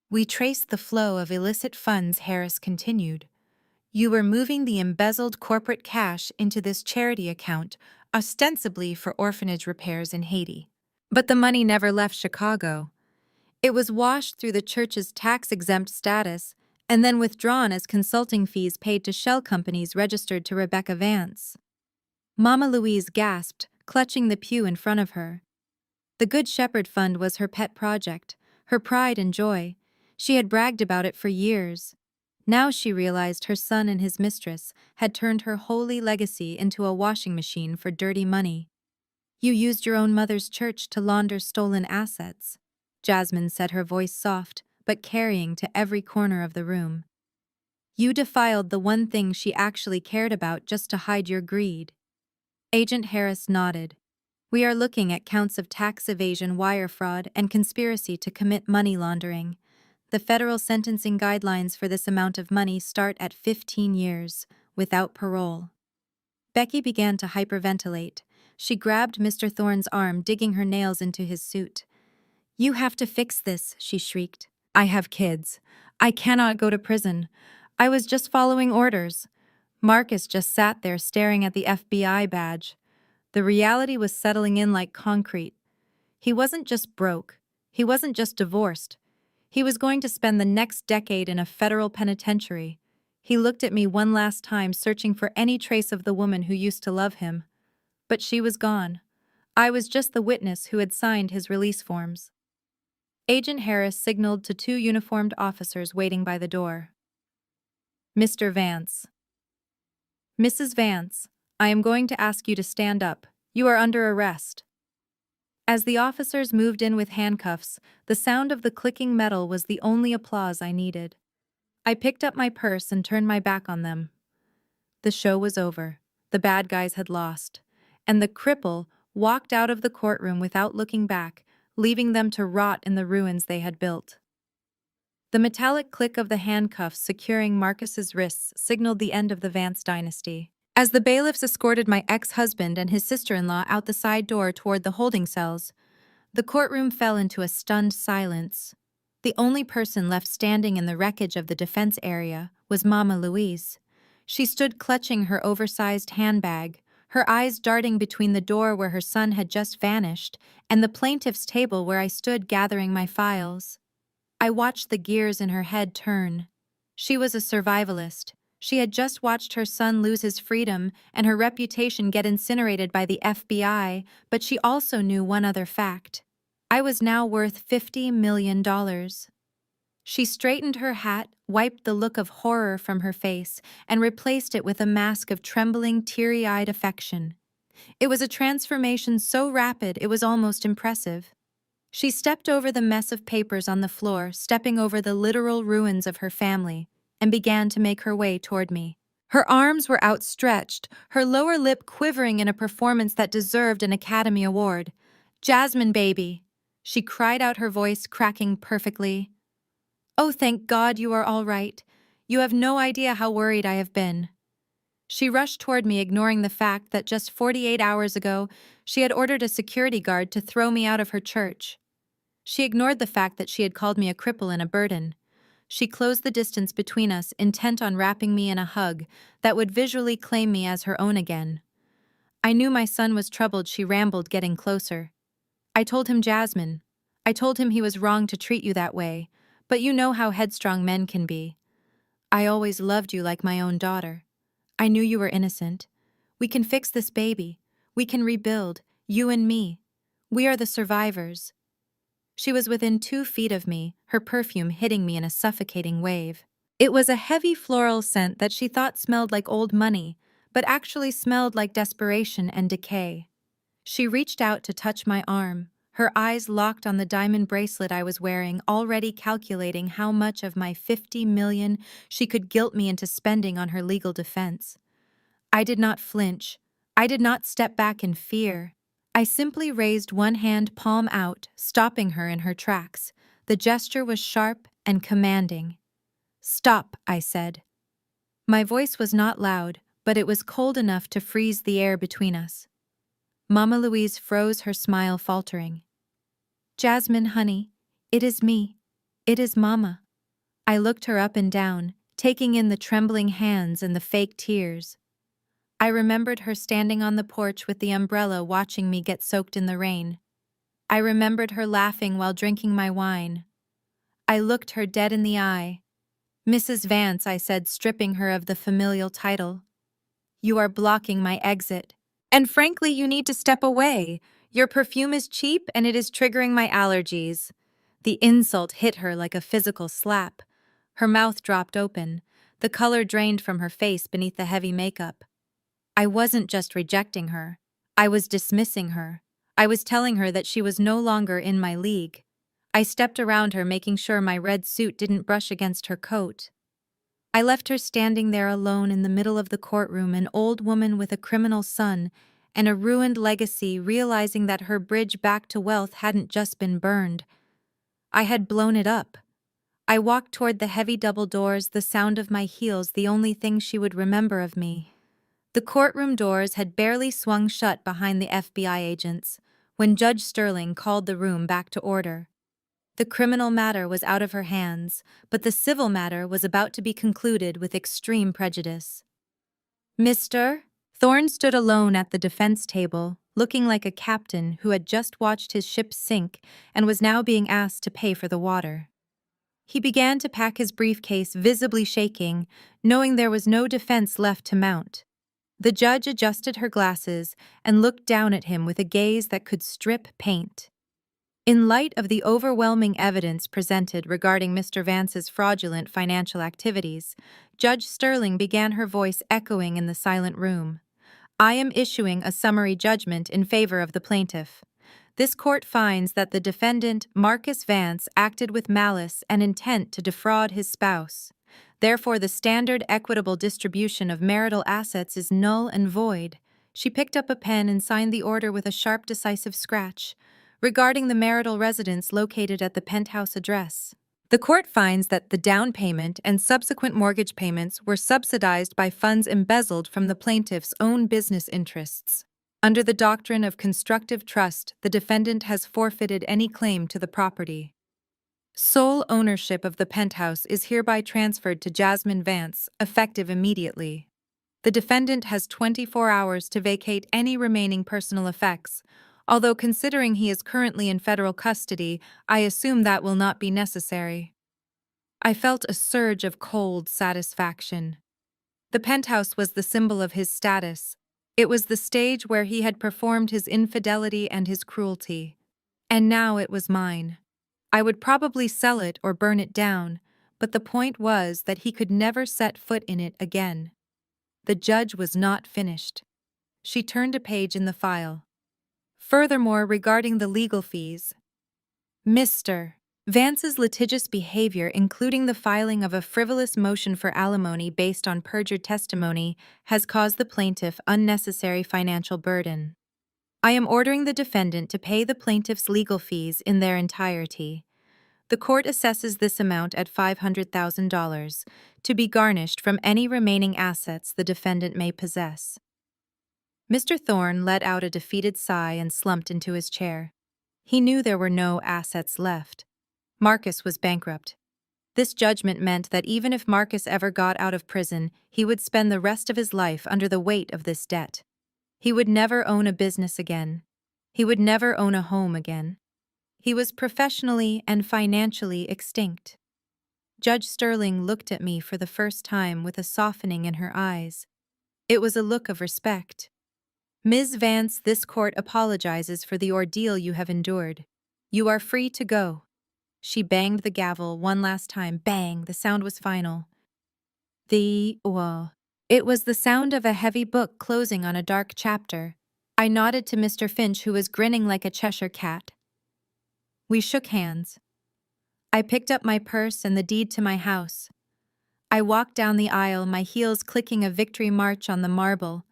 "We traced the flow of illicit funds," Harris continued. "You were moving the embezzled corporate cash into this charity account, ostensibly for orphanage repairs in Haiti. But the money never left Chicago. It was washed through the church's tax-exempt status and then withdrawn as consulting fees paid to shell companies registered to Rebecca Vance." Mama Louise gasped, clutching the pew in front of her. The Good Shepherd Fund was her pet project, her pride and joy. She had bragged about it for years. Now she realized her son and his mistress had turned her holy legacy into a washing machine for dirty money. "You used your own mother's church to launder stolen assets," Jasmine said, her voice soft, but carrying to every corner of the room. "You defiled the one thing she actually cared about just to hide your greed." Agent Harris nodded. "We are looking at counts of tax evasion, wire fraud, and conspiracy to commit money laundering. The federal sentencing guidelines for this amount of money start at 15 years, without parole." Becky began to hyperventilate. She grabbed Mr. Thorne's arm, digging her nails into his suit. "You have to fix this," she shrieked. "I have kids. I cannot go to prison. I was just following orders." Marcus just sat there staring at the FBI badge. The reality was settling in like concrete. He wasn't just broke. He wasn't just divorced. He was going to spend the next decade in a federal penitentiary. He looked at me one last time, searching for any trace of the woman who used to love him. But she was gone. I was just the witness who had signed his release forms. Agent Harris signaled to two uniformed officers waiting by the door. Mr. Vance. Mrs. Vance, I am going to ask you to stand up. You are under arrest. As the officers moved in with handcuffs, the sound of the clicking metal was the only applause I needed. I picked up my purse and turned my back on them. The show was over. The bad guys had lost. And the cripple walked out of the courtroom without looking back, leaving them to rot in the ruins they had built. The metallic click of the handcuffs securing Marcus's wrists signaled the end of the Vance dynasty. As the bailiffs escorted my ex-husband and his sister-in-law out the side door toward the holding cells, the courtroom fell into a stunned silence. The only person left standing in the wreckage of the defense area was Mama Louise. She stood clutching her oversized handbag, her eyes darting between the door where her son had just vanished and the plaintiff's table where I stood gathering my files. I watched the gears in her head turn. She was a survivalist. She had just watched her son lose his freedom and her reputation get incinerated by the FBI, but she also knew one other fact. I was now worth $50 million. She straightened her hat, wiped the look of horror from her face, and replaced it with a mask of trembling, teary-eyed affection. It was a transformation so rapid it was almost impressive. She stepped over the mess of papers on the floor, stepping over the literal ruins of her family, and began to make her way toward me. Her arms were outstretched, her lower lip quivering in a performance that deserved an Academy Award. "Jasmine, baby!" She cried out, her voice cracking perfectly. "Oh, thank God you are all right. You have no idea how worried I have been." She rushed toward me, ignoring the fact that just 48 hours ago, she had ordered a security guard to throw me out of her church. She ignored the fact that she had called me a cripple and a burden. She closed the distance between us, intent on wrapping me in a hug that would visually claim me as her own again. I knew my son was troubled. She rambled, getting closer. "I told him, Jasmine. I told him he was wrong to treat you that way, but you know how headstrong men can be. I always loved you like my own daughter. I knew you were innocent. We can fix this baby. We can rebuild, you and me. We are the survivors." She was within 2 feet of me, her perfume hitting me in a suffocating wave. It was a heavy floral scent that she thought smelled like old money, but actually smelled like desperation and decay. She reached out to touch my arm, her eyes locked on the diamond bracelet I was wearing, already calculating how much of my $50 million she could guilt me into spending on her legal defense. I did not flinch. I did not step back in fear. I simply raised one hand, palm out, stopping her in her tracks. The gesture was sharp and commanding. "Stop," I said. My voice was not loud, but it was cold enough to freeze the air between us. Mama Louise froze, her smile faltering. "Jasmine, honey, it is me. It is Mama." I looked her up and down, taking in the trembling hands and the fake tears. I remembered her standing on the porch with the umbrella watching me get soaked in the rain. I remembered her laughing while drinking my wine. I looked her dead in the eye. "Mrs. Vance," I said, stripping her of the familial title. "You are blocking my exit. And frankly, you need to step away. Your perfume is cheap and it is triggering my allergies." The insult hit her like a physical slap. Her mouth dropped open. The color drained from her face beneath the heavy makeup. I wasn't just rejecting her. I was dismissing her. I was telling her that she was no longer in my league. I stepped around her, making sure my red suit didn't brush against her coat. I left her standing there alone in the middle of the courtroom, an old woman with a criminal son and a ruined legacy, realizing that her bridge back to wealth hadn't just been burned. I had blown it up. I walked toward the heavy double doors, the sound of my heels the only thing she would remember of me. The courtroom doors had barely swung shut behind the FBI agents when Judge Sterling called the room back to order. The criminal matter was out of her hands, but the civil matter was about to be concluded with extreme prejudice. "Mr." Thorne stood alone at the defense table, looking like a captain who had just watched his ship sink and was now being asked to pay for the water. He began to pack his briefcase, visibly shaking, knowing there was no defense left to mount. The judge adjusted her glasses and looked down at him with a gaze that could strip paint. In light of the overwhelming evidence presented regarding Mr. Vance's fraudulent financial activities, Judge Sterling began, her voice echoing in the silent room. I am issuing a summary judgment in favor of the plaintiff. This court finds that the defendant, Marcus Vance, acted with malice and intent to defraud his spouse. Therefore, the standard equitable distribution of marital assets is null and void. She picked up a pen and signed the order with a sharp, decisive scratch. Regarding the marital residence located at the penthouse address, the court finds that the down payment and subsequent mortgage payments were subsidized by funds embezzled from the plaintiff's own business interests. Under the doctrine of constructive trust, the defendant has forfeited any claim to the property. Sole ownership of the penthouse is hereby transferred to Jasmine Vance, effective immediately. The defendant has 24 hours to vacate any remaining personal effects. Although considering he is currently in federal custody, I assume that will not be necessary. I felt a surge of cold satisfaction. The penthouse was the symbol of his status. It was the stage where he had performed his infidelity and his cruelty. And now it was mine. I would probably sell it or burn it down, but the point was that he could never set foot in it again. The judge was not finished. She turned a page in the file. Furthermore, regarding the legal fees, Mr. Vance's litigious behavior, including the filing of a frivolous motion for alimony based on perjured testimony, has caused the plaintiff unnecessary financial burden. I am ordering the defendant to pay the plaintiff's legal fees in their entirety. The court assesses this amount at $500,000, to be garnished from any remaining assets the defendant may possess. Mr. Thorne let out a defeated sigh and slumped into his chair. He knew there were no assets left. Marcus was bankrupt. This judgment meant that even if Marcus ever got out of prison, he would spend the rest of his life under the weight of this debt. He would never own a business again. He would never own a home again. He was professionally and financially extinct. Judge Sterling looked at me for the first time with a softening in her eyes. It was a look of respect. Ms. Vance, this court apologizes for the ordeal you have endured. You are free to go. She banged the gavel one last time. Bang! The sound was final. It was the sound of a heavy book closing on a dark chapter. I nodded to Mr. Finch, who was grinning like a Cheshire cat. We shook hands. I picked up my purse and the deed to my house. I walked down the aisle, my heels clicking a victory march on the marble.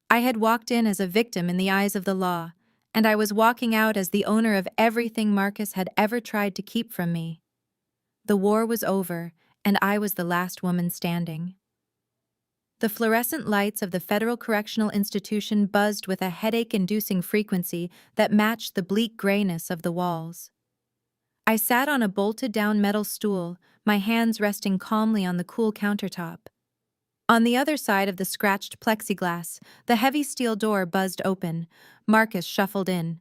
I had walked in as a victim in the eyes of the law, and I was walking out as the owner of everything Marcus had ever tried to keep from me. The war was over, and I was the last woman standing. The fluorescent lights of the Federal Correctional Institution buzzed with a headache-inducing frequency that matched the bleak grayness of the walls. I sat on a bolted-down metal stool, my hands resting calmly on the cool countertop. On the other side of the scratched plexiglass, the heavy steel door buzzed open. Marcus shuffled in.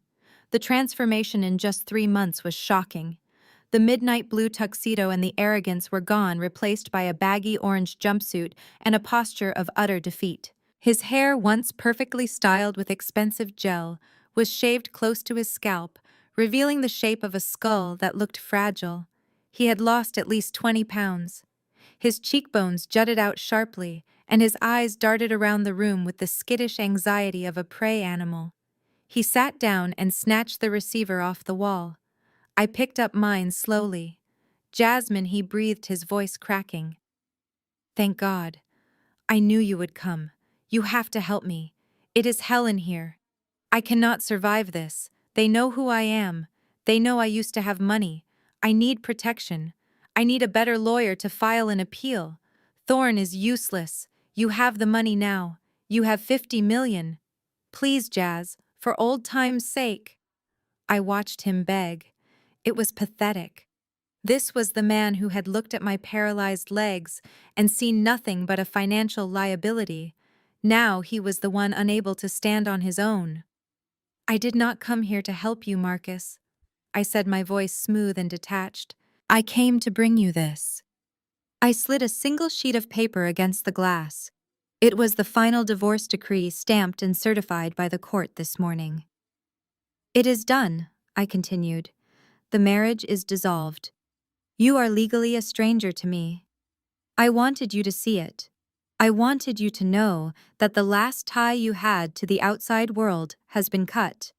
The transformation in just 3 months was shocking. The midnight blue tuxedo and the arrogance were gone, replaced by a baggy orange jumpsuit and a posture of utter defeat. His hair, once perfectly styled with expensive gel, was shaved close to his scalp, revealing the shape of a skull that looked fragile. He had lost at least 20 pounds. His cheekbones jutted out sharply, and his eyes darted around the room with the skittish anxiety of a prey animal. He sat down and snatched the receiver off the wall. I picked up mine slowly. Jasmine, he breathed, his voice cracking. Thank God. I knew you would come. You have to help me. It is hell in here. I cannot survive this. They know who I am. They know I used to have money. I need protection. I need a better lawyer to file an appeal. Thorne is useless. You have the money now. You have 50 million. Please, Jazz, for old time's sake. I watched him beg. It was pathetic. This was the man who had looked at my paralyzed legs and seen nothing but a financial liability. Now he was the one unable to stand on his own. I did not come here to help you, Marcus, I said, my voice smooth and detached. I came to bring you this. I slid a single sheet of paper against the glass. It was the final divorce decree stamped and certified by the court this morning. It is done, I continued. The marriage is dissolved. You are legally a stranger to me. I wanted you to see it. I wanted you to know that the last tie you had to the outside world has been cut.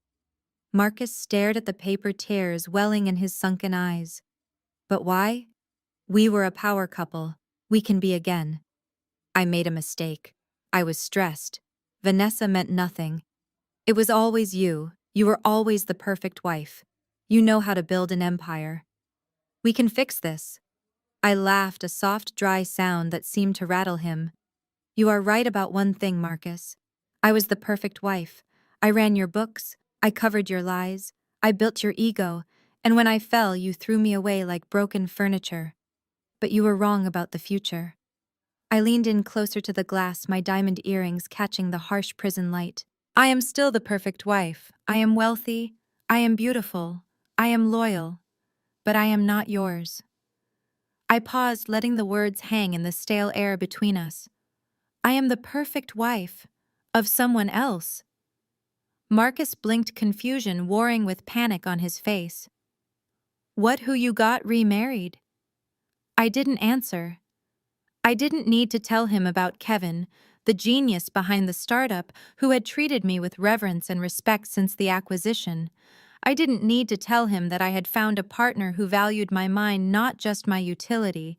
Marcus stared at the paper tears welling in his sunken eyes. But why? We were a power couple. We can be again. I made a mistake. I was stressed. Vanessa meant nothing. It was always you. You were always the perfect wife. You know how to build an empire. We can fix this. I laughed, a soft, dry sound that seemed to rattle him. You are right about one thing, Marcus. I was the perfect wife. I ran your books. I covered your lies. I built your ego. And when I fell, you threw me away like broken furniture. But you were wrong about the future. I leaned in closer to the glass, my diamond earrings catching the harsh prison light. I am still the perfect wife. I am wealthy. I am beautiful. I am loyal. But I am not yours. I paused, letting the words hang in the stale air between us. I am the perfect wife of someone else. Marcus blinked, confusion warring with panic on his face. What, who you got remarried? I didn't answer. I didn't need to tell him about Kevin, the genius behind the startup who had treated me with reverence and respect since the acquisition. I didn't need to tell him that I had found a partner who valued my mind, not just my utility.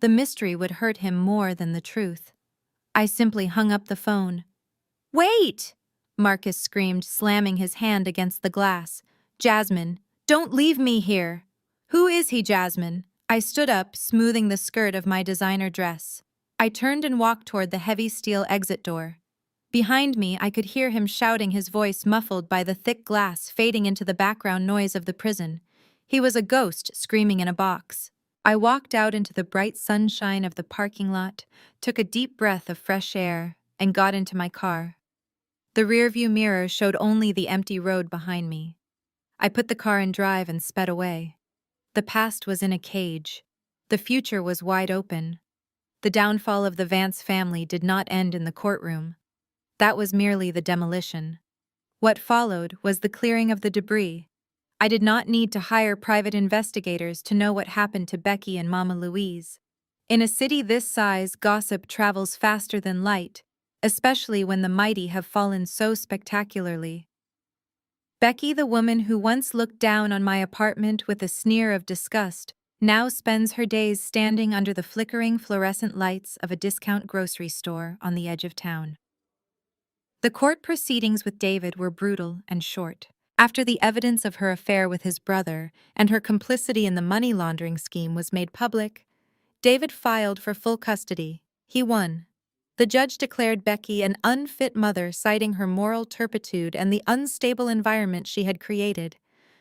The mystery would hurt him more than the truth. I simply hung up the phone. Wait! Marcus screamed, slamming his hand against the glass. Jasmine, don't leave me here. Who is he, Jasmine? I stood up, smoothing the skirt of my designer dress. I turned and walked toward the heavy steel exit door. Behind me, I could hear him shouting, his voice muffled by the thick glass fading into the background noise of the prison. He was a ghost screaming in a box. I walked out into the bright sunshine of the parking lot, took a deep breath of fresh air, and got into my car. The rearview mirror showed only the empty road behind me. I put the car in drive and sped away. The past was in a cage. The future was wide open. The downfall of the Vance family did not end in the courtroom. That was merely the demolition. What followed was the clearing of the debris. I did not need to hire private investigators to know what happened to Becky and Mama Louise. In a city this size, gossip travels faster than light, especially when the mighty have fallen so spectacularly. Becky, the woman who once looked down on my apartment with a sneer of disgust, now spends her days standing under the flickering fluorescent lights of a discount grocery store on the edge of town. The court proceedings with David were brutal and short. After the evidence of her affair with his brother and her complicity in the money laundering scheme was made public, David filed for full custody. He won. The judge declared Becky an unfit mother, citing her moral turpitude and the unstable environment she had created.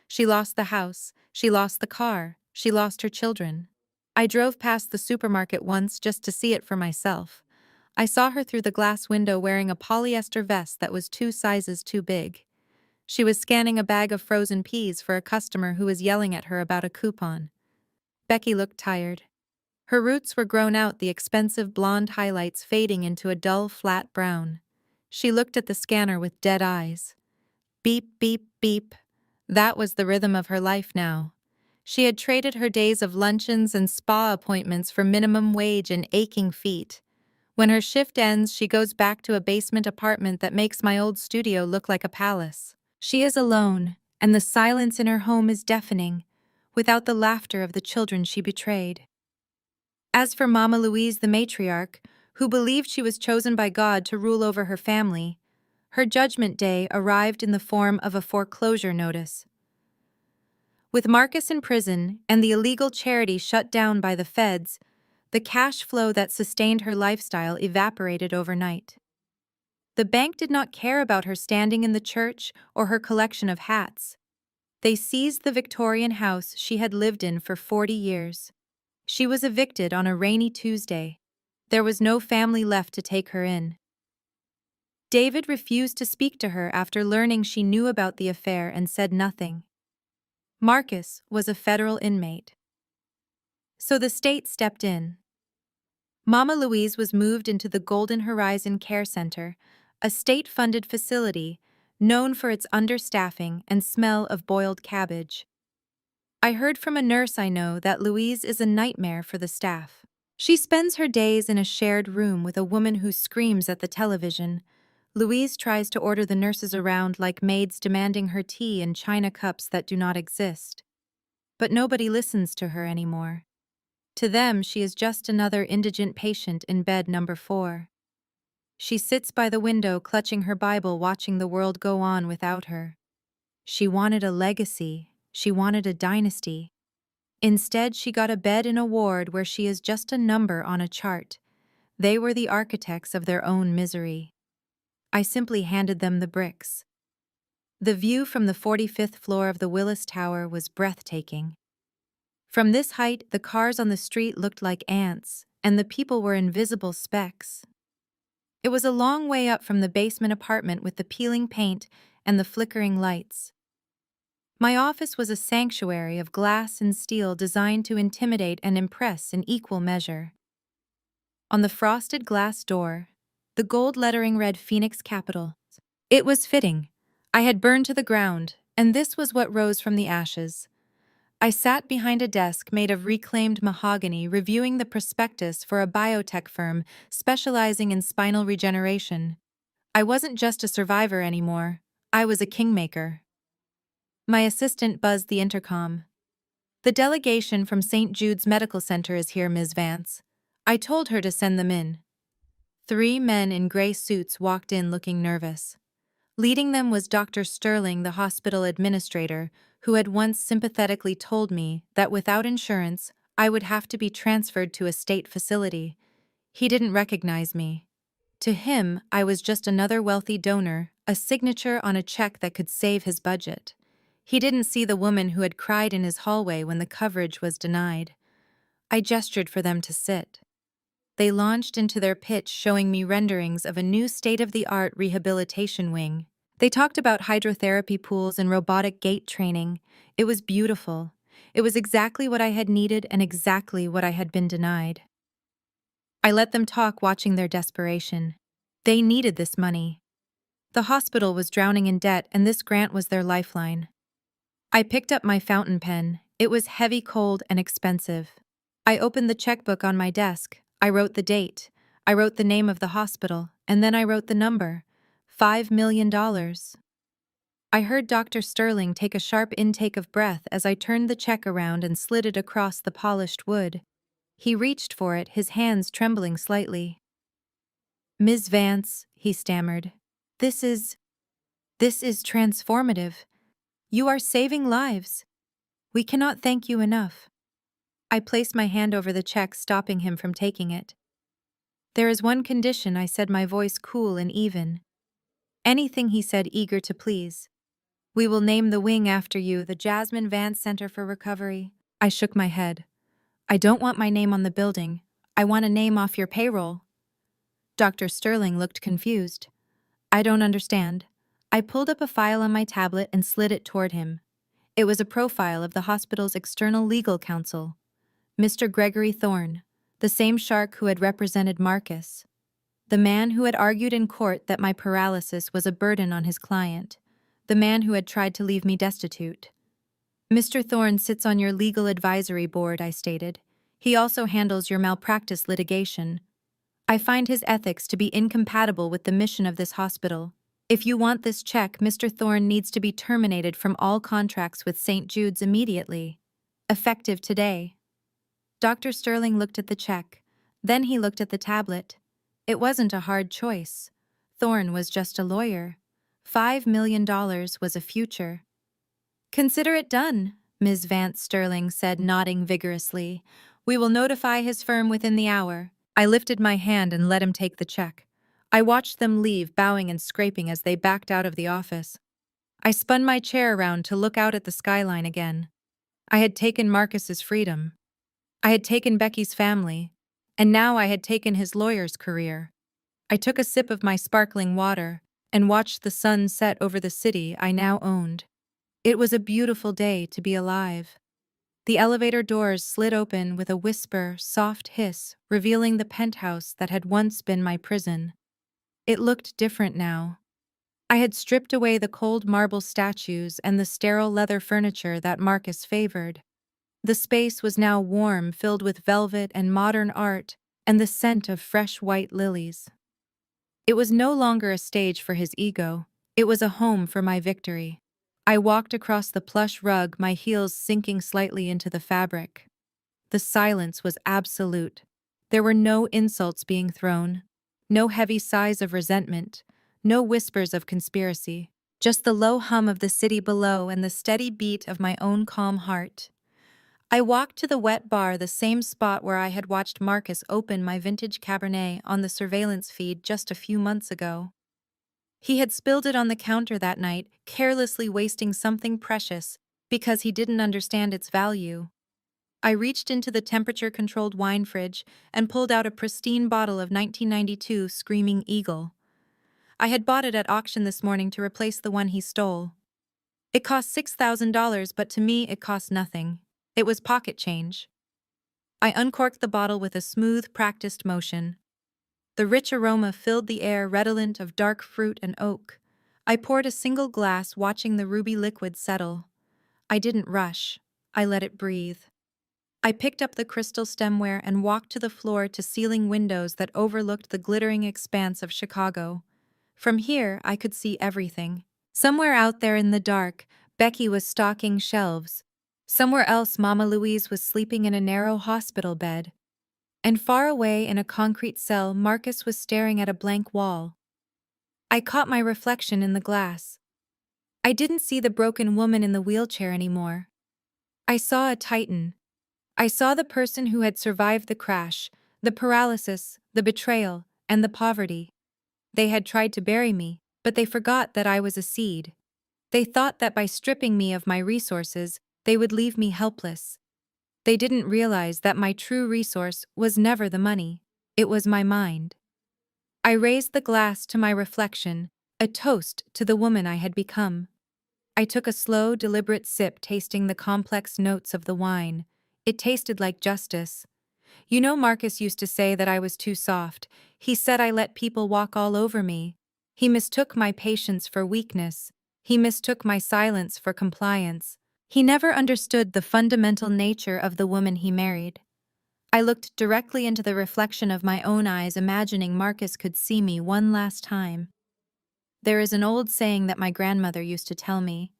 She lost the house, she lost the car, she lost her children. I drove past the supermarket once just to see it for myself. I saw her through the glass window wearing a polyester vest that was 2 sizes too big. She was scanning a bag of frozen peas for a customer who was yelling at her about a coupon. Becky looked tired. Her roots were grown out, the expensive blonde highlights fading into a dull, flat brown. She looked at the scanner with dead eyes. Beep, beep, beep. That was the rhythm of her life now. She had traded her days of luncheons and spa appointments for minimum wage and aching feet. When her shift ends, she goes back to a basement apartment that makes my old studio look like a palace. She is alone, and the silence in her home is deafening, without the laughter of the children she betrayed. As for Mama Louise, the matriarch, who believed she was chosen by God to rule over her family, her judgment day arrived in the form of a foreclosure notice. With Marcus in prison and the illegal charity shut down by the feds, the cash flow that sustained her lifestyle evaporated overnight. The bank did not care about her standing in the church or her collection of hats. They seized the Victorian house she had lived in for 40 years. She was evicted on a rainy Tuesday. There was no family left to take her in. David refused to speak to her after learning she knew about the affair and said nothing. Marcus was a federal inmate. So the state stepped in. Mama Louise was moved into the Golden Horizon Care Center, a state-funded facility known for its understaffing and smell of boiled cabbage. I heard from a nurse I know that Louise is a nightmare for the staff. She spends her days in a shared room with a woman who screams at the television. Louise tries to order the nurses around like maids demanding her tea in china cups that do not exist. But nobody listens to her anymore. To them, she is just another indigent patient in bed number 4. She sits by the window clutching her Bible, watching the world go on without her. She wanted a legacy. She wanted a dynasty. Instead, she got a bed in a ward where she is just a number on a chart. They were the architects of their own misery. I simply handed them the bricks. The view from the 45th floor of the Willis Tower was breathtaking. From this height, the cars on the street looked like ants, and the people were invisible specks. It was a long way up from the basement apartment with the peeling paint and the flickering lights. My office was a sanctuary of glass and steel designed to intimidate and impress in equal measure. On the frosted glass door, the gold lettering read Phoenix Capital. It was fitting. I had burned to the ground, and this was what rose from the ashes. I sat behind a desk made of reclaimed mahogany reviewing the prospectus for a biotech firm specializing in spinal regeneration. I wasn't just a survivor anymore. I was a kingmaker. My assistant buzzed the intercom. "The delegation from St. Jude's Medical Center is here, Ms. Vance." I told her to send them in. 3 men in gray suits walked in looking nervous. Leading them was Dr. Sterling, the hospital administrator, who had once sympathetically told me that without insurance, I would have to be transferred to a state facility. He didn't recognize me. To him, I was just another wealthy donor, a signature on a check that could save his budget. He didn't see the woman who had cried in his hallway when the coverage was denied. I gestured for them to sit. They launched into their pitch, showing me renderings of a new state-of-the-art rehabilitation wing. They talked about hydrotherapy pools and robotic gait training. It was beautiful. It was exactly what I had needed and exactly what I had been denied. I let them talk, watching their desperation. They needed this money. The hospital was drowning in debt, and this grant was their lifeline. I picked up my fountain pen. It was heavy, cold, and expensive. I opened the checkbook on my desk. I wrote the date. I wrote the name of the hospital, and then I wrote the number. $5 million. I heard Dr. Sterling take a sharp intake of breath as I turned the check around and slid it across the polished wood. He reached for it, his hands trembling slightly. "Ms. Vance," he stammered, This is transformative. You are saving lives. We cannot thank you enough." I placed my hand over the check, stopping him from taking it. "There is one condition," I said, my voice cool and even. "Anything," he said, eager to please. "We will name the wing after you, the Jasmine Vance Center for Recovery." I shook my head. "I don't want my name on the building. I want a name off your payroll." Dr. Sterling looked confused. "I don't understand." I pulled up a file on my tablet and slid it toward him. It was a profile of the hospital's external legal counsel. Mr. Gregory Thorne, the same shark who had represented Marcus. The man who had argued in court that my paralysis was a burden on his client. The man who had tried to leave me destitute. "Mr. Thorne sits on your legal advisory board," I stated. "He also handles your malpractice litigation. I find his ethics to be incompatible with the mission of this hospital. If you want this check, Mr. Thorne needs to be terminated from all contracts with St. Jude's immediately. Effective today." Dr. Sterling looked at the check. Then he looked at the tablet. It wasn't a hard choice. Thorne was just a lawyer. $5 million was a future. "Consider it done," Ms. Vance Sterling said, nodding vigorously. "We will notify his firm within the hour." I lifted my hand and let him take the check. I watched them leave, bowing and scraping as they backed out of the office. I spun my chair around to look out at the skyline again. I had taken Marcus's freedom. I had taken Becky's family. And now I had taken his lawyer's career. I took a sip of my sparkling water and watched the sun set over the city I now owned. It was a beautiful day to be alive. The elevator doors slid open with a whisper, soft hiss, revealing the penthouse that had once been my prison. It looked different now. I had stripped away the cold marble statues and the sterile leather furniture that Marcus favored. The space was now warm, filled with velvet and modern art, and the scent of fresh white lilies. It was no longer a stage for his ego. It was a home for my victory. I walked across the plush rug, my heels sinking slightly into the fabric. The silence was absolute. There were no insults being thrown, no heavy sighs of resentment, no whispers of conspiracy, just the low hum of the city below and the steady beat of my own calm heart. I walked to the wet bar, the same spot where I had watched Marcus open my vintage Cabernet on the surveillance feed just a few months ago. He had spilled it on the counter that night, carelessly wasting something precious because he didn't understand its value. I reached into the temperature-controlled wine fridge and pulled out a pristine bottle of 1992 Screaming Eagle. I had bought it at auction this morning to replace the one he stole. It cost $6,000, but to me it cost nothing. It was pocket change. I uncorked the bottle with a smooth, practiced motion. The rich aroma filled the air, redolent of dark fruit and oak. I poured a single glass, watching the ruby liquid settle. I didn't rush. I let it breathe. I picked up the crystal stemware and walked to the floor-to-ceiling windows that overlooked the glittering expanse of Chicago. From here, I could see everything. Somewhere out there in the dark, Becky was stocking shelves. Somewhere else, Mama Louise was sleeping in a narrow hospital bed. And far away in a concrete cell, Marcus was staring at a blank wall. I caught my reflection in the glass. I didn't see the broken woman in the wheelchair anymore. I saw a titan. I saw the person who had survived the crash, the paralysis, the betrayal, and the poverty. They had tried to bury me, but they forgot that I was a seed. They thought that by stripping me of my resources, they would leave me helpless. They didn't realize that my true resource was never the money. It was my mind. I raised the glass to my reflection, a toast to the woman I had become. I took a slow, deliberate sip, tasting the complex notes of the wine. It tasted like justice. You know, Marcus used to say that I was too soft. He said I let people walk all over me. He mistook my patience for weakness. He mistook my silence for compliance. He never understood the fundamental nature of the woman he married. I looked directly into the reflection of my own eyes, imagining Marcus could see me one last time. There is an old saying that my grandmother used to tell me.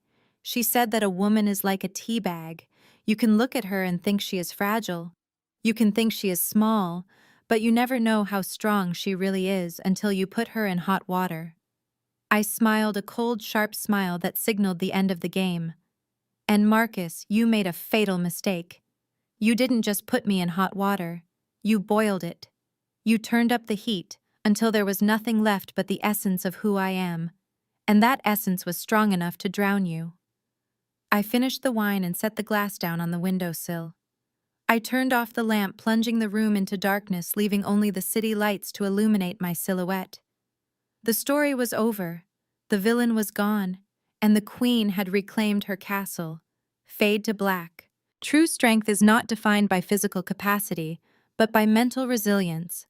She said that a woman is like a tea bag. You can look at her and think she is fragile. You can think she is small, but you never know how strong she really is until you put her in hot water. I smiled, a cold, sharp smile that signaled the end of the game. And Marcus, you made a fatal mistake. You didn't just put me in hot water. You boiled it. You turned up the heat until there was nothing left but the essence of who I am. And that essence was strong enough to drown you. I finished the wine and set the glass down on the windowsill. I turned off the lamp, plunging the room into darkness, leaving only the city lights to illuminate my silhouette. The story was over. The villain was gone, and the queen had reclaimed her castle. Fade to black. True strength is not defined by physical capacity, but by mental resilience.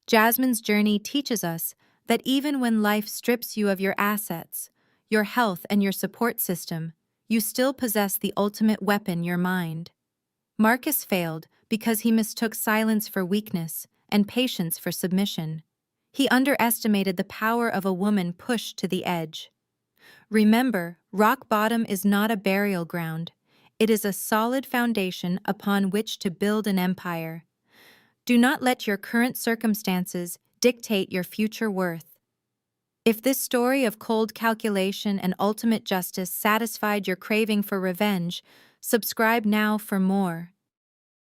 Jasmine's journey teaches us that even when life strips you of your assets, your health, and your support system, you still possess the ultimate weapon, your mind. Marcus failed because he mistook silence for weakness and patience for submission. He underestimated the power of a woman pushed to the edge. Remember, rock bottom is not a burial ground. It is a solid foundation upon which to build an empire. Do not let your current circumstances dictate your future worth. If this story of cold calculation and ultimate justice satisfied your craving for revenge, subscribe now for more.